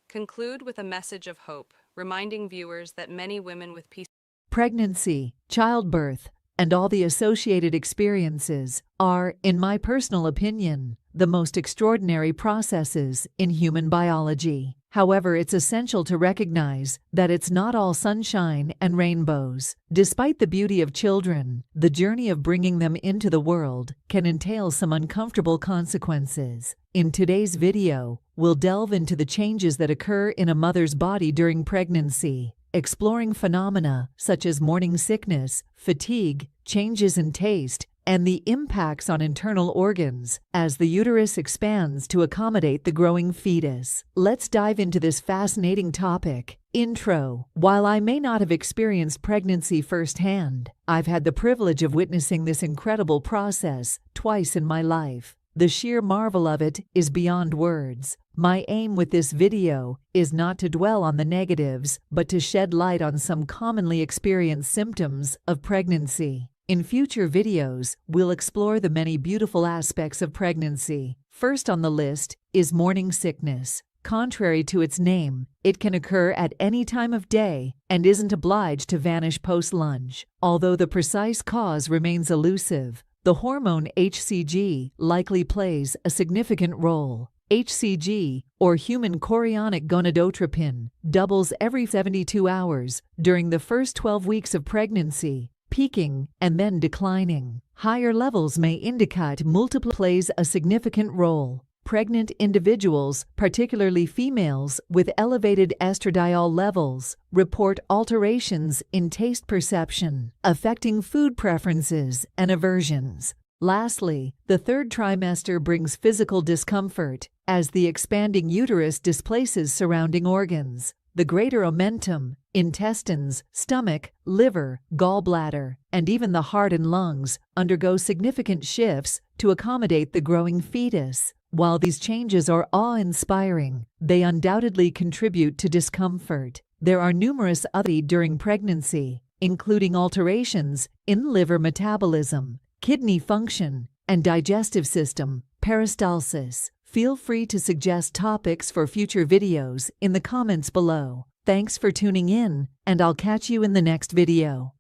Conclude with a message of hope, reminding viewers that many women with PCOS Pregnancy, childbirth, and all the associated experiences are, in my personal opinion, the most extraordinary processes in human biology. However, it's essential to recognize that it's not all sunshine and rainbows. Despite the beauty of children, the journey of bringing them into the world can entail some uncomfortable consequences. In today's video, we'll delve into the changes that occur in a mother's body during pregnancy, exploring phenomena such as morning sickness, fatigue, changes in taste, and the impacts on internal organs as the uterus expands to accommodate the growing fetus. Let's dive into this fascinating topic. Intro. While I may not have experienced pregnancy firsthand, I've had the privilege of witnessing this incredible process twice in my life. The sheer marvel of it is beyond words. My aim with this video is not to dwell on the negatives, but to shed light on some commonly experienced symptoms of pregnancy. In future videos, we'll explore the many beautiful aspects of pregnancy. First on the list is morning sickness. Contrary to its name, it can occur at any time of day and isn't obliged to vanish post-lunge. Although the precise cause remains elusive, the hormone HCG likely plays a significant role. HCG, or human chorionic gonadotropin, doubles every 72 hours during the first 12 weeks of pregnancy, peaking and then declining. Higher levels may indicate multiple plays a significant role. Pregnant individuals, particularly females with elevated estradiol levels, report alterations in taste perception, affecting food preferences and aversions. Lastly, the third trimester brings physical discomfort as the expanding uterus displaces surrounding organs. The greater omentum, intestines, stomach, liver, gallbladder, and even the heart and lungs undergo significant shifts to accommodate the growing fetus. While these changes are awe-inspiring, they undoubtedly contribute to discomfort. There are numerous others during pregnancy, including alterations in liver metabolism, kidney function, and digestive system, peristalsis. Feel free to suggest topics for future videos in the comments below. Thanks for tuning in, and I'll catch you in the next video.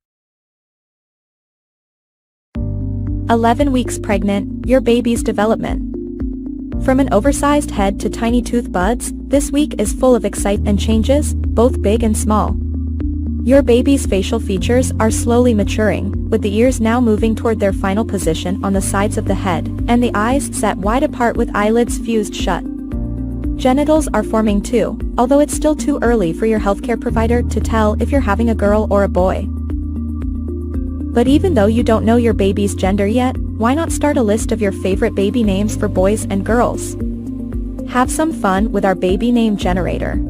11 weeks pregnant, your baby's development. From an oversized head to tiny tooth buds, this week is full of excitement and changes, both big and small. Your baby's facial features are slowly maturing, with the ears now moving toward their final position on the sides of the head, and the eyes set wide apart with eyelids fused shut. Genitals are forming too, although it's still too early for your healthcare provider to tell if you're having a girl or a boy. But even though you don't know your baby's gender yet, why not start a list of your favorite baby names for boys and girls? Have some fun with our baby name generator.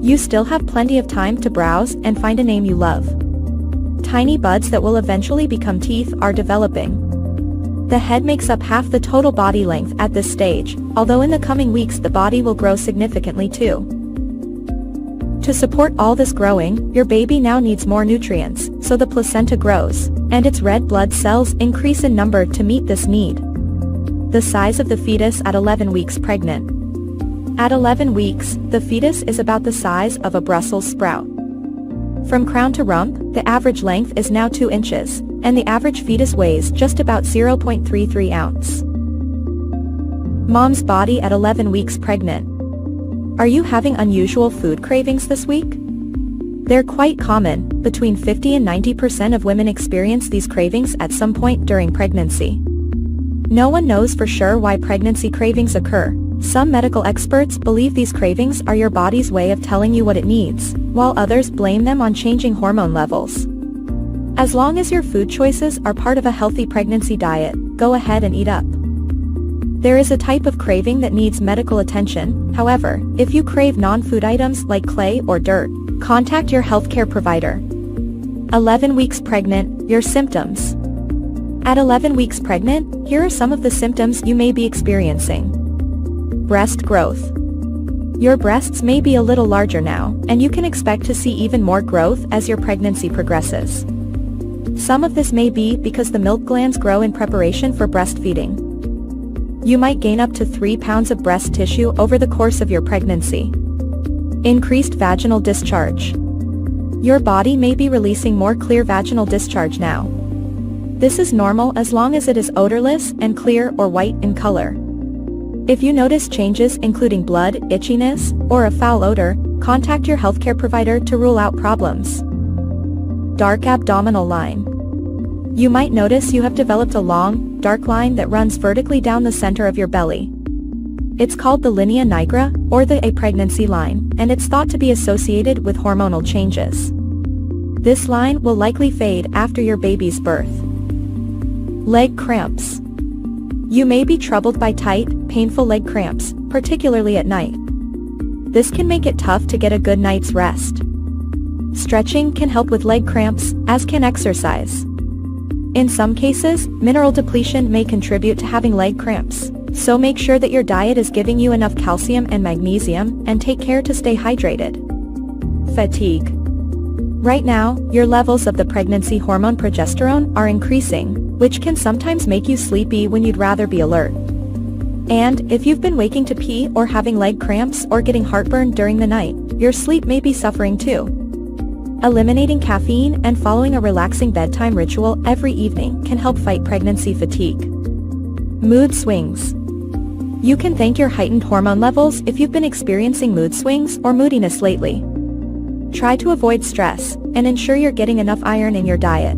You still have plenty of time to browse and find a name you love. Tiny buds that will eventually become teeth are developing. The head makes up half the total body length at this stage, although in the coming weeks the body will grow significantly too. To support all this growing, your baby now needs more nutrients, so the placenta grows, and its red blood cells increase in number to meet this need. The size of the fetus at 11 weeks pregnant. At 11 weeks, the fetus is about the size of a Brussels sprout. From crown to rump, the average length is now 2 inches, and the average fetus weighs just about 0.33 ounce. Mom's body at 11 weeks pregnant. Are you having unusual food cravings this week? They're quite common. Between 50 and 90% of women experience these cravings at some point during pregnancy. No one knows for sure why pregnancy cravings occur. Some medical experts believe these cravings are your body's way of telling you what it needs, while others blame them on changing hormone levels. As long as your food choices are part of a healthy pregnancy diet, go ahead and eat up. There is a type of craving that needs medical attention. However, if you crave non-food items like clay or dirt, contact your healthcare provider. 11 weeks pregnant, your symptoms. At 11 weeks pregnant, here are some of the symptoms you may be experiencing. Breast growth. Your breasts may be a little larger now, and you can expect to see even more growth as your pregnancy progresses. Some of this may be because the milk glands grow in preparation for breastfeeding. You might gain up to 3 pounds of breast tissue over the course of your pregnancy. Increased vaginal discharge. Your body may be releasing more clear vaginal discharge now. This is normal as long as it is odorless and clear or white in color. If you notice changes including blood, itchiness, or a foul odor, contact your healthcare provider to rule out problems. Dark abdominal line. You might notice you have developed a long, dark line that runs vertically down the center of your belly. It's called the linea nigra, or the pregnancy line, and it's thought to be associated with hormonal changes. This line will likely fade after your baby's birth. Leg cramps. You may be troubled by tight, painful leg cramps, particularly at night. This can make it tough to get a good night's rest. Stretching can help with leg cramps, as can exercise. In some cases, mineral depletion may contribute to having leg cramps, so make sure that your diet is giving you enough calcium and magnesium, and take care to stay hydrated. Fatigue. Right now, your levels of the pregnancy hormone progesterone are increasing, which can sometimes make you sleepy when you'd rather be alert. And if you've been waking to pee or having leg cramps or getting heartburn during the night, your sleep may be suffering too. Eliminating caffeine and following a relaxing bedtime ritual every evening can help fight pregnancy fatigue. Mood swings. You can thank your heightened hormone levels if you've been experiencing mood swings or moodiness lately. Try to avoid stress, and ensure you're getting enough iron in your diet.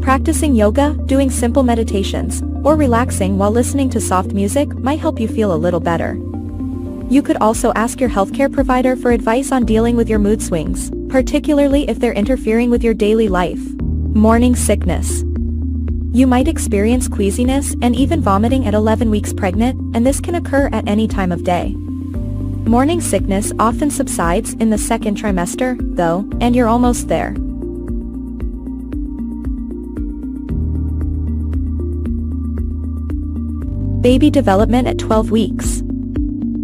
Practicing yoga, doing simple meditations, or relaxing while listening to soft music might help you feel a little better. You could also ask your healthcare provider for advice on dealing with your mood swings, particularly if they're interfering with your daily life. Morning sickness. You might experience queasiness and even vomiting at 11 weeks pregnant, and this can occur at any time of day. Morning sickness often subsides in the second trimester, though, and you're almost there. Baby development at 12 weeks.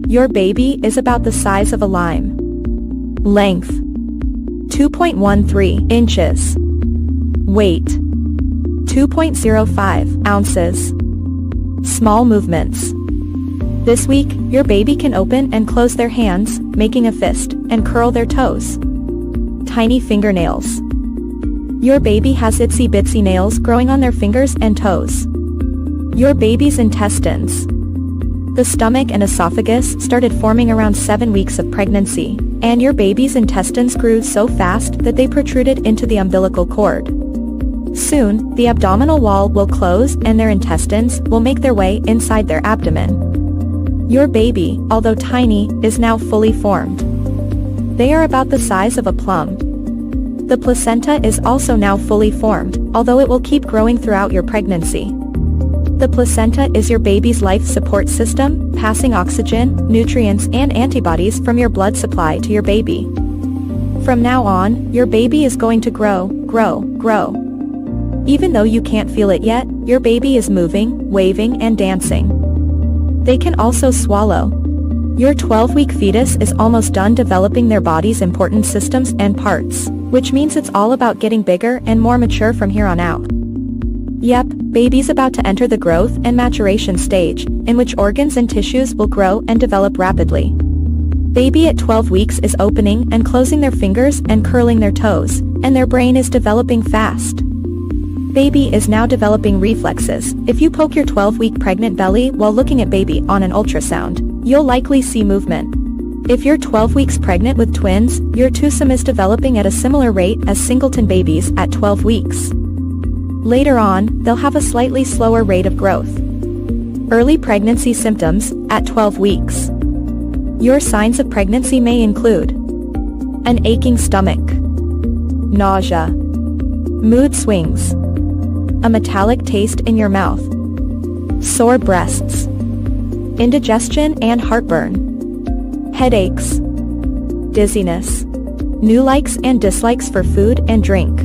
Your baby is about the size of a lime. Length: 2.13 inches. Weight: 2.05 ounces. Small movements. This week, your baby can open and close their hands, making a fist, and curl their toes. Tiny fingernails. Your baby has itsy bitsy nails growing on their fingers and toes. Your baby's intestines. The stomach and esophagus started forming around 7 weeks of pregnancy, and your baby's intestines grew so fast that they protruded into the umbilical cord. Soon, the abdominal wall will close and their intestines will make their way inside their abdomen. Your baby, although tiny, is now fully formed. They are about the size of a plum. The placenta is also now fully formed, although it will keep growing throughout your pregnancy. The placenta is your baby's life support system, passing oxygen, nutrients and antibodies from your blood supply to your baby. From now on, your baby is going to grow. Even though you can't feel it yet, your baby is moving, waving and dancing. They can also swallow. Your 12-week fetus is almost done developing their body's important systems and parts, which means it's all about getting bigger and more mature from here on out. Yep, baby's about to enter the growth and maturation stage, in which organs and tissues will grow and develop rapidly. Baby at 12 weeks is opening and closing their fingers and curling their toes, and their brain is developing fast. Baby is now developing reflexes. If you poke your 12-week pregnant belly while looking at baby on an ultrasound, you'll likely see movement. If you're 12 weeks pregnant with twins, your twosome is developing at a similar rate as singleton babies at 12 weeks. Later on, they'll have a slightly slower rate of growth. Early pregnancy symptoms, at 12 weeks. Your signs of pregnancy may include an aching stomach, nausea, mood swings, a metallic taste in your mouth, sore breasts, indigestion and heartburn, headaches, dizziness, new likes and dislikes for food and drink,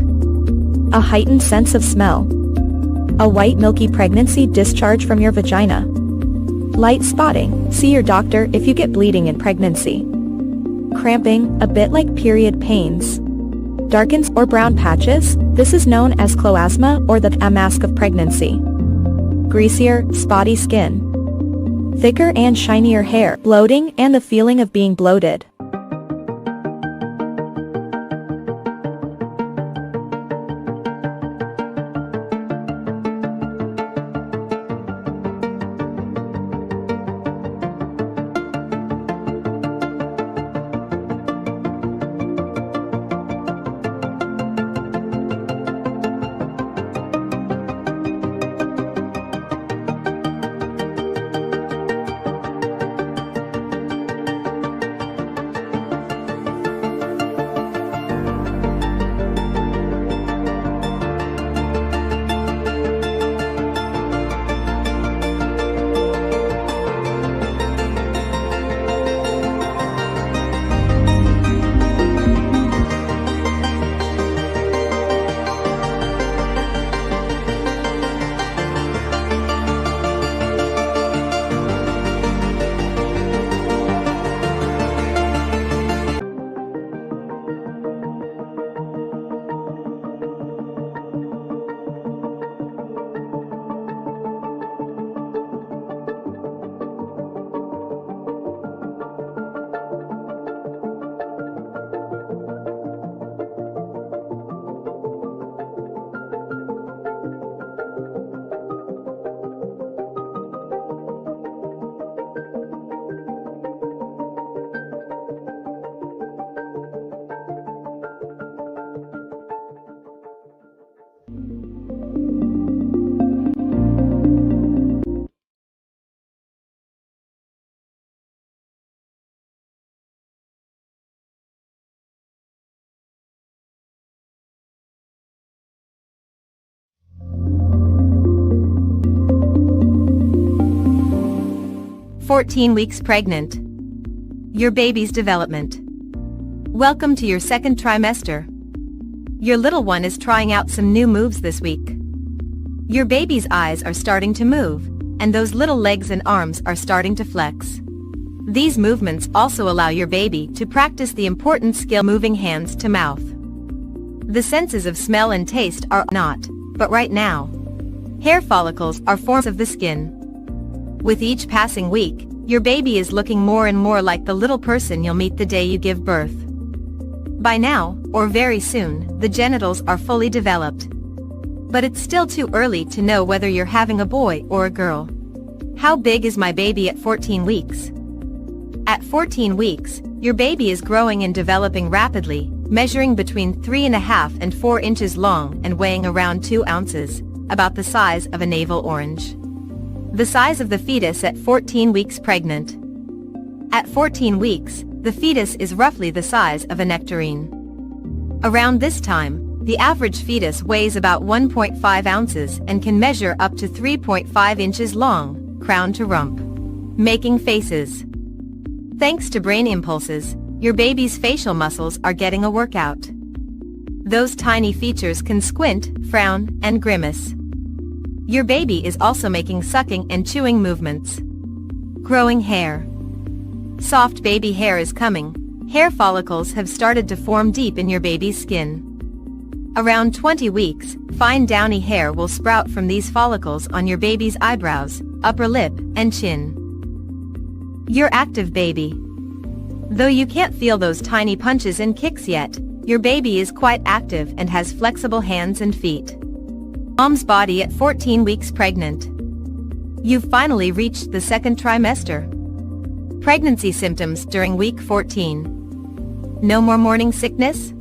a heightened sense of smell, a white milky pregnancy discharge from your vagina, light spotting, see your doctor if you get bleeding in pregnancy, cramping, a bit like period pains, darkens or brown patches, this is known as cloasma or the mask of pregnancy, greasier, spotty skin, thicker and shinier hair, bloating and the feeling of being bloated. "14 weeks pregnant. Your baby's development. Welcome to your second trimester. Your little one is trying out some new moves this week. Your baby's eyes are starting to move, and those little legs and arms are starting to flex. These movements also allow your baby to practice the important skill moving hands to mouth. The senses of smell and taste are not, but right now. Hair follicles are forms of the skin. With each passing week, your baby is looking more and more like the little person you'll meet the day you give birth. By now, or very soon, the genitals are fully developed. But it's still too early to know whether you're having a boy or a girl. How big is my baby at 14 weeks? At 14 weeks, your baby is growing and developing rapidly, measuring between 3.5 and 4 inches long and weighing around 2 ounces, about the size of a navel orange. The size of the fetus at 14 weeks pregnant. At 14 weeks, the fetus is roughly the size of a nectarine. Around this time, the average fetus weighs about 1.5 ounces and can measure up to 3.5 inches long, crown to rump. Making faces. Thanks to brain impulses, your baby's facial muscles are getting a workout. Those tiny features can squint, frown, and grimace. Your baby is also making sucking and chewing movements. Growing hair. Soft baby hair is coming. Hair follicles have started to form deep in your baby's skin. Around 20 weeks, fine downy hair will sprout from these follicles on your baby's eyebrows, upper lip, and chin. Your active baby. Though you can't feel those tiny punches and kicks yet, your baby is quite active and has flexible hands and feet. Mom's body at 14 weeks pregnant. You've finally reached the second trimester. Pregnancy symptoms during week 14. No more morning sickness?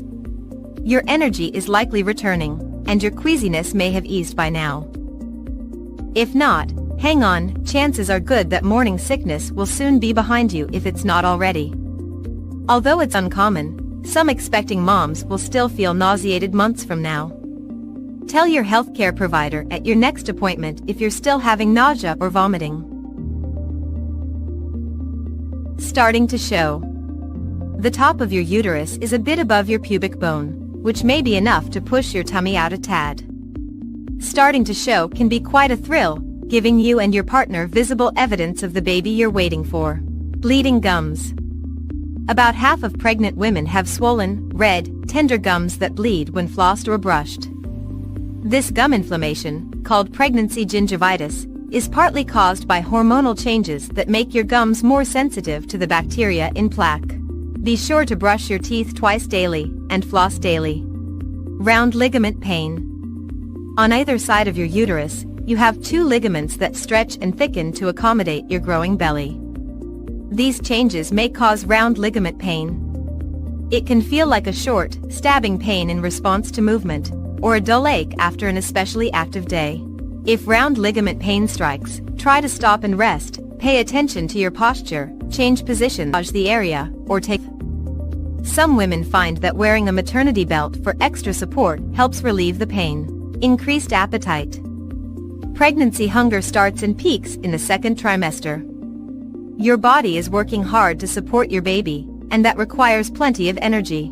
Your energy is likely returning, and your queasiness may have eased by now. If not, hang on, chances are good that morning sickness will soon be behind you if it's not already. Although it's uncommon, some expecting moms will still feel nauseated months from now. Tell your healthcare provider at your next appointment if you're still having nausea or vomiting. Starting to show. The top of your uterus is a bit above your pubic bone, which may be enough to push your tummy out a tad. Starting to show can be quite a thrill, giving you and your partner visible evidence of the baby you're waiting for. Bleeding gums. About half of pregnant women have swollen, red, tender gums that bleed when flossed or brushed. This gum inflammation, called pregnancy gingivitis, is partly caused by hormonal changes that make your gums more sensitive to the bacteria in plaque. Be sure to brush your teeth twice daily, and floss daily. Round ligament pain. On either side of your uterus, you have two ligaments that stretch and thicken to accommodate your growing belly. These changes may cause round ligament pain. It can feel like a short, stabbing pain in response to movement, or a dull ache after an especially active day. If round ligament pain strikes, try to stop and rest, pay attention to your posture, change position, massage the area, or take. Some women find that wearing a maternity belt for extra support helps relieve the pain. Increased appetite. Pregnancy hunger starts and peaks in the second trimester. Your body is working hard to support your baby, and that requires plenty of energy.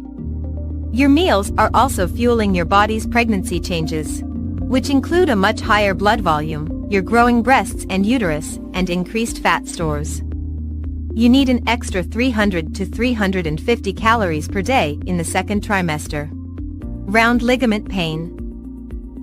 Your meals are also fueling your body's pregnancy changes, which include a much higher blood volume, your growing breasts and uterus, and increased fat stores. You need an extra 300 to 350 calories per day in the second trimester. Round ligament pain.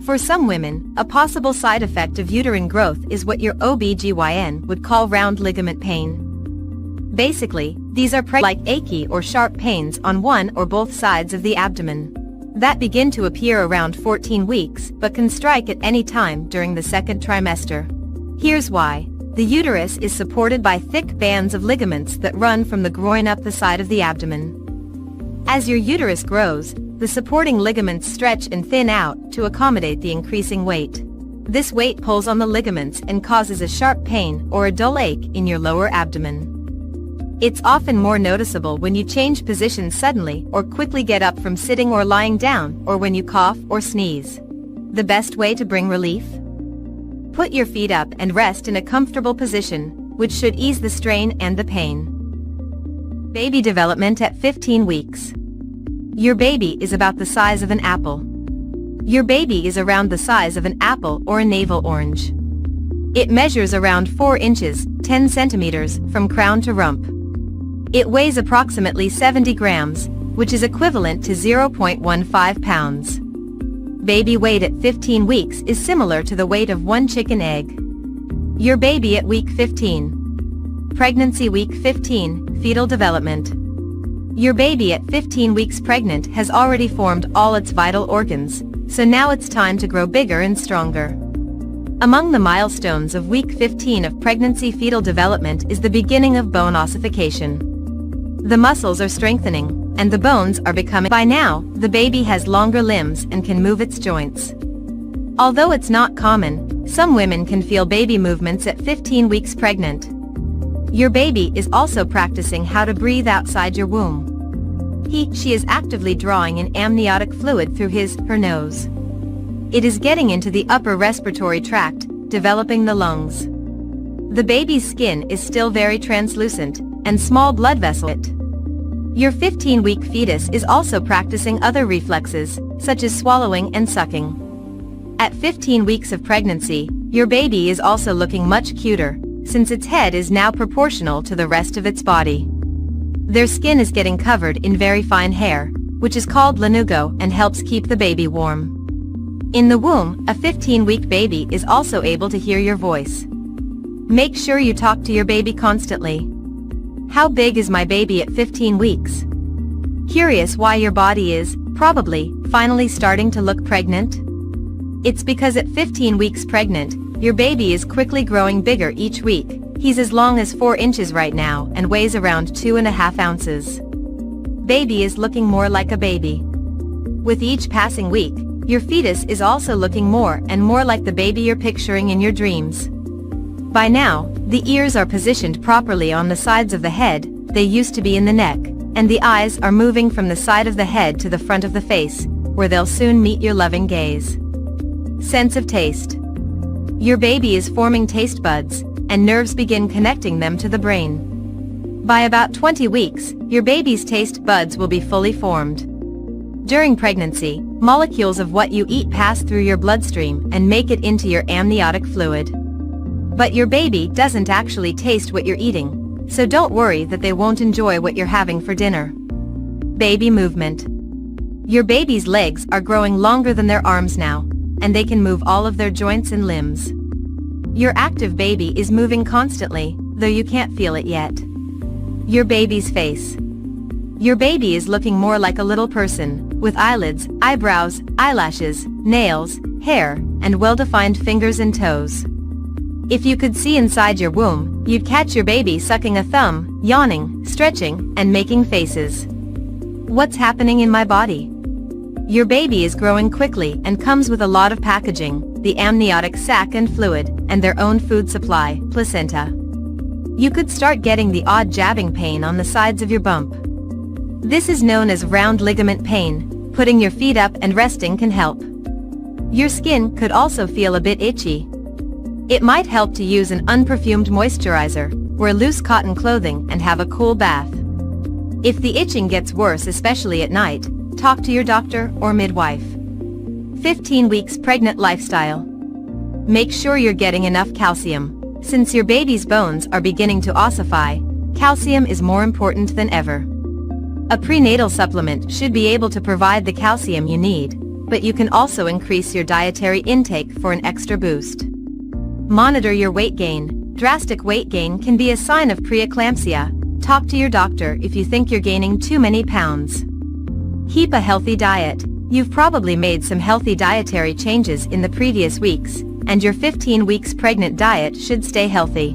For some women, a possible side effect of uterine growth is what your OB/GYN would call round ligament pain. Basically, these are like achy or sharp pains on one or both sides of the abdomen that begin to appear around 14 weeks but can strike at any time during the second trimester. Here's why. The uterus is supported by thick bands of ligaments that run from the groin up the side of the abdomen. As your uterus grows, the supporting ligaments stretch and thin out to accommodate the increasing weight. This weight pulls on the ligaments and causes a sharp pain or a dull ache in your lower abdomen. It's often more noticeable when you change positions suddenly or quickly get up from sitting or lying down, or when you cough or sneeze. The best way to bring relief? Put your feet up and rest in a comfortable position, which should ease the strain and the pain. Baby development at 15 weeks. Your baby is about the size of an apple. Your baby is around the size of an apple or a navel orange. It measures around 4 inches, 10 centimeters, from crown to rump. It weighs approximately 70 grams, which is equivalent to 0.15 pounds. Baby weight at 15 weeks is similar to the weight of one chicken egg. Your baby at week 15. Pregnancy week 15, fetal development. Your baby at 15 weeks pregnant has already formed all its vital organs, so now it's time to grow bigger and stronger. Among the milestones of week 15 of pregnancy fetal development is the beginning of bone ossification. The muscles are strengthening, and the bones are becoming. By now, the baby has longer limbs and can move its joints. Although it's not common, some women can feel baby movements at 15 weeks pregnant. Your baby is also practicing how to breathe outside your womb. She is actively drawing in amniotic fluid through her nose. It is getting into the upper respiratory tract, developing the lungs. The baby's skin is still very translucent, and small blood vessels. Your 15-week fetus is also practicing other reflexes, such as swallowing and sucking. At 15 weeks of pregnancy, your baby is also looking much cuter, since its head is now proportional to the rest of its body. Their skin is getting covered in very fine hair, which is called lanugo and helps keep the baby warm. In the womb, a 15-week baby is also able to hear your voice. Make sure you talk to your baby constantly. How big is my baby at 15 weeks? Curious why your body is, probably, finally starting to look pregnant? It's because at 15 weeks pregnant, your baby is quickly growing bigger each week. He's as long as 4 inches right now and weighs around 2.5 ounces. Baby is looking more like a baby. With each passing week, your fetus is also looking more and more like the baby you're picturing in your dreams. By now, the ears are positioned properly on the sides of the head, they used to be in the neck, and the eyes are moving from the side of the head to the front of the face, where they'll soon meet your loving gaze. Sense of taste. Your baby is forming taste buds, and nerves begin connecting them to the brain. By about 20 weeks, your baby's taste buds will be fully formed. During pregnancy, molecules of what you eat pass through your bloodstream and make it into your amniotic fluid. But your baby doesn't actually taste what you're eating, so don't worry that they won't enjoy what you're having for dinner. Baby movement. Your baby's legs are growing longer than their arms now, and they can move all of their joints and limbs. Your active baby is moving constantly, though you can't feel it yet. Your baby's face. Your baby is looking more like a little person, with eyelids, eyebrows, eyelashes, nails, hair, and well-defined fingers and toes. If you could see inside your womb, you'd catch your baby sucking a thumb, yawning, stretching, and making faces. What's happening in my body? Your baby is growing quickly and comes with a lot of packaging, the amniotic sac and fluid, and their own food supply, placenta. You could start getting the odd jabbing pain on the sides of your bump. This is known as round ligament pain. Putting your feet up and resting can help. Your skin could also feel a bit itchy. It might help to use an unperfumed moisturizer, wear loose cotton clothing, and have a cool bath. If the itching gets worse, especially at night, talk to your doctor or midwife. 15 weeks pregnant lifestyle. Make sure you're getting enough calcium. Since your baby's bones are beginning to ossify, calcium is more important than ever. A prenatal supplement should be able to provide the calcium you need, but you can also increase your dietary intake for an extra boost. Monitor your weight gain. Drastic weight gain can be a sign of preeclampsia. Talk to your doctor if you think you're gaining too many pounds. Keep a healthy diet. You've probably made some healthy dietary changes in the previous weeks, and your 15 weeks pregnant diet should stay healthy.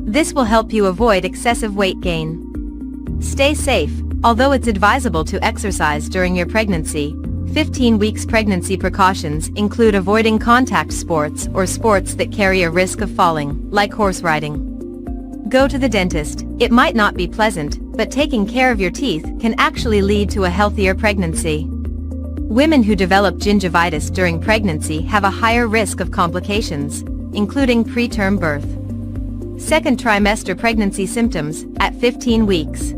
This will help you avoid excessive weight gain. Stay safe. Although it's advisable to exercise during your pregnancy, 15 weeks pregnancy precautions include avoiding contact sports or sports that carry a risk of falling, like horse riding. Go to the dentist. It might not be pleasant, but taking care of your teeth can actually lead to a healthier pregnancy. Women who develop gingivitis during pregnancy have a higher risk of complications, including preterm birth. Second trimester pregnancy symptoms at 15 weeks.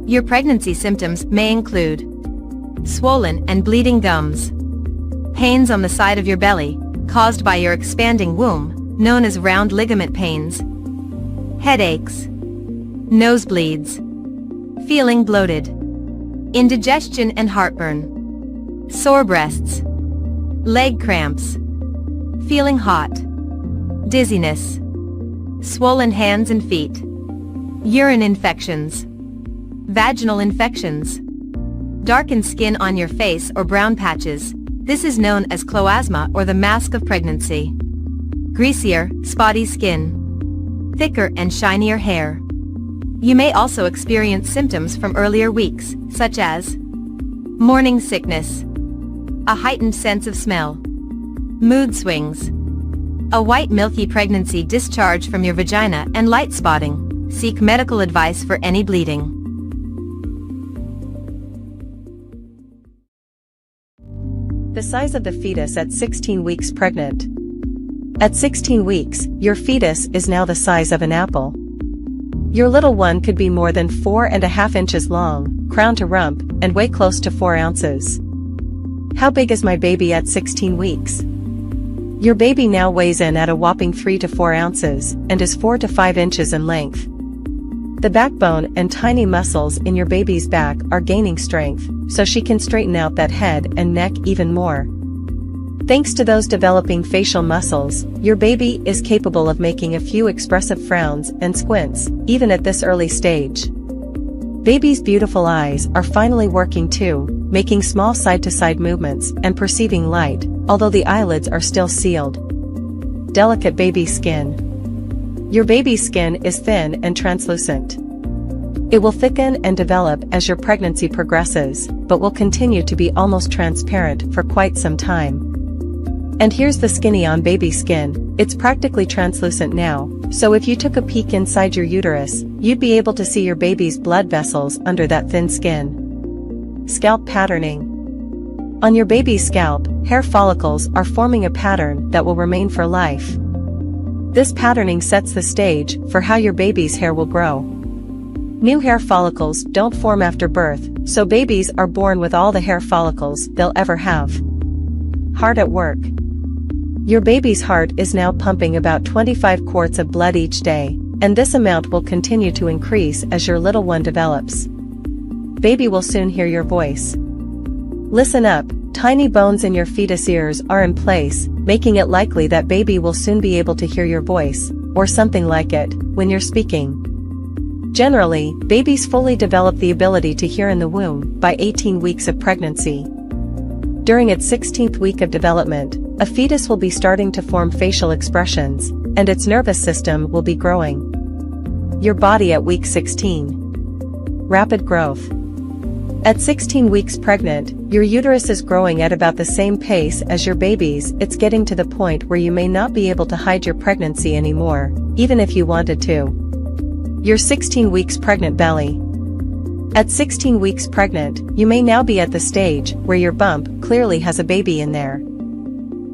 Your pregnancy symptoms may include swollen and bleeding gums, pains on the side of your belly, caused by your expanding womb, known as round ligament pains, headaches, nosebleeds, feeling bloated, indigestion and heartburn, sore breasts, leg cramps, feeling hot, dizziness, swollen hands and feet, urine infections, vaginal infections, darkened skin on your face or brown patches. This is known as cloasma or the mask of pregnancy. Greasier, spotty skin, thicker and shinier hair. You may also experience symptoms from earlier weeks, such as morning sickness, a heightened sense of smell, mood swings, a white milky pregnancy discharge from your vagina, and light spotting. Seek medical advice for any bleeding. The size of the fetus at 16 weeks pregnant. At 16 weeks, your fetus is now the size of an apple. Your little one could be more than 4.5 inches long, crown to rump, and weigh close to 4 ounces. How big is my baby at 16 weeks? Your baby now weighs in at a whopping 3 to 4 ounces, and is 4 to 5 inches in length. The backbone and tiny muscles in your baby's back are gaining strength, so she can straighten out that head and neck even more. Thanks to those developing facial muscles, your baby is capable of making a few expressive frowns and squints, even at this early stage. Baby's beautiful eyes are finally working too, making small side-to-side movements and perceiving light, although the eyelids are still sealed. Delicate baby skin. Your baby's skin is thin and translucent. It will thicken and develop as your pregnancy progresses, but will continue to be almost transparent for quite some time. And here's the skinny on baby skin. It's practically translucent now, so if you took a peek inside your uterus, you'd be able to see your baby's blood vessels under that thin skin. Scalp patterning. On your baby's scalp, hair follicles are forming a pattern that will remain for life. This patterning sets the stage for how your baby's hair will grow. New hair follicles don't form after birth, so babies are born with all the hair follicles they'll ever have. Heart at work. Your baby's heart is now pumping about 25 quarts of blood each day, and this amount will continue to increase as your little one develops. Baby will soon hear your voice. Listen up, tiny bones in your fetus ears are in place, making it likely that baby will soon be able to hear your voice, or something like it, when you're speaking. Generally, babies fully develop the ability to hear in the womb by 18 weeks of pregnancy. During its 16th week of development, a fetus will be starting to form facial expressions, and its nervous system will be growing. Your body at week 16. Rapid growth. At 16 weeks pregnant, your uterus is growing at about the same pace as your baby's. It's getting to the point where you may not be able to hide your pregnancy anymore, even if you wanted to. Your 16 weeks pregnant belly. At 16 weeks pregnant, you may now be at the stage where your bump clearly has a baby in there.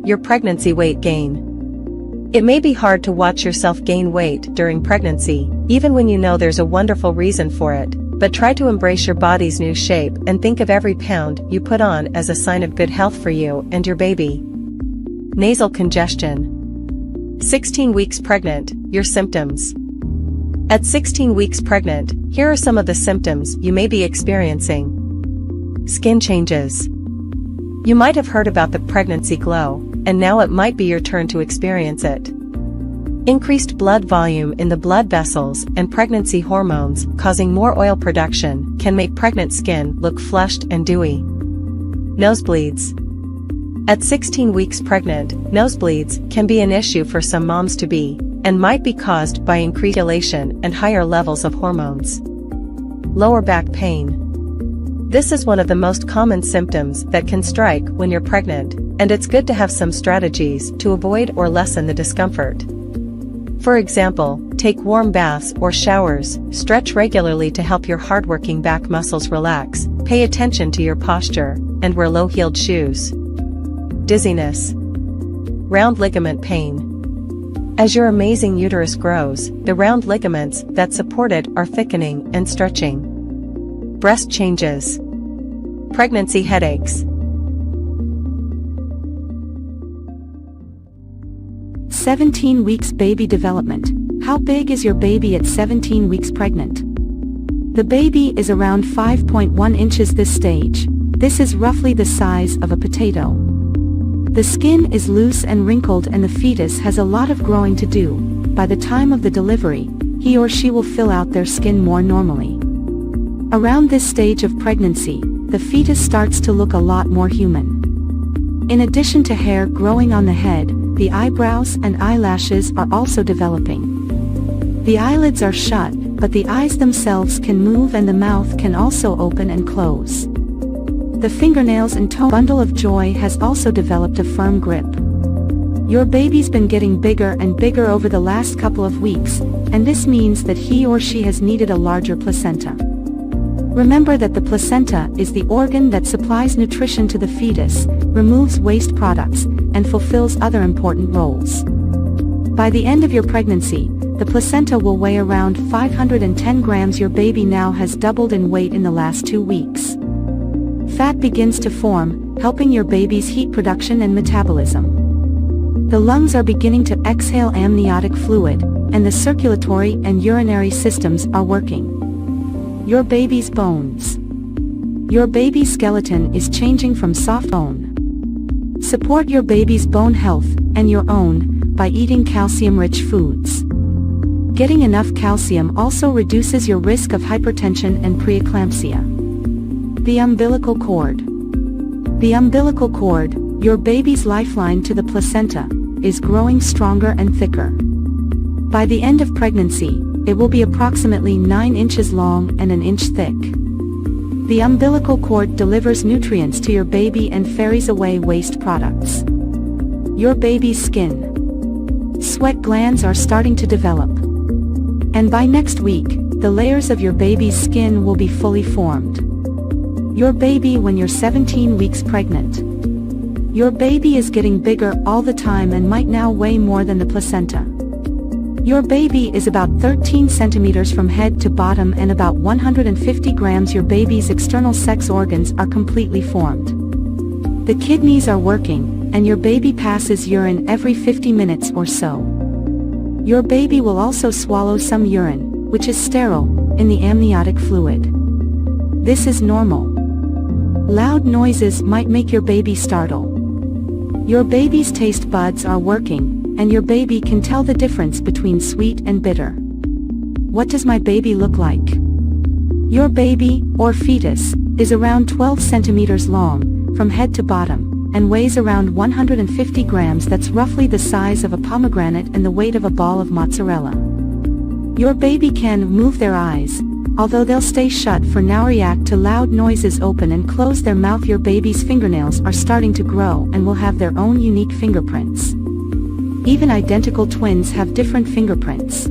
Your pregnancy weight gain. It may be hard to watch yourself gain weight during pregnancy, even when you know there's a wonderful reason for it, but try to embrace your body's new shape and think of every pound you put on as a sign of good health for you and your baby. Nasal congestion. 16 weeks pregnant, your symptoms. At 16 weeks pregnant, here are some of the symptoms you may be experiencing. Skin changes. You might have heard about the pregnancy glow, and now it might be your turn to experience it. Increased blood volume in the blood vessels and pregnancy hormones causing more oil production can make pregnant skin look flushed and dewy. Nosebleeds. At 16 weeks pregnant, nosebleeds can be an issue for some moms-to-be, and might be caused by increased elation and higher levels of hormones. Lower back pain. This is one of the most common symptoms that can strike when you're pregnant, and it's good to have some strategies to avoid or lessen the discomfort. For example, take warm baths or showers, stretch regularly to help your hardworking back muscles relax, pay attention to your posture, and wear low-heeled shoes. Dizziness. Round ligament pain. As your amazing uterus grows, the round ligaments that support it are thickening and stretching. Breast changes. Pregnancy headaches. 17 weeks baby development. How big is your baby at 17 weeks pregnant? The baby is around 5.1 inches this stage. This is roughly the size of a potato. The skin is loose and wrinkled and the fetus has a lot of growing to do. By the time of the delivery, he or she will fill out their skin more normally. Around this stage of pregnancy, the fetus starts to look a lot more human. In addition to hair growing on the head, the eyebrows and eyelashes are also developing. The eyelids are shut, but the eyes themselves can move and the mouth can also open and close. The fingernails and toe bundle of joy has also developed a firm grip. Your baby's been getting bigger and bigger over the last couple of weeks, and this means that he or she has needed a larger placenta. Remember that the placenta is the organ that supplies nutrition to the fetus, removes waste products, and fulfills other important roles. By the end of your pregnancy, the placenta will weigh around 510 grams. Your baby now has doubled in weight in the last 2 weeks. Fat begins to form, helping your baby's heat production and metabolism. The lungs are beginning to exhale amniotic fluid, and the circulatory and urinary systems are working. Your baby's bones. Your baby's skeleton is changing from soft bone. Support your baby's bone health, and your own, by eating calcium-rich foods. Getting enough calcium also reduces your risk of hypertension and preeclampsia. The umbilical cord. The umbilical cord, your baby's lifeline to the placenta, is growing stronger and thicker. By the end of pregnancy, it will be approximately 9 inches long and an inch thick. The umbilical cord delivers nutrients to your baby and ferries away waste products. Your baby's skin. Sweat glands are starting to develop. And by next week, the layers of your baby's skin will be fully formed. Your baby when you're 17 weeks pregnant. Your baby is getting bigger all the time and might now weigh more than the placenta. Your baby is about 13 centimeters from head to bottom and about 150 grams. Your baby's external sex organs are completely formed. The kidneys are working, and your baby passes urine every 50 minutes or so. Your baby will also swallow some urine, which is sterile, in the amniotic fluid. This is normal. Loud noises might make your baby startle. Your baby's taste buds are working, and your baby can tell the difference between sweet and bitter. What does my baby look like? Your baby, or fetus, is around 12 centimeters long, from head to bottom, and weighs around 150 grams. That's roughly the size of a pomegranate and the weight of a ball of mozzarella. Your baby can move their eyes, although they'll stay shut for now. React to loud noises, open and close their mouth. Your baby's fingernails are starting to grow and will have their own unique fingerprints. Even identical twins have different fingerprints.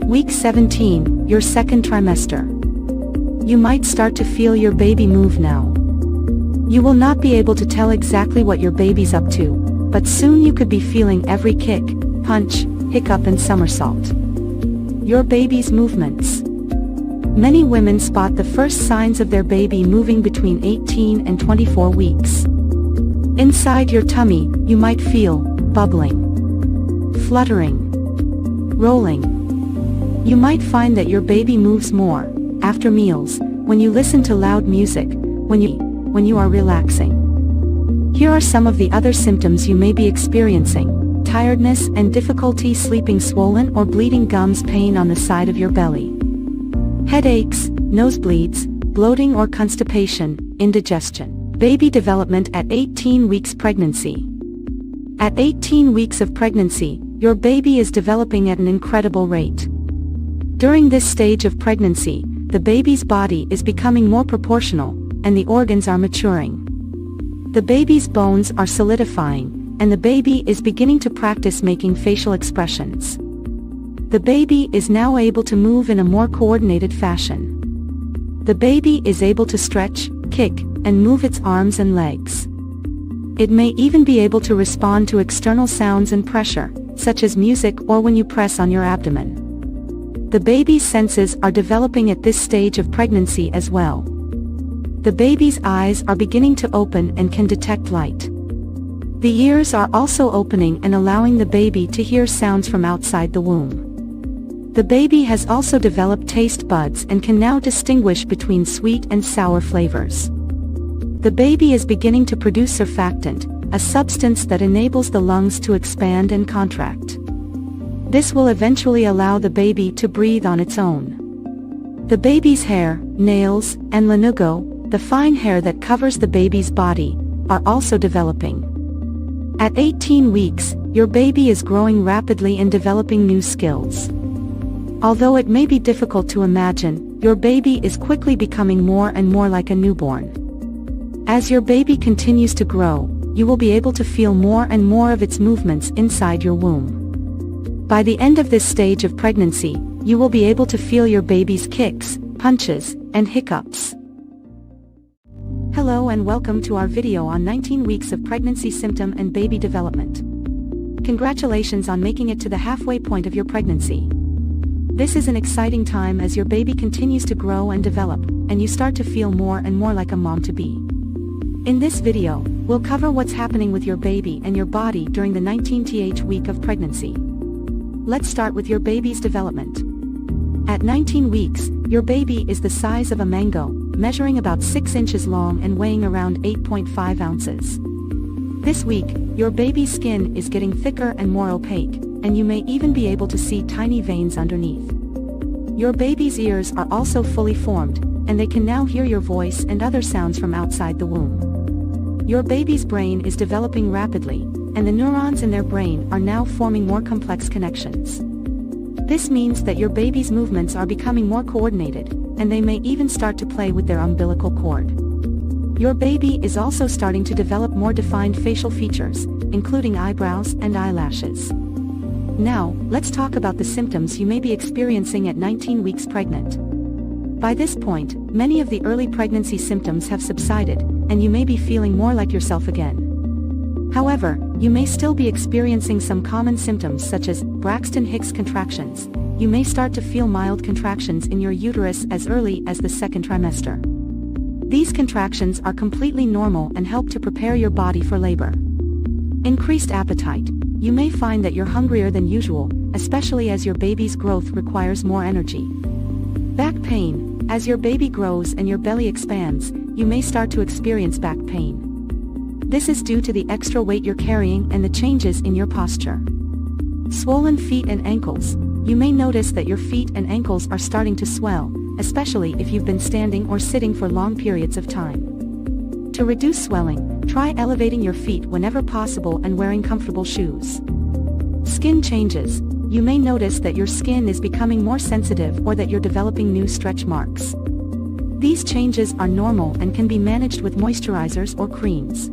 Week 17, your second trimester. You might start to feel your baby move now. You will not be able to tell exactly what your baby's up to, but soon you could be feeling every kick, punch, hiccup and somersault. Your baby's movements. Many women spot the first signs of their baby moving between 18 and 24 weeks. Inside your tummy, you might feel bubbling, fluttering, rolling. You might find that your baby moves more after meals, when you listen to loud music, when you are relaxing. Here are some of the other symptoms you may be experiencing: tiredness and difficulty sleeping, swollen or bleeding gums, pain on the side of your belly, headaches, nosebleeds, bloating or constipation, indigestion. Baby development at 18 weeks pregnancy. At 18 weeks of pregnancy, your baby is developing at an incredible rate. During this stage of pregnancy, the baby's body is becoming more proportional, and the organs are maturing. The baby's bones are solidifying, and the baby is beginning to practice making facial expressions. The baby is now able to move in a more coordinated fashion. The baby is able to stretch, kick, and move its arms and legs. It may even be able to respond to external sounds and pressure, such as music or when you press on your abdomen. The baby's senses are developing at this stage of pregnancy as well. The baby's eyes are beginning to open and can detect light. The ears are also opening and allowing the baby to hear sounds from outside the womb. The baby has also developed taste buds and can now distinguish between sweet and sour flavors. The baby is beginning to produce surfactant, a substance that enables the lungs to expand and contract. This will eventually allow the baby to breathe on its own. The baby's hair, nails, and lanugo, the fine hair that covers the baby's body, are also developing. At 18 weeks, your baby is growing rapidly and developing new skills. Although it may be difficult to imagine, your baby is quickly becoming more and more like a newborn. As your baby continues to grow, you will be able to feel more and more of its movements inside your womb. By the end of this stage of pregnancy, you will be able to feel your baby's kicks, punches, and hiccups. Hello and welcome to our video on 19 weeks of pregnancy symptom and baby development. Congratulations on making it to the halfway point of your pregnancy. This is an exciting time as your baby continues to grow and develop, and you start to feel more and more like a mom-to-be. In this video, we'll cover what's happening with your baby and your body during the 19th week of pregnancy. Let's start with your baby's development. At 19 weeks, your baby is the size of a mango, measuring about 6 inches long and weighing around 8.5 ounces. This week, your baby's skin is getting thicker and more opaque, and you may even be able to see tiny veins underneath. Your baby's ears are also fully formed, and they can now hear your voice and other sounds from outside the womb. Your baby's brain is developing rapidly, and the neurons in their brain are now forming more complex connections. This means that your baby's movements are becoming more coordinated, and they may even start to play with their umbilical cord. Your baby is also starting to develop more defined facial features, including eyebrows and eyelashes. Now, let's talk about the symptoms you may be experiencing at 19 weeks pregnant. By this point, many of the early pregnancy symptoms have subsided, and you may be feeling more like yourself again. However, you may still be experiencing some common symptoms such as Braxton Hicks contractions. You may start to feel mild contractions in your uterus as early as the second trimester. These contractions are completely normal and help to prepare your body for labor. Increased appetite. You may find that you're hungrier than usual, especially as your baby's growth requires more energy. Back pain. As your baby grows and your belly expands, you may start to experience back pain. This is due to the extra weight you're carrying and the changes in your posture. Swollen feet and ankles. You may notice that your feet and ankles are starting to swell, especially if you've been standing or sitting for long periods of time. To reduce swelling, try elevating your feet whenever possible and wearing comfortable shoes. Skin changes. You may notice that your skin is becoming more sensitive or that you're developing new stretch marks. These changes are normal and can be managed with moisturizers or creams.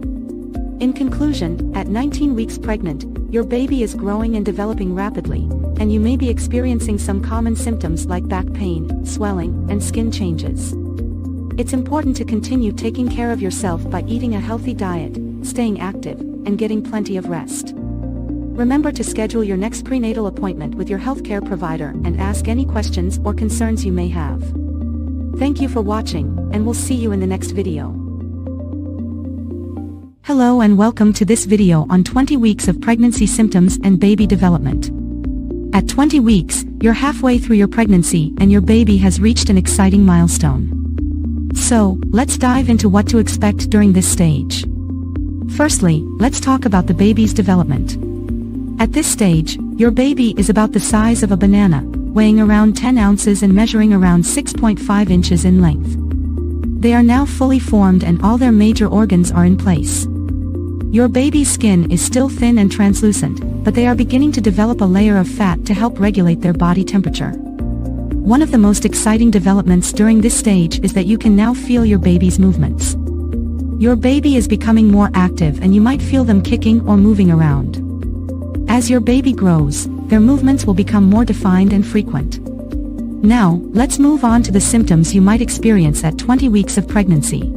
In conclusion, at 19 weeks pregnant, your baby is growing and developing rapidly, and you may be experiencing some common symptoms like back pain, swelling, and skin changes. It's important to continue taking care of yourself by eating a healthy diet, staying active, and getting plenty of rest. Remember to schedule your next prenatal appointment with your healthcare provider and ask any questions or concerns you may have. Thank you for watching, and we'll see you in the next video. Hello and welcome to this video on 20 weeks of pregnancy symptoms and baby development. At 20 weeks, you're halfway through your pregnancy and your baby has reached an exciting milestone. So, let's dive into what to expect during this stage. Firstly, let's talk about the baby's development. At this stage, your baby is about the size of a banana, weighing around 10 ounces and measuring around 6.5 inches in length. They are now fully formed and all their major organs are in place. Your baby's skin is still thin and translucent, but they are beginning to develop a layer of fat to help regulate their body temperature. One of the most exciting developments during this stage is that you can now feel your baby's movements. Your baby is becoming more active and you might feel them kicking or moving around. As your baby grows, their movements will become more defined and frequent. Now, let's move on to the symptoms you might experience at 20 weeks of pregnancy.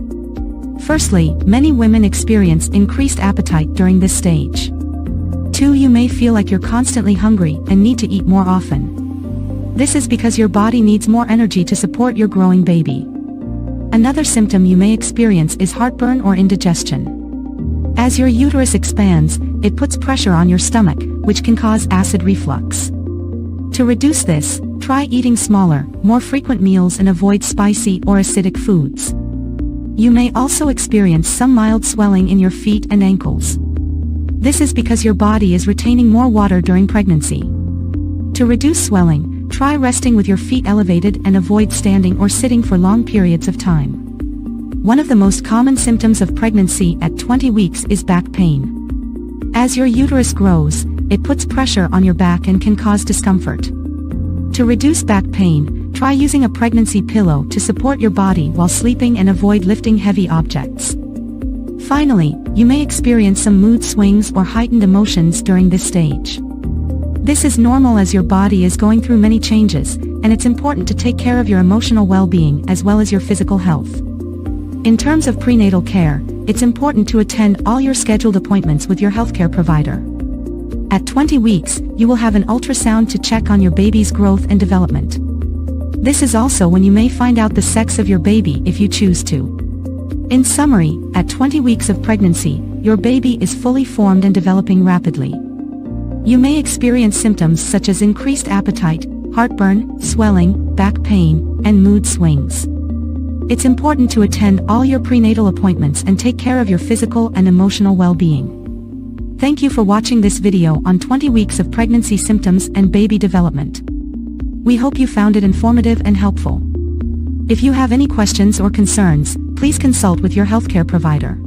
Firstly, many women experience increased appetite during this stage. 2. You may feel like you're constantly hungry and need to eat more often. This is because your body needs more energy to support your growing baby. Another symptom you may experience is heartburn or indigestion. As your uterus expands, it puts pressure on your stomach, which can cause acid reflux. To reduce this, try eating smaller, more frequent meals and avoid spicy or acidic foods. You may also experience some mild swelling in your feet and ankles. This is because your body is retaining more water during pregnancy. To reduce swelling, try resting with your feet elevated and avoid standing or sitting for long periods of time. One of the most common symptoms of pregnancy at 20 weeks is back pain. As your uterus grows, it puts pressure on your back and can cause discomfort. To reduce back pain, try using a pregnancy pillow to support your body while sleeping and avoid lifting heavy objects. Finally, you may experience some mood swings or heightened emotions during this stage. This is normal as your body is going through many changes, and it's important to take care of your emotional well-being as well as your physical health. In terms of prenatal care, it's important to attend all your scheduled appointments with your healthcare provider. At 20 weeks, you will have an ultrasound to check on your baby's growth and development. This is also when you may find out the sex of your baby if you choose to. In summary, at 20 weeks of pregnancy, your baby is fully formed and developing rapidly. You may experience symptoms such as increased appetite, heartburn, swelling, back pain, and mood swings. It's important to attend all your prenatal appointments and take care of your physical and emotional well-being. Thank you for watching this video on 20 weeks of pregnancy symptoms and baby development. We hope you found it informative and helpful. If you have any questions or concerns, please consult with your healthcare provider.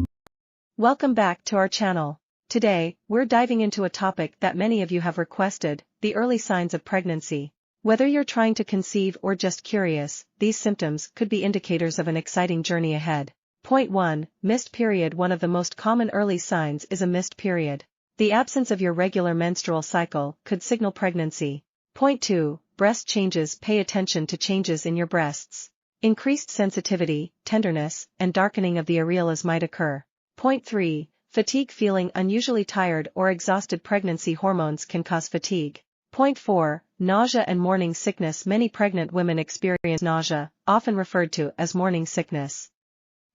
Welcome back to our channel. Today, we're diving into a topic that many of you have requested, the early signs of pregnancy. Whether you're trying to conceive or just curious, these symptoms could be indicators of an exciting journey ahead. Point 1. Missed period. One of the most common early signs is a missed period. The absence of your regular menstrual cycle could signal pregnancy. Point 2. Breast changes. Pay attention to changes in your breasts. Increased sensitivity, tenderness, and darkening of the areolas might occur. Point 3. Fatigue. Feeling unusually tired or exhausted. Pregnancy hormones can cause fatigue. Point 4. Nausea and morning sickness. Many pregnant women experience nausea, often referred to as morning sickness.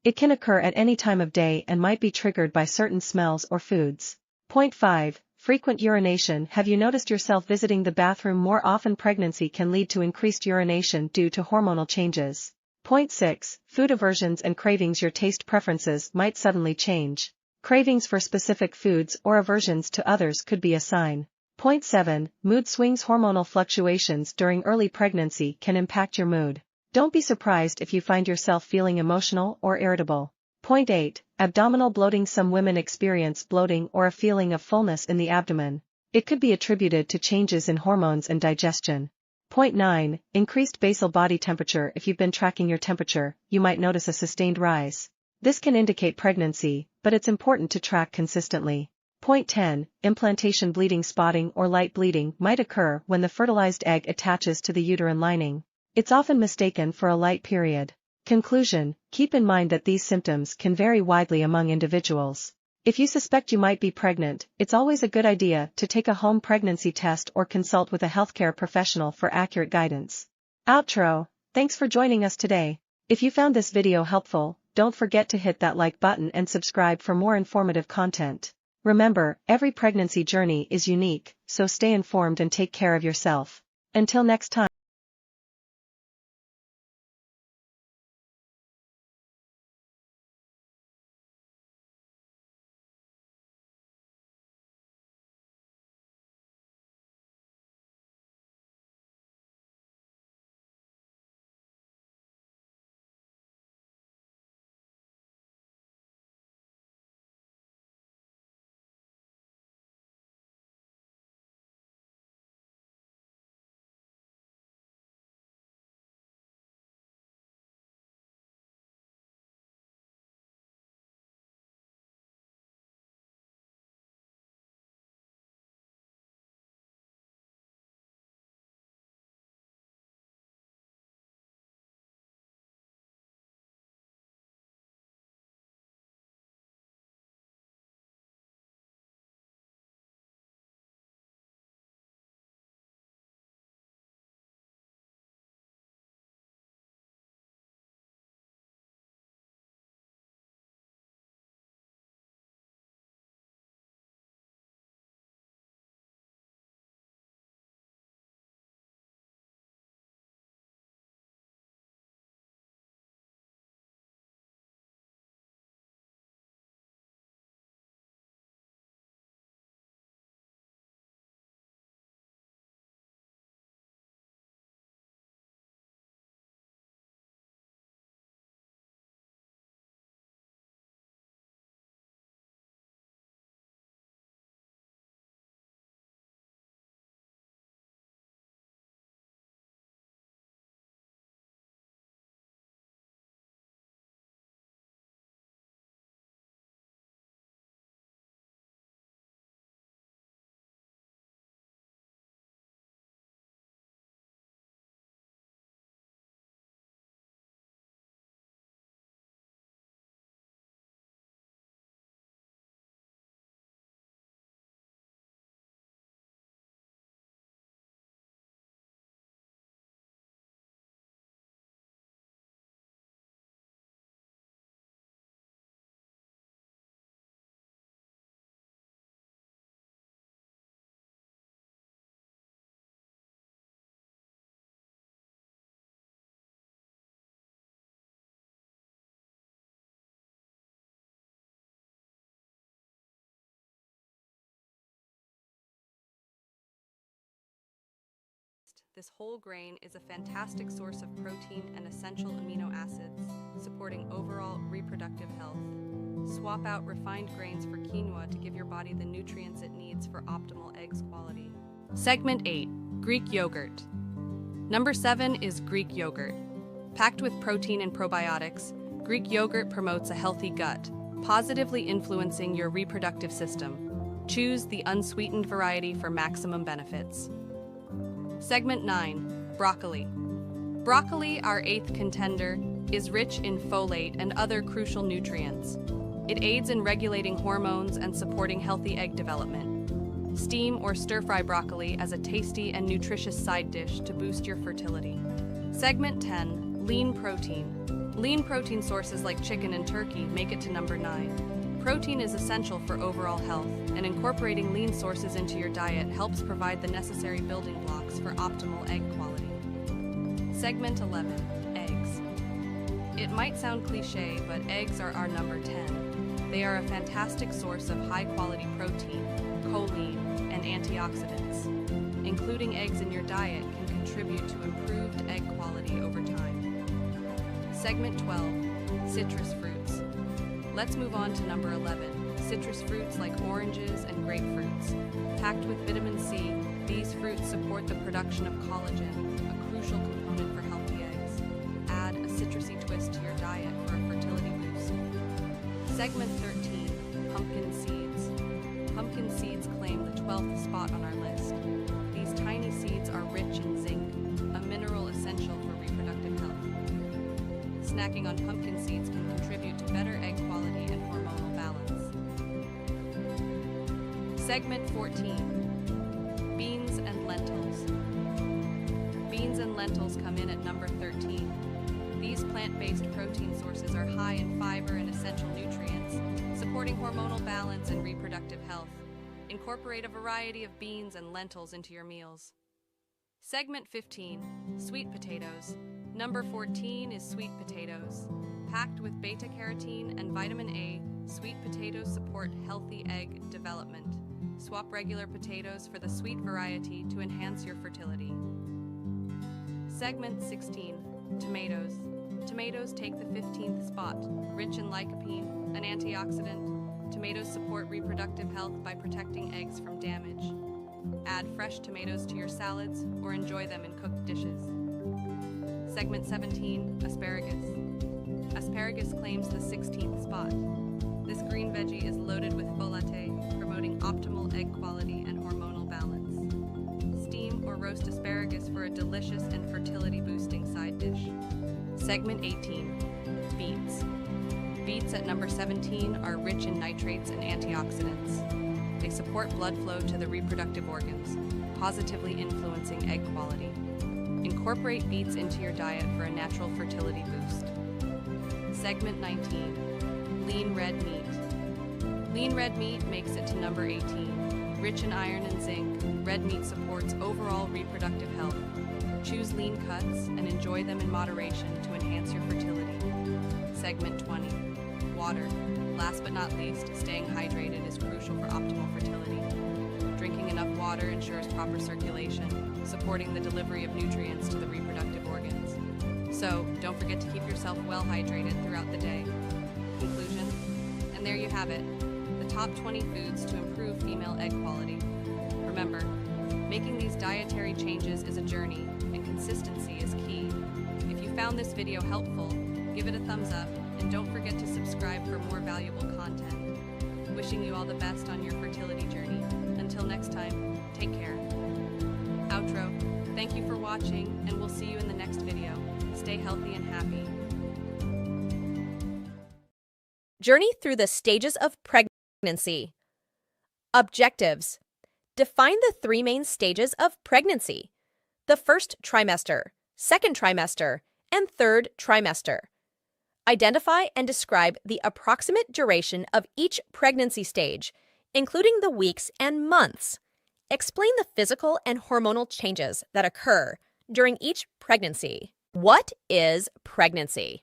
It can occur at any time of day and might be triggered by certain smells or foods. Point 5. Frequent urination. Have you noticed yourself visiting the bathroom more often? Pregnancy can lead to increased urination due to hormonal changes. Point 6. Food aversions and cravings. Your taste preferences might suddenly change. Cravings for specific foods or aversions to others could be a sign. Point 7. Mood swings. Hormonal fluctuations during early pregnancy can impact your mood. Don't be surprised if you find yourself feeling emotional or irritable. Point 8. Abdominal bloating. Some women experience bloating or a feeling of fullness in the abdomen. It could be attributed to changes in hormones and digestion. Point 9. Increased basal body temperature. If you've been tracking your temperature, you might notice a sustained rise. This can indicate pregnancy, but it's important to track consistently. Point 10. Implantation. Bleeding. Spotting or light bleeding might occur when the fertilized egg attaches to the uterine lining. It's often mistaken for a light period. Conclusion. Keep in mind that these symptoms can vary widely among individuals. If you suspect you might be pregnant, it's always a good idea to take a home pregnancy test or consult with a healthcare professional for accurate guidance. Outro. Thanks for joining us today. If you found this video helpful, don't forget to hit that like button and subscribe for more informative content. Remember, every pregnancy journey is unique, so stay informed and take care of yourself. Until next time. This whole grain is a fantastic source of protein and essential amino acids, supporting overall reproductive health. Swap out refined grains for quinoa to give your body the nutrients it needs for optimal eggs quality. Segment 8. Greek yogurt. Number 7 is Greek yogurt. Packed with protein and probiotics, Greek yogurt promotes a healthy gut, positively influencing your reproductive system. Choose the unsweetened variety for maximum benefits. Segment 9. Broccoli. Broccoli, our 8th contender, is rich in folate and other crucial nutrients. It aids in regulating hormones and supporting healthy egg development. Steam or stir-fry broccoli as a tasty and nutritious side dish to boost your fertility. Segment 10, lean protein. Lean protein sources like chicken and turkey make it to number 9. Protein is essential for overall health, and incorporating lean sources into your diet helps provide the necessary building blocks for optimal egg quality. Segment 11, eggs. It might sound cliche, but eggs are our number 10. They are a fantastic source of high-quality protein, choline, and antioxidants. Including eggs in your diet can contribute to improved egg quality over time. Segment 12, citrus fruits. Let's move on to number 11, citrus fruits like oranges and grapefruits. Packed with vitamin C, these fruits support the production of collagen, a crucial component for healthy eggs. Add a citrusy twist to your diet for a fertility boost. Segment 13, pumpkin seeds. Pumpkin seeds claim the 12th spot on our list. These tiny seeds are rich in zinc, a mineral essential for reproductive health. Snacking on pumpkin seeds can contribute to better egg quality and hormonal balance. Segment 14, beans and lentils. Beans and lentils come in at number 13. These plant-based protein sources are high in fiber and essential nutrients, supporting hormonal balance and reproductive health. Incorporate a variety of beans and lentils into your meals. Segment 15, sweet potatoes. Number 14 is sweet potatoes. Packed with beta-carotene and vitamin A, sweet potatoes support healthy egg development. Swap regular potatoes for the sweet variety to enhance your fertility. Segment 16, tomatoes. Tomatoes take the 15th spot, rich in lycopene, an antioxidant. Tomatoes support reproductive health by protecting eggs from damage. Add fresh tomatoes to your salads or enjoy them in cooked dishes. Segment 17, asparagus. Asparagus claims the 16th spot. This green veggie is loaded with folate, promoting optimal egg quality and hormonal balance. Steam or roast asparagus for a delicious and fertility-boosting side dish. Segment 18, beets. Beets at number 17 are rich in nitrates and antioxidants. They support blood flow to the reproductive organs, positively influencing egg quality. Incorporate beets into your diet for a natural fertility boost. Segment 19, lean red meat. Lean red meat makes it to number 18. Rich in iron and zinc, red meat supports overall reproductive health. Choose lean cuts and enjoy them in moderation to enhance your fertility. Segment 20, water. Last but not least, staying hydrated is crucial for optimal fertility. Drinking enough water ensures proper circulation, supporting the delivery of nutrients to the reproductive organs. So, don't forget to keep yourself well hydrated throughout the day. Conclusion? And there you have it, the top 20 foods to improve female egg quality. Remember, making these dietary changes is a journey, and consistency is key. If you found this video helpful, give it a thumbs up, and don't forget to subscribe for more valuable content. Wishing you all the best on your fertility journey. Until next time, take care. Outro. Thank you for watching, and we'll see you in the next video. Stay healthy and happy. Journey through the stages of pregnancy. Objectives. Define the 3 main stages of pregnancy: the first trimester, second trimester, and third trimester. Identify and describe the approximate duration of each pregnancy stage, including the weeks and months. Explain the physical and hormonal changes that occur during each pregnancy. What is pregnancy?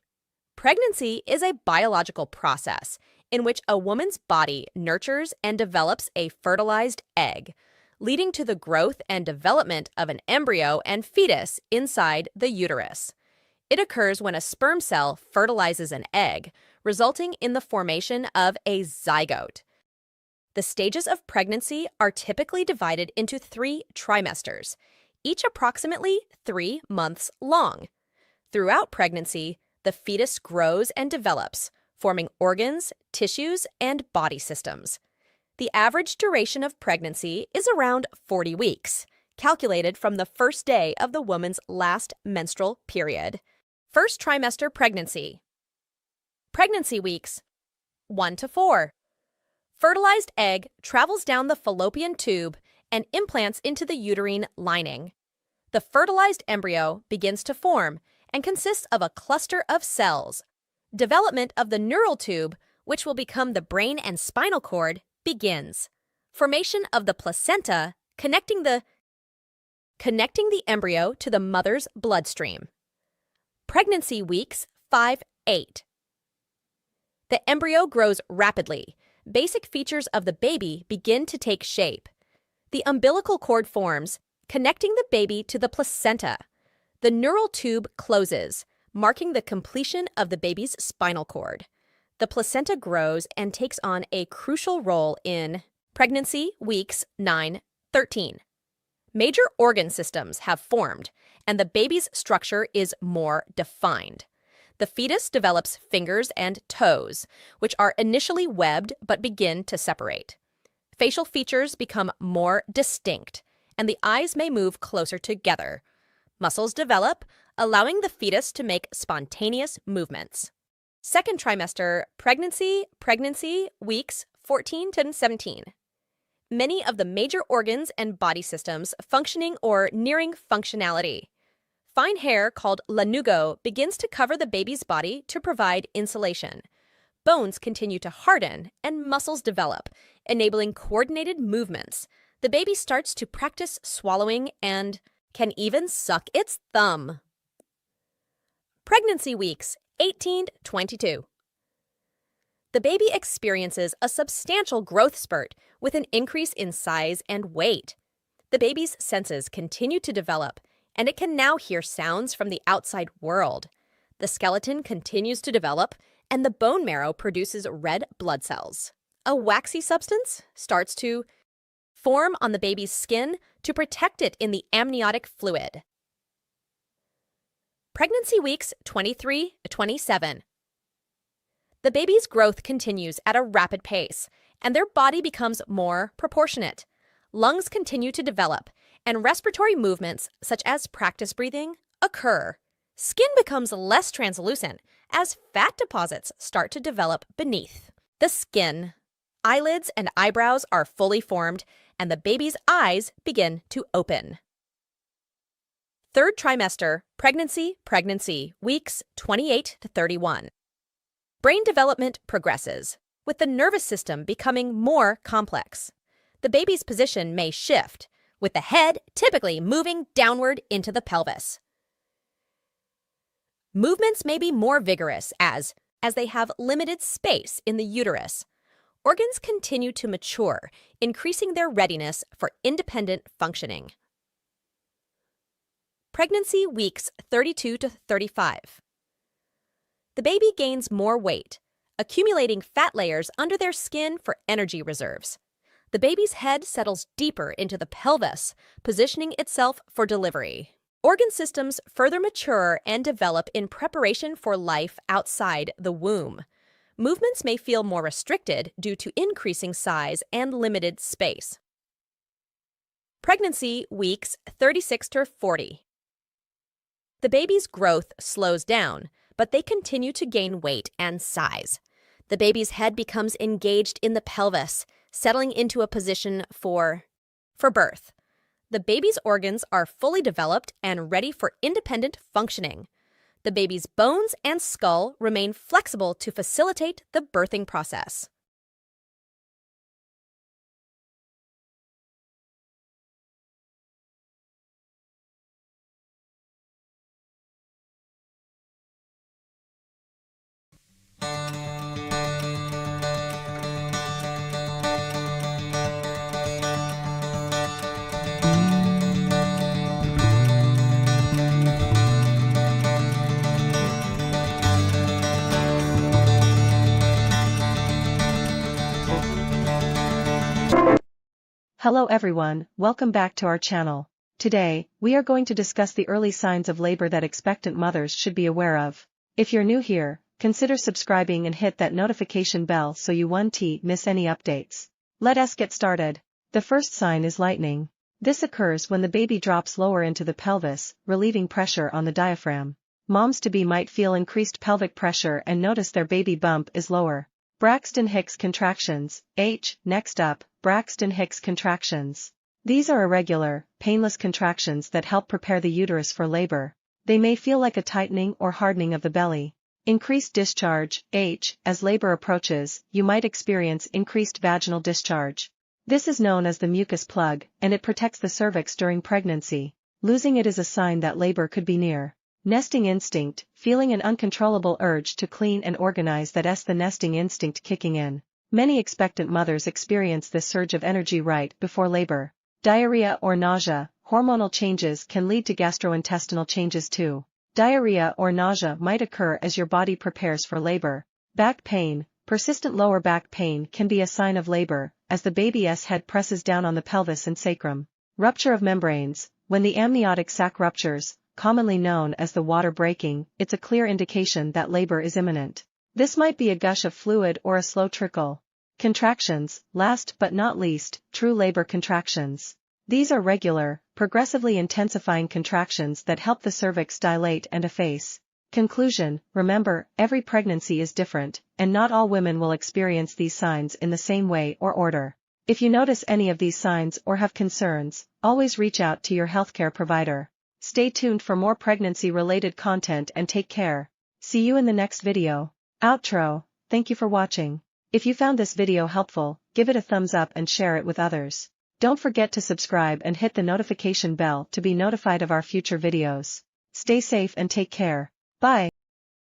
Pregnancy is a biological process in which a woman's body nurtures and develops a fertilized egg, leading to the growth and development of an embryo and fetus inside the uterus. It occurs when a sperm cell fertilizes an egg, resulting in the formation of a zygote. The stages of pregnancy are typically divided into 3 trimesters, each approximately 3 months long. Throughout pregnancy, the fetus grows and develops, forming organs, tissues, and body systems. The average duration of pregnancy is around 40 weeks, calculated from the first day of the woman's last menstrual period. First trimester pregnancy. Pregnancy weeks. 1 to 4. Fertilized egg travels down the fallopian tube and implants into the uterine lining. The fertilized embryo begins to form and consists of a cluster of cells. Development of the neural tube, which will become the brain and spinal cord, begins. Formation of the placenta connecting the embryo to the mother's bloodstream. Pregnancy weeks 5-8. The embryo grows rapidly. Basic features of the baby begin to take shape. The umbilical cord forms, connecting the baby to the placenta. The neural tube closes, marking the completion of the baby's spinal cord. The placenta grows and takes on a crucial role in pregnancy weeks 9-13. Major organ systems have formed, and the baby's structure is more defined. The fetus develops fingers and toes, which are initially webbed but begin to separate. Facial features become more distinct, and the eyes may move closer together. Muscles develop, allowing the fetus to make spontaneous movements. Second trimester, pregnancy, weeks 14 to 17. Many of the major organs and body systems functioning or nearing functionality. Fine hair called lanugo begins to cover the baby's body to provide insulation. Bones continue to harden and muscles develop, enabling coordinated movements. The baby starts to practice swallowing and can even suck its thumb. Pregnancy weeks 18-22. The baby experiences a substantial growth spurt with an increase in size and weight. The baby's senses continue to develop, and it can now hear sounds from the outside world. The skeleton continues to develop, and the bone marrow produces red blood cells. A waxy substance starts to form on the baby's skin to protect it in the amniotic fluid. Pregnancy weeks 23-27. The baby's growth continues at a rapid pace, and their body becomes more proportionate. Lungs continue to develop, and respiratory movements, such as practice breathing, occur. Skin becomes less translucent as fat deposits start to develop beneath the skin. Eyelids and eyebrows are fully formed, and the baby's eyes begin to open. Third trimester, pregnancy, weeks 28-31. Brain development progresses, with the nervous system becoming more complex. The baby's position may shift, with the head typically moving downward into the pelvis. Movements may be more vigorous as they have limited space in the uterus. Organs continue to mature, increasing their readiness for independent functioning. Pregnancy weeks 32-35. The baby gains more weight, accumulating fat layers under their skin for energy reserves. The baby's head settles deeper into the pelvis, positioning itself for delivery. Organ systems further mature and develop in preparation for life outside the womb. Movements may feel more restricted due to increasing size and limited space. Pregnancy weeks 36-40. The baby's growth slows down, but they continue to gain weight and size. The baby's head becomes engaged in the pelvis, settling into a position for birth. The baby's organs are fully developed and ready for independent functioning. The baby's bones and skull remain flexible to facilitate the birthing process. Hello everyone, welcome back to our channel. Today, we are going to discuss the early signs of labor that expectant mothers should be aware of. If you're new here, consider subscribing and hit that notification bell so you won't miss any updates. Let us get started. The first sign is lightening. This occurs when the baby drops lower into the pelvis, relieving pressure on the diaphragm. Moms-to-be might feel increased pelvic pressure and notice their baby bump is lower. Braxton Hicks contractions, H. Next up, Braxton Hicks contractions. These are irregular, painless contractions that help prepare the uterus for labor. They may feel like a tightening or hardening of the belly. Increased discharge, H. As labor approaches, you might experience increased vaginal discharge. This is known as the mucus plug, and it protects the cervix during pregnancy. Losing it is a sign that labor could be near. Nesting instinct, feeling an uncontrollable urge to clean and organize that's the nesting instinct kicking in. Many expectant mothers experience this surge of energy right before labor. Diarrhea or nausea, hormonal changes can lead to gastrointestinal changes too. Diarrhea or nausea might occur as your body prepares for labor. Back pain, persistent lower back pain can be a sign of labor, as the baby's head presses down on the pelvis and sacrum. Rupture of membranes, when the amniotic sac ruptures, commonly known as the water breaking, it's a clear indication that labor is imminent. This might be a gush of fluid or a slow trickle. Contractions, last but not least, true labor contractions. These are regular, progressively intensifying contractions that help the cervix dilate and efface. Conclusion, remember, every pregnancy is different, and not all women will experience these signs in the same way or order. If you notice any of these signs or have concerns, always reach out to your healthcare provider. Stay tuned for more pregnancy-related content and take care. See you in the next video. Outro, thank you for watching. If you found this video helpful, give it a thumbs up and share it with others. Don't forget to subscribe and hit the notification bell to be notified of our future videos. Stay safe and take care. Bye.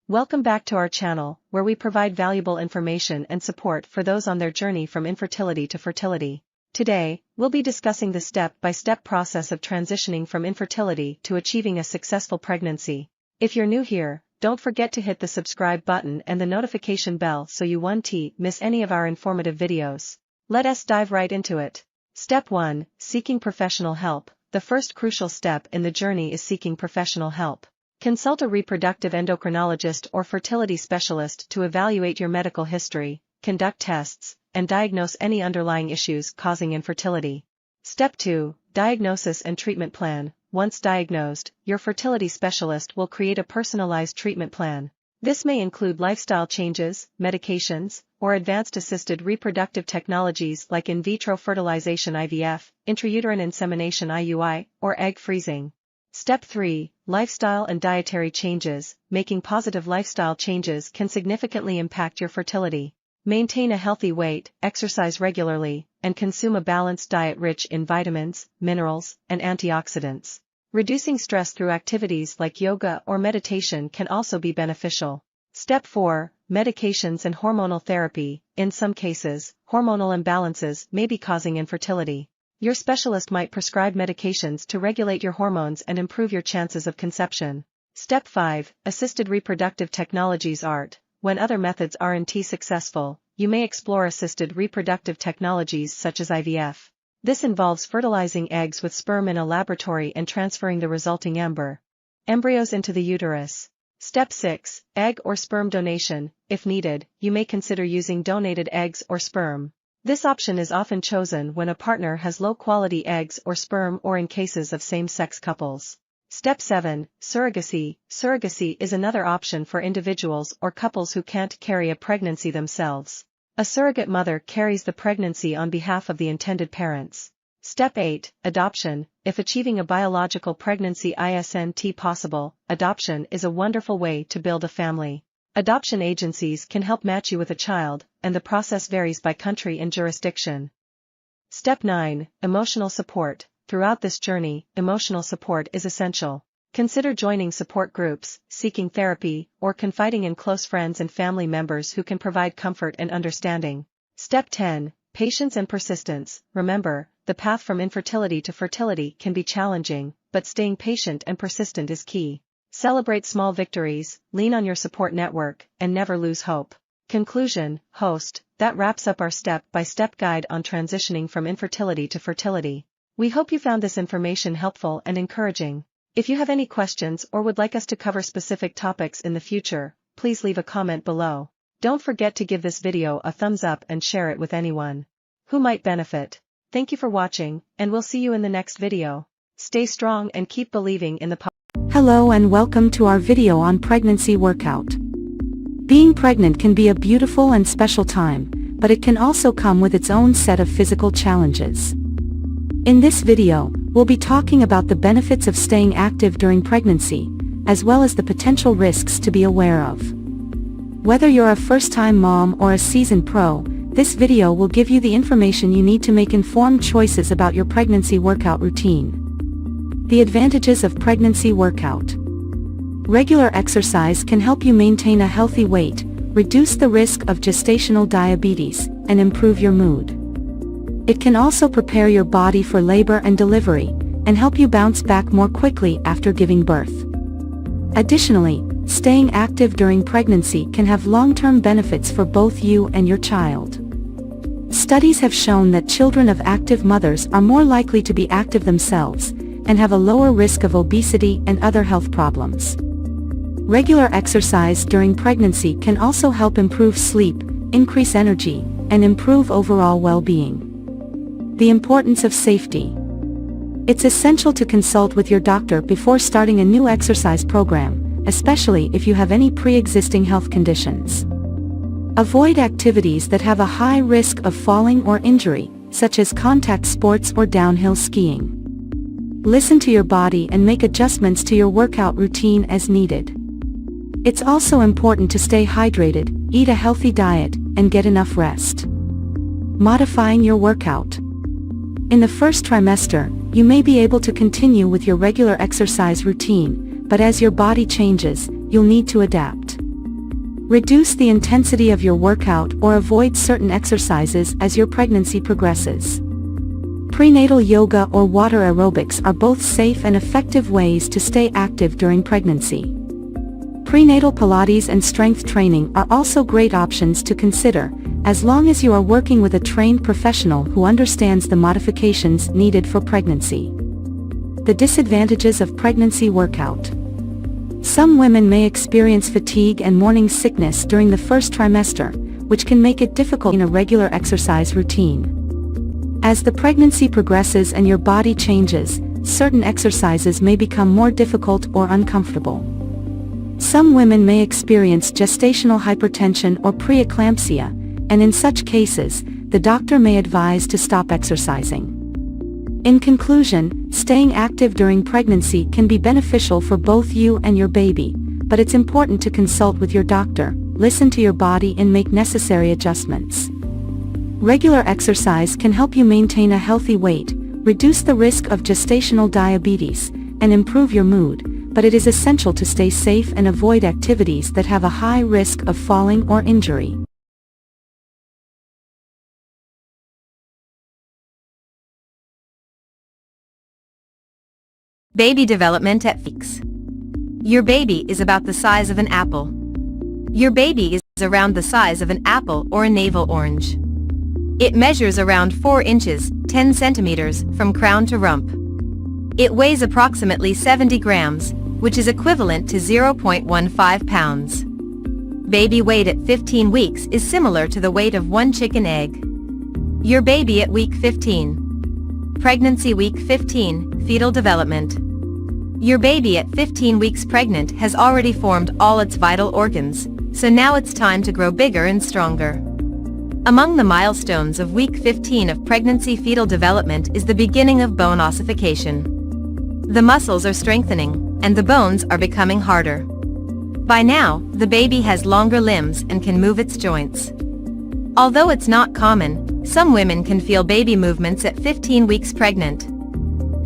Welcome back to our channel, where we provide valuable information and support for those on their journey from infertility to fertility. Today, we'll be discussing the step-by-step process of transitioning from infertility to achieving a successful pregnancy. If you're new here, don't forget to hit the subscribe button and the notification bell so you won't miss any of our informative videos. Let us dive right into it. Step 1, Seeking professional help. The first crucial step in the journey is seeking professional help. Consult a reproductive endocrinologist or fertility specialist to evaluate your medical history, conduct tests, and diagnose any underlying issues causing infertility. Step 2, Diagnosis and treatment plan. Once diagnosed, your fertility specialist will create a personalized treatment plan. This may include lifestyle changes, medications, or advanced assisted reproductive technologies like in vitro fertilization IVF, intrauterine insemination IUI, or egg freezing. Step 3, Lifestyle and dietary changes. Making positive lifestyle changes can significantly impact your fertility. Maintain a healthy weight, exercise regularly, and consume a balanced diet rich in vitamins, minerals, and antioxidants. Reducing stress through activities like yoga or meditation can also be beneficial. Step 4, Medications and hormonal therapy. In some cases, hormonal imbalances may be causing infertility. Your specialist might prescribe medications to regulate your hormones and improve your chances of conception. Step 5, Assisted reproductive technologies ART. When other methods aren't successful, you may explore assisted reproductive technologies such as IVF. This involves fertilizing eggs with sperm in a laboratory and transferring the resulting embryos into the uterus. Step 6, Egg or sperm donation. If needed, you may consider using donated eggs or sperm. This option is often chosen when a partner has low-quality eggs or sperm or in cases of same-sex couples. Step 7, Surrogacy. Surrogacy is another option for individuals or couples who can't carry a pregnancy themselves. A surrogate mother carries the pregnancy on behalf of the intended parents. Step 8, Adoption. If achieving a biological pregnancy isn't possible, adoption is a wonderful way to build a family. Adoption agencies can help match you with a child, and the process varies by country and jurisdiction. Step 9, Emotional support. Throughout this journey, emotional support is essential. Consider joining support groups, seeking therapy, or confiding in close friends and family members who can provide comfort and understanding. Step 10, Patience and persistence. Remember, the path from infertility to fertility can be challenging, but staying patient and persistent is key. Celebrate small victories, lean on your support network, and never lose hope. Conclusion, host, that wraps up our step-by-step guide on transitioning from infertility to fertility. We hope you found this information helpful and encouraging. If you have any questions or would like us to cover specific topics in the future, please leave a comment below. Don't forget to give this video a thumbs up and share it with anyone who might benefit. Thank you for watching, and we'll see you in the next video. Stay strong and keep believing in the Hello and welcome to our video on pregnancy workout. Being pregnant can be a beautiful and special time, but it can also come with its own set of physical challenges. In this video, we'll be talking about the benefits of staying active during pregnancy, as well as the potential risks to be aware of. Whether you're a first-time mom or a seasoned pro, this video will give you the information you need to make informed choices about your pregnancy workout routine. The advantages of pregnancy workout. Regular exercise can help you maintain a healthy weight, reduce the risk of gestational diabetes, and improve your mood. It can also prepare your body for labor and delivery, and help you bounce back more quickly after giving birth. Additionally, staying active during pregnancy can have long-term benefits for both you and your child. Studies have shown that children of active mothers are more likely to be active themselves, and have a lower risk of obesity and other health problems. Regular exercise during pregnancy can also help improve sleep, increase energy, and improve overall well-being. The importance of safety. It's essential to consult with your doctor before starting a new exercise program, especially if you have any pre-existing health conditions. Avoid activities that have a high risk of falling or injury, such as contact sports or downhill skiing. Listen to your body and make adjustments to your workout routine as needed. It's also important to stay hydrated, eat a healthy diet, and get enough rest. Modifying your workout. In the first trimester, you may be able to continue with your regular exercise routine, but as your body changes, you'll need to adapt. Reduce the intensity of your workout or avoid certain exercises as your pregnancy progresses. Prenatal yoga or water aerobics are both safe and effective ways to stay active during pregnancy. Prenatal Pilates and strength training are also great options to consider, as long as you are working with a trained professional who understands the modifications needed for pregnancy. The disadvantages of pregnancy workout. Some women may experience fatigue and morning sickness during the first trimester, which can make it difficult in a regular exercise routine. As the pregnancy progresses and your body changes, certain exercises may become more difficult or uncomfortable. Some women may experience gestational hypertension or preeclampsia, and in such cases, the doctor may advise to stop exercising. In conclusion, staying active during pregnancy can be beneficial for both you and your baby, but it's important to consult with your doctor, listen to your body and make necessary adjustments. Regular exercise can help you maintain a healthy weight, reduce the risk of gestational diabetes, and improve your mood, but it is essential to stay safe and avoid activities that have a high risk of falling or injury. Baby development at weeks. Your baby is about the size of an apple. Your baby is around the size of an apple or a navel orange. It measures around 4 inches, 10 centimeters, from crown to rump. It weighs approximately 70 grams, which is equivalent to 0.15 pounds. Baby weight at 15 weeks is similar to the weight of one chicken egg. Your baby at week 15. Pregnancy week 15, fetal development. Your baby at 15 weeks pregnant has already formed all its vital organs, so now it's time to grow bigger and stronger. Among the milestones of week 15 of pregnancy fetal development is the beginning of bone ossification. The muscles are strengthening, and the bones are becoming harder. By now, the baby has longer limbs and can move its joints. Although it's not common, some women can feel baby movements at 15 weeks pregnant.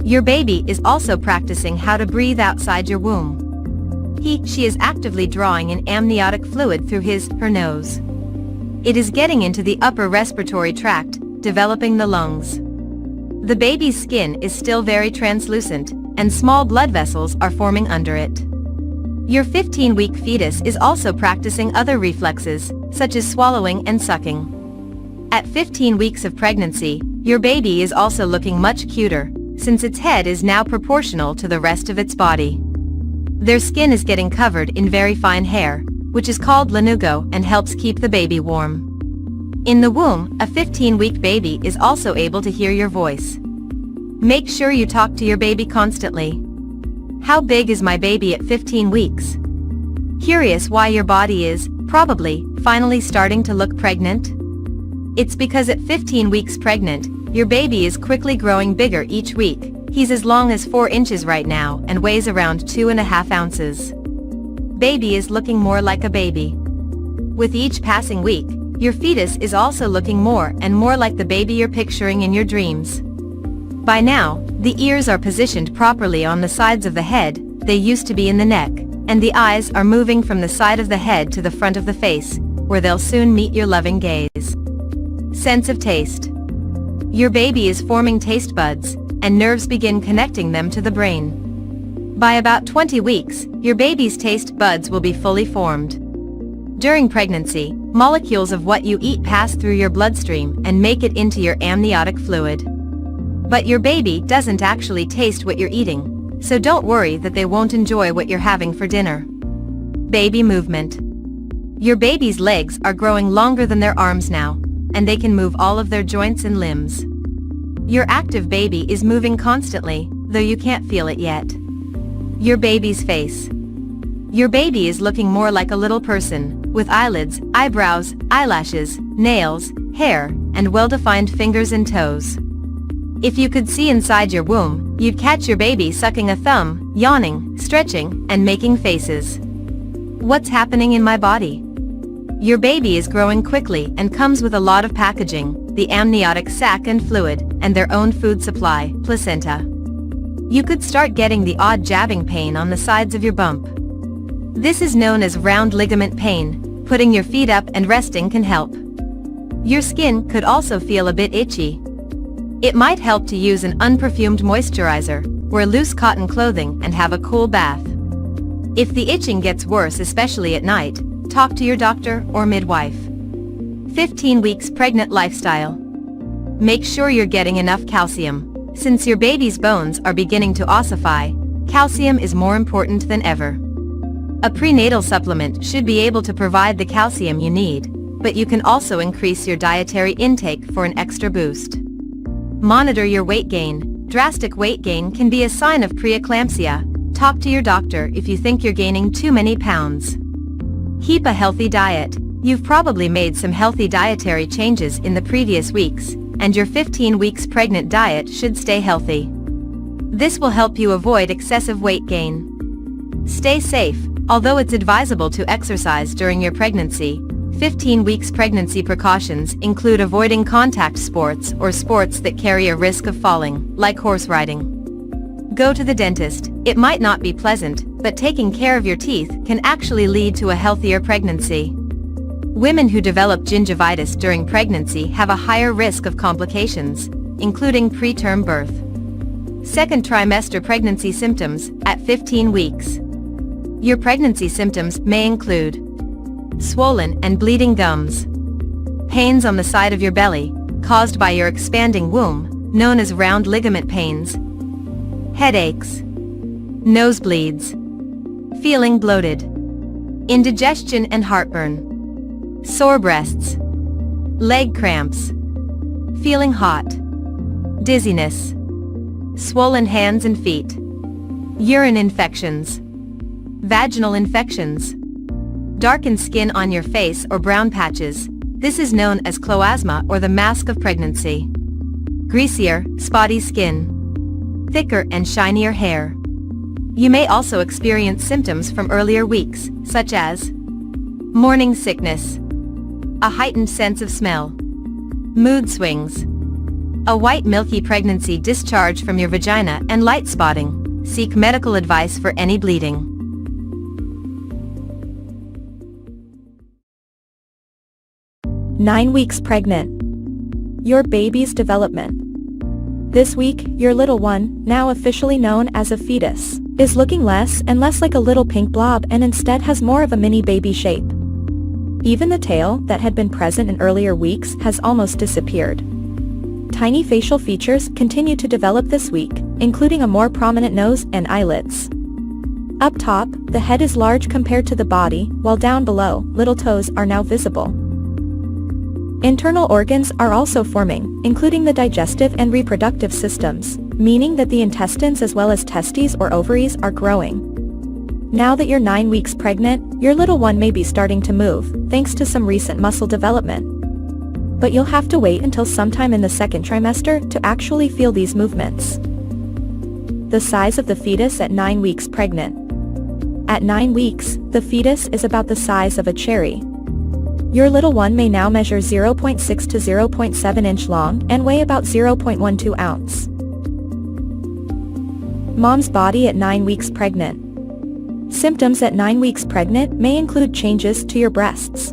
Your baby is also practicing how to breathe outside your womb. She is actively drawing in amniotic fluid through her nose. It is getting into the upper respiratory tract, developing the lungs. The baby's skin is still very translucent, and small blood vessels are forming under it. Your 15-week fetus is also practicing other reflexes, such as swallowing and sucking. At 15 weeks of pregnancy, your baby is also looking much cuter, since its head is now proportional to the rest of its body. Their skin is getting covered in very fine hair, which is called lanugo and helps keep the baby warm. In the womb, a 15-week baby is also able to hear your voice. Make sure you talk to your baby constantly. How big is my baby at 15 weeks? Curious why your body is probably finally starting to look pregnant? It's because at 15 weeks pregnant, your baby is quickly growing bigger each week. He's as long as 4 inches right now and weighs around 2.5 ounces. Baby is looking more like a baby. With each passing week, your fetus is also looking more and more like the baby you're picturing in your dreams. By now, the ears are positioned properly on the sides of the head, they used to be in the neck, and the eyes are moving from the side of the head to the front of the face, where they'll soon meet your loving gaze. Sense of taste. Your baby is forming taste buds, and nerves begin connecting them to the brain. By about 20 weeks, your baby's taste buds will be fully formed. During pregnancy, molecules of what you eat pass through your bloodstream and make it into your amniotic fluid. But your baby doesn't actually taste what you're eating, so don't worry that they won't enjoy what you're having for dinner. Baby movement. Your baby's legs are growing longer than their arms now, and they can move all of their joints and limbs. Your active baby is moving constantly, though you can't feel it yet. Your baby's face. Your baby is looking more like a little person, with eyelids, eyebrows, eyelashes, nails, hair, and well-defined fingers and toes. If you could see inside your womb, you'd catch your baby sucking a thumb, yawning, stretching, and making faces. What's happening in my body? Your baby is growing quickly and comes with a lot of packaging, the amniotic sac and fluid, and their own food supply, placenta. You could start getting the odd jabbing pain on the sides of your bump. This is known as round ligament pain. Putting your feet up and resting can help. Your skin could also feel a bit itchy. It might help to use an unperfumed moisturizer, wear loose cotton clothing and have a cool bath. If the itching gets worse, especially at night, talk to your doctor or midwife. 15 weeks pregnant lifestyle. Make sure you're getting enough calcium. Since your baby's bones are beginning to ossify, calcium is more important than ever. A prenatal supplement should be able to provide the calcium you need, but you can also increase your dietary intake for an extra boost. Monitor your weight gain. Drastic weight gain can be a sign of preeclampsia. Talk to your doctor if you think you're gaining too many pounds. Keep a healthy diet. You've probably made some healthy dietary changes in the previous weeks, and your 15 weeks pregnant diet should stay healthy. This will help you avoid excessive weight gain. Stay safe. Although it's advisable to exercise during your pregnancy, 15 weeks pregnancy precautions include avoiding contact sports or sports that carry a risk of falling, like horse riding. Go to the dentist. It might not be pleasant, but taking care of your teeth can actually lead to a healthier pregnancy. Women who develop gingivitis during pregnancy have a higher risk of complications, including preterm birth. Second trimester pregnancy symptoms at 15 weeks. Your pregnancy symptoms may include swollen and bleeding gums, pains on the side of your belly, caused by your expanding womb, known as round ligament pains, headaches, nosebleeds, feeling bloated, indigestion and heartburn, sore breasts, leg cramps, feeling hot, dizziness, swollen hands and feet, urine infections, vaginal infections, darkened skin on your face or brown patches. This is known as cloasma or the mask of pregnancy. Greasier, spotty skin, thicker and shinier hair. You may also experience symptoms from earlier weeks, such as morning sickness, a heightened sense of smell, mood swings, a white milky pregnancy discharge from your vagina and light spotting. Seek medical advice for any bleeding. Nine weeks pregnant. Your baby's development. This week, your little one, now officially known as a fetus, is looking less and less like a little pink blob and instead has more of a mini baby shape. Even the tail that had been present in earlier weeks has almost disappeared. Tiny facial features continue to develop this week, including a more prominent nose and eyelids. Up top, the head is large compared to the body, while down below, little toes are now visible. Internal organs are also forming, including the digestive and reproductive systems, meaning that the intestines as well as testes or ovaries are growing. Now that you're 9 weeks pregnant, your little one may be starting to move, thanks to some recent muscle development. But you'll have to wait until sometime in the second trimester to actually feel these movements. The size of the fetus at 9 weeks pregnant. At 9 weeks, the fetus is about the size of a cherry. Your little one may now measure 0.6 to 0.7 inch long and weigh about 0.12 ounce. Mom's body at 9 weeks pregnant. Symptoms at 9 weeks pregnant may include changes to your breasts.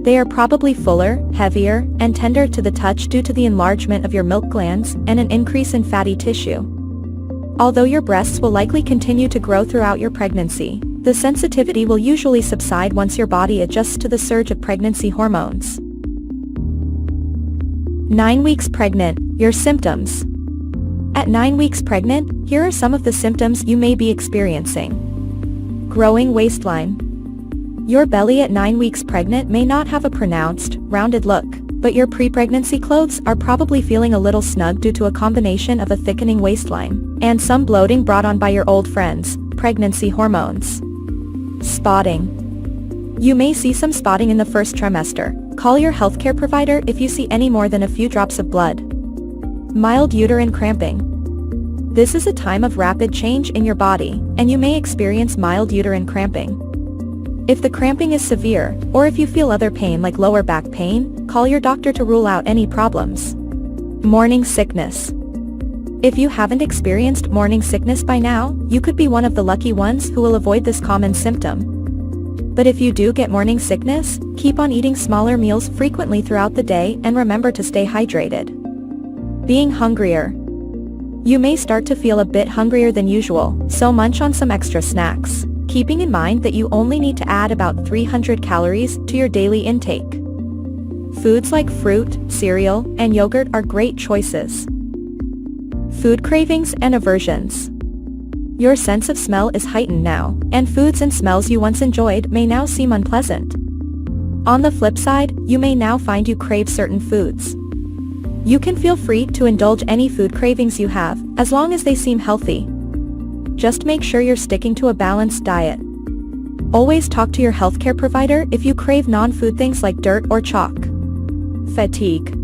They are probably fuller, heavier, and tender to the touch due to the enlargement of your milk glands and an increase in fatty tissue. Although your breasts will likely continue to grow throughout your pregnancy, the sensitivity will usually subside once your body adjusts to the surge of pregnancy hormones. 9 weeks pregnant, your symptoms. At 9 weeks pregnant, here are some of the symptoms you may be experiencing. Growing waistline. Your belly at 9 weeks pregnant may not have a pronounced, rounded look, but your pre-pregnancy clothes are probably feeling a little snug due to a combination of a thickening waistline and some bloating brought on by your old friends, pregnancy hormones. Spotting. You may see some spotting in the first trimester. Call your healthcare provider if you see any more than a few drops of blood. Mild uterine cramping. This is a time of rapid change in your body, and you may experience mild uterine cramping. If the cramping is severe, or if you feel other pain like lower back pain, call your doctor to rule out any problems. Morning sickness. If you haven't experienced morning sickness by now, you could be one of the lucky ones who will avoid this common symptom. But if you do get morning sickness, keep on eating smaller meals frequently throughout the day and remember to stay hydrated. Being hungrier. You may start to feel a bit hungrier than usual, so munch on some extra snacks, keeping in mind that you only need to add about 300 calories to your daily intake. Foods like fruit, cereal, and yogurt are great choices. Food cravings and aversions. Your sense of smell is heightened now, and foods and smells you once enjoyed may now seem unpleasant. On the flip side, you may now find you crave certain foods. You can feel free to indulge any food cravings you have, as long as they seem healthy. Just make sure you're sticking to a balanced diet. Always talk to your healthcare provider if you crave non-food things like dirt or chalk. Fatigue.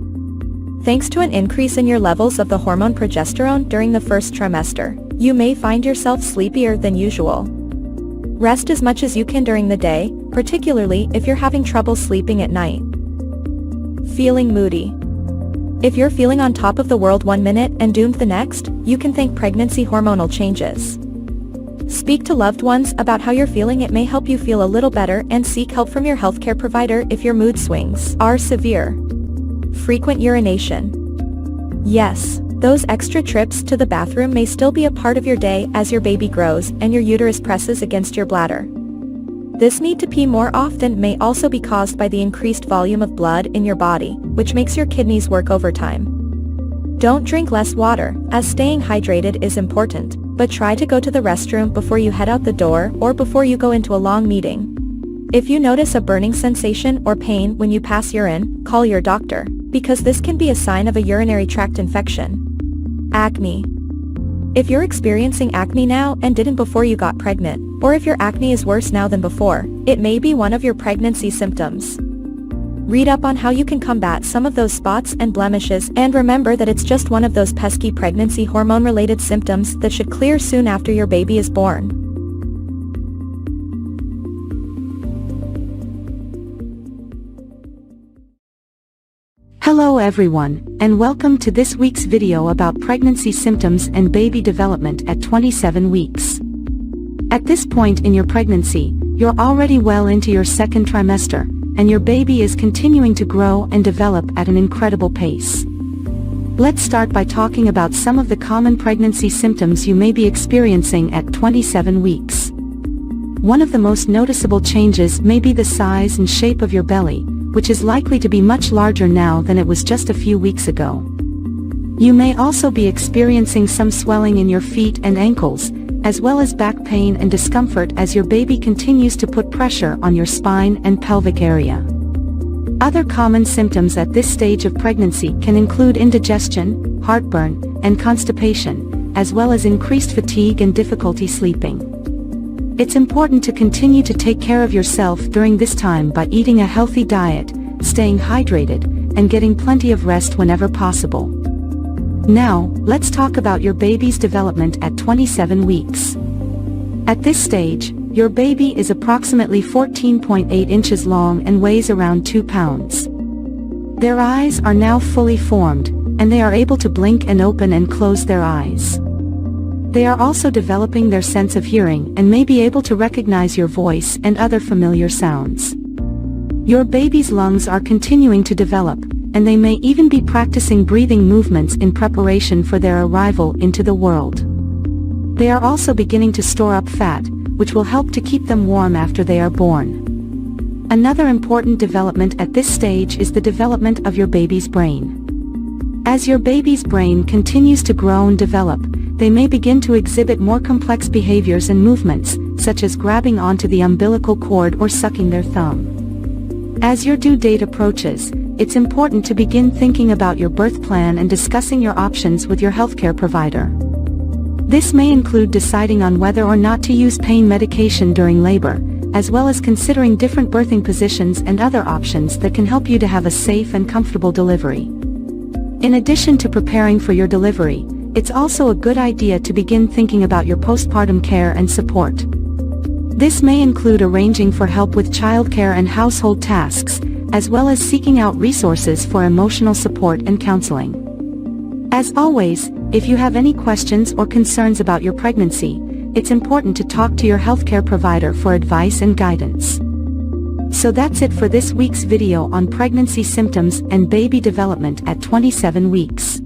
Thanks to an increase in your levels of the hormone progesterone during the first trimester, you may find yourself sleepier than usual. Rest as much as you can during the day, particularly if you're having trouble sleeping at night. Feeling moody. If you're feeling on top of the world one minute and doomed the next, you can thank pregnancy hormonal changes. Speak to loved ones about how you're feeling. It may help you feel a little better, and seek help from your healthcare provider if your mood swings are severe. Frequent urination. Yes, those extra trips to the bathroom may still be a part of your day as your baby grows and your uterus presses against your bladder. This need to pee more often may also be caused by the increased volume of blood in your body, which makes your kidneys work overtime. Don't drink less water, as staying hydrated is important, but try to go to the restroom before you head out the door or before you go into a long meeting. If you notice a burning sensation or pain when you pass urine, call your doctor, because this can be a sign of a urinary tract infection. Acne. If you're experiencing acne now and didn't before you got pregnant, or if your acne is worse now than before, it may be one of your pregnancy symptoms. Read up on how you can combat some of those spots and blemishes, and remember that it's just one of those pesky pregnancy hormone-related symptoms that should clear soon after your baby is born. Hello everyone, and welcome to this week's video about pregnancy symptoms and baby development at 27 weeks. At this point in your pregnancy, you're already well into your second trimester, and your baby is continuing to grow and develop at an incredible pace. Let's start by talking about some of the common pregnancy symptoms you may be experiencing at 27 weeks. One of the most noticeable changes may be the size and shape of your belly, which is likely to be much larger now than it was just a few weeks ago. You may also be experiencing some swelling in your feet and ankles, as well as back pain and discomfort as your baby continues to put pressure on your spine and pelvic area. Other common symptoms at this stage of pregnancy can include indigestion, heartburn, and constipation, as well as increased fatigue and difficulty sleeping. It's important to continue to take care of yourself during this time by eating a healthy diet, staying hydrated, and getting plenty of rest whenever possible. Now, let's talk about your baby's development at 27 weeks. At this stage, your baby is approximately 14.8 inches long and weighs around 2 pounds. Their eyes are now fully formed, and they are able to blink and open and close their eyes. They are also developing their sense of hearing and may be able to recognize your voice and other familiar sounds. Your baby's lungs are continuing to develop, and they may even be practicing breathing movements in preparation for their arrival into the world. They are also beginning to store up fat, which will help to keep them warm after they are born. Another important development at this stage is the development of your baby's brain. As your baby's brain continues to grow and develop, they may begin to exhibit more complex behaviors and movements, such as grabbing onto the umbilical cord or sucking their thumb. As your due date approaches, it's important to begin thinking about your birth plan and discussing your options with your healthcare provider. This may include deciding on whether or not to use pain medication during labor, as well as considering different birthing positions and other options that can help you to have a safe and comfortable delivery. In addition to preparing for your delivery, it's also a good idea to begin thinking about your postpartum care and support. This may include arranging for help with childcare and household tasks, as well as seeking out resources for emotional support and counseling. As always, if you have any questions or concerns about your pregnancy, it's important to talk to your healthcare provider for advice and guidance. So that's it for this week's video on pregnancy symptoms and baby development at 27 weeks.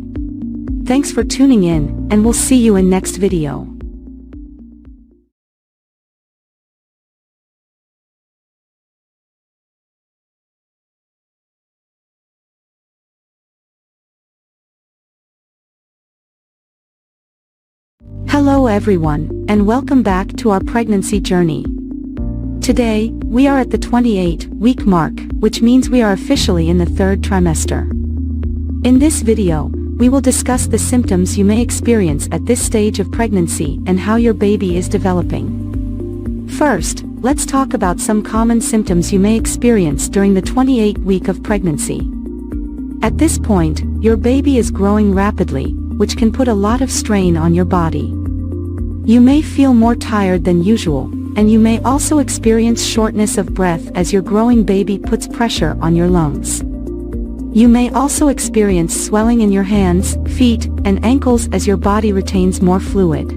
Thanks for tuning in, and we'll see you in next video. Hello everyone, and welcome back to our pregnancy journey. Today, we are at the 28-week mark, which means we are officially in the 3rd trimester. In this video, we will discuss the symptoms you may experience at this stage of pregnancy and how your baby is developing. First, let's talk about some common symptoms you may experience during the 28th week of pregnancy. At this point, your baby is growing rapidly, which can put a lot of strain on your body. You may feel more tired than usual, and you may also experience shortness of breath as your growing baby puts pressure on your lungs. You may also experience swelling in your hands, feet, and ankles as your body retains more fluid.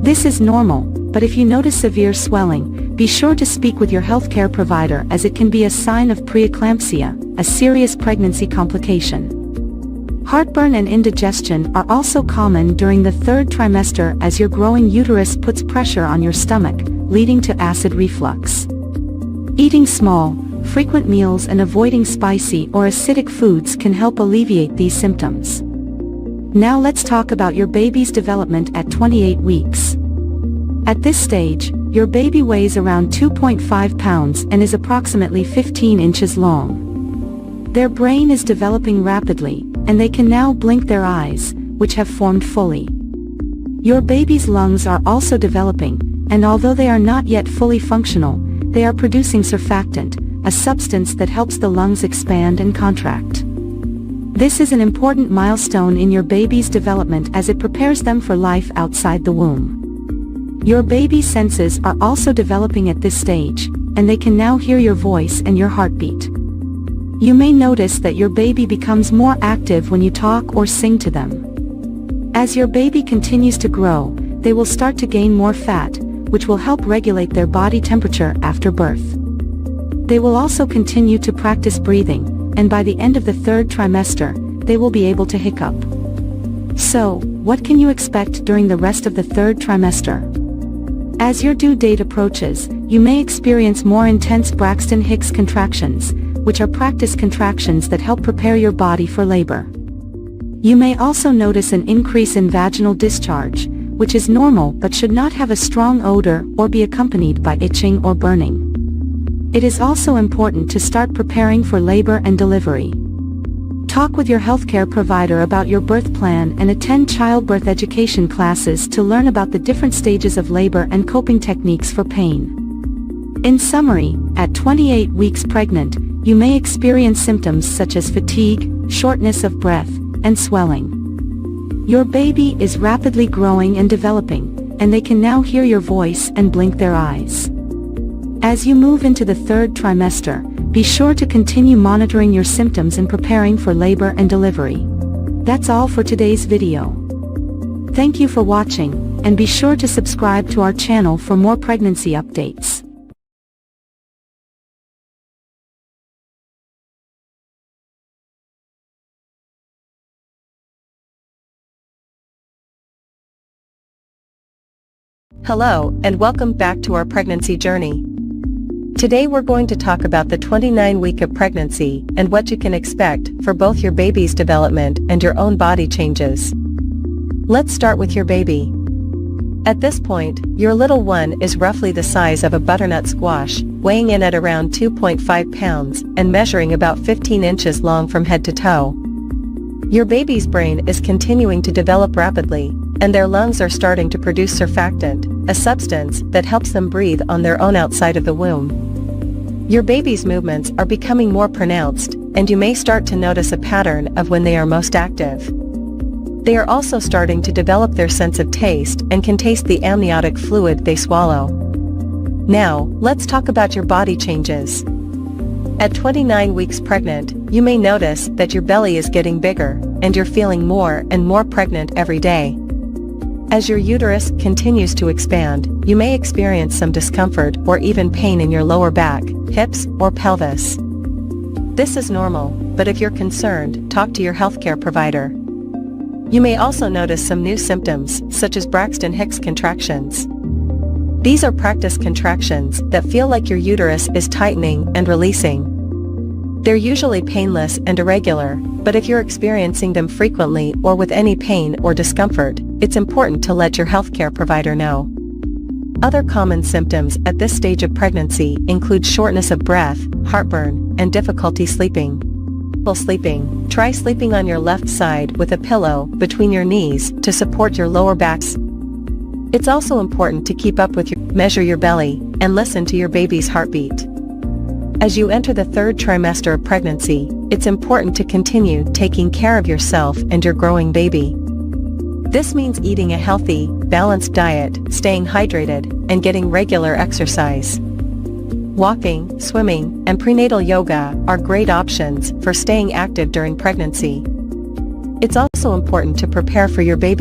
This is normal, but if you notice severe swelling, be sure to speak with your healthcare provider as it can be a sign of preeclampsia, a serious pregnancy complication. Heartburn and indigestion are also common during the 3rd trimester as your growing uterus puts pressure on your stomach, leading to acid reflux. Eating small, frequent meals and avoiding spicy or acidic foods can help alleviate these symptoms. Now let's talk about your baby's development at 28 weeks. At this stage, your baby weighs around 2.5 pounds and is approximately 15 inches long. Their brain is developing rapidly, and they can now blink their eyes, which have formed fully. Your baby's lungs are also developing, and although they are not yet fully functional, they are producing surfactant, a substance that helps the lungs expand and contract. This is an important milestone in your baby's development as it prepares them for life outside the womb. Your baby's senses are also developing at this stage, and they can now hear your voice and your heartbeat. You may notice that your baby becomes more active when you talk or sing to them. As your baby continues to grow, they will start to gain more fat, which will help regulate their body temperature after birth. They will also continue to practice breathing, and by the end of the 3rd trimester, they will be able to hiccup. So, what can you expect during the rest of the 3rd trimester? As your due date approaches, you may experience more intense Braxton Hicks contractions, which are practice contractions that help prepare your body for labor. You may also notice an increase in vaginal discharge, which is normal but should not have a strong odor or be accompanied by itching or burning. It is also important to start preparing for labor and delivery. Talk with your healthcare provider about your birth plan and attend childbirth education classes to learn about the different stages of labor and coping techniques for pain. In summary, at 28 weeks pregnant, you may experience symptoms such as fatigue, shortness of breath, and swelling. Your baby is rapidly growing and developing, and they can now hear your voice and blink their eyes. As you move into the third trimester, be sure to continue monitoring your symptoms and preparing for labor and delivery. That's all for today's video. Thank you for watching, and be sure to subscribe to our channel for more pregnancy updates. Hello, and welcome back to our pregnancy journey. Today we're going to talk about the 29th week of pregnancy and what you can expect for both your baby's development and your own body changes. Let's start with your baby. At this point, your little one is roughly the size of a butternut squash, weighing in at around 2.5 pounds and measuring about 15 inches long from head to toe. Your baby's brain is continuing to develop rapidly, and their lungs are starting to produce surfactant, a substance that helps them breathe on their own outside of the womb. Your baby's movements are becoming more pronounced, and you may start to notice a pattern of when they are most active. They are also starting to develop their sense of taste and can taste the amniotic fluid they swallow. Now, let's talk about your body changes. At 29 weeks pregnant, you may notice that your belly is getting bigger, and you're feeling more and more pregnant every day. As your uterus continues to expand, you may experience some discomfort or even pain in your lower back, hips, or pelvis. This is normal, but if you're concerned, talk to your healthcare provider. You may also notice some new symptoms, such as Braxton Hicks contractions. These are practice contractions that feel like your uterus is tightening and releasing. They're usually painless and irregular, but if you're experiencing them frequently or with any pain or discomfort, it's important to let your healthcare provider know. Other common symptoms at this stage of pregnancy include shortness of breath, heartburn, and difficulty sleeping. While sleeping, try sleeping on your left side with a pillow between your knees to support your lower backs. It's also important to keep up with measure your belly, and listen to your baby's heartbeat. As you enter the third trimester of pregnancy, it's important to continue taking care of yourself and your growing baby. This means eating a healthy, balanced diet, staying hydrated, and getting regular exercise. Walking, swimming, and prenatal yoga are great options for staying active during pregnancy. It's also important to prepare for your baby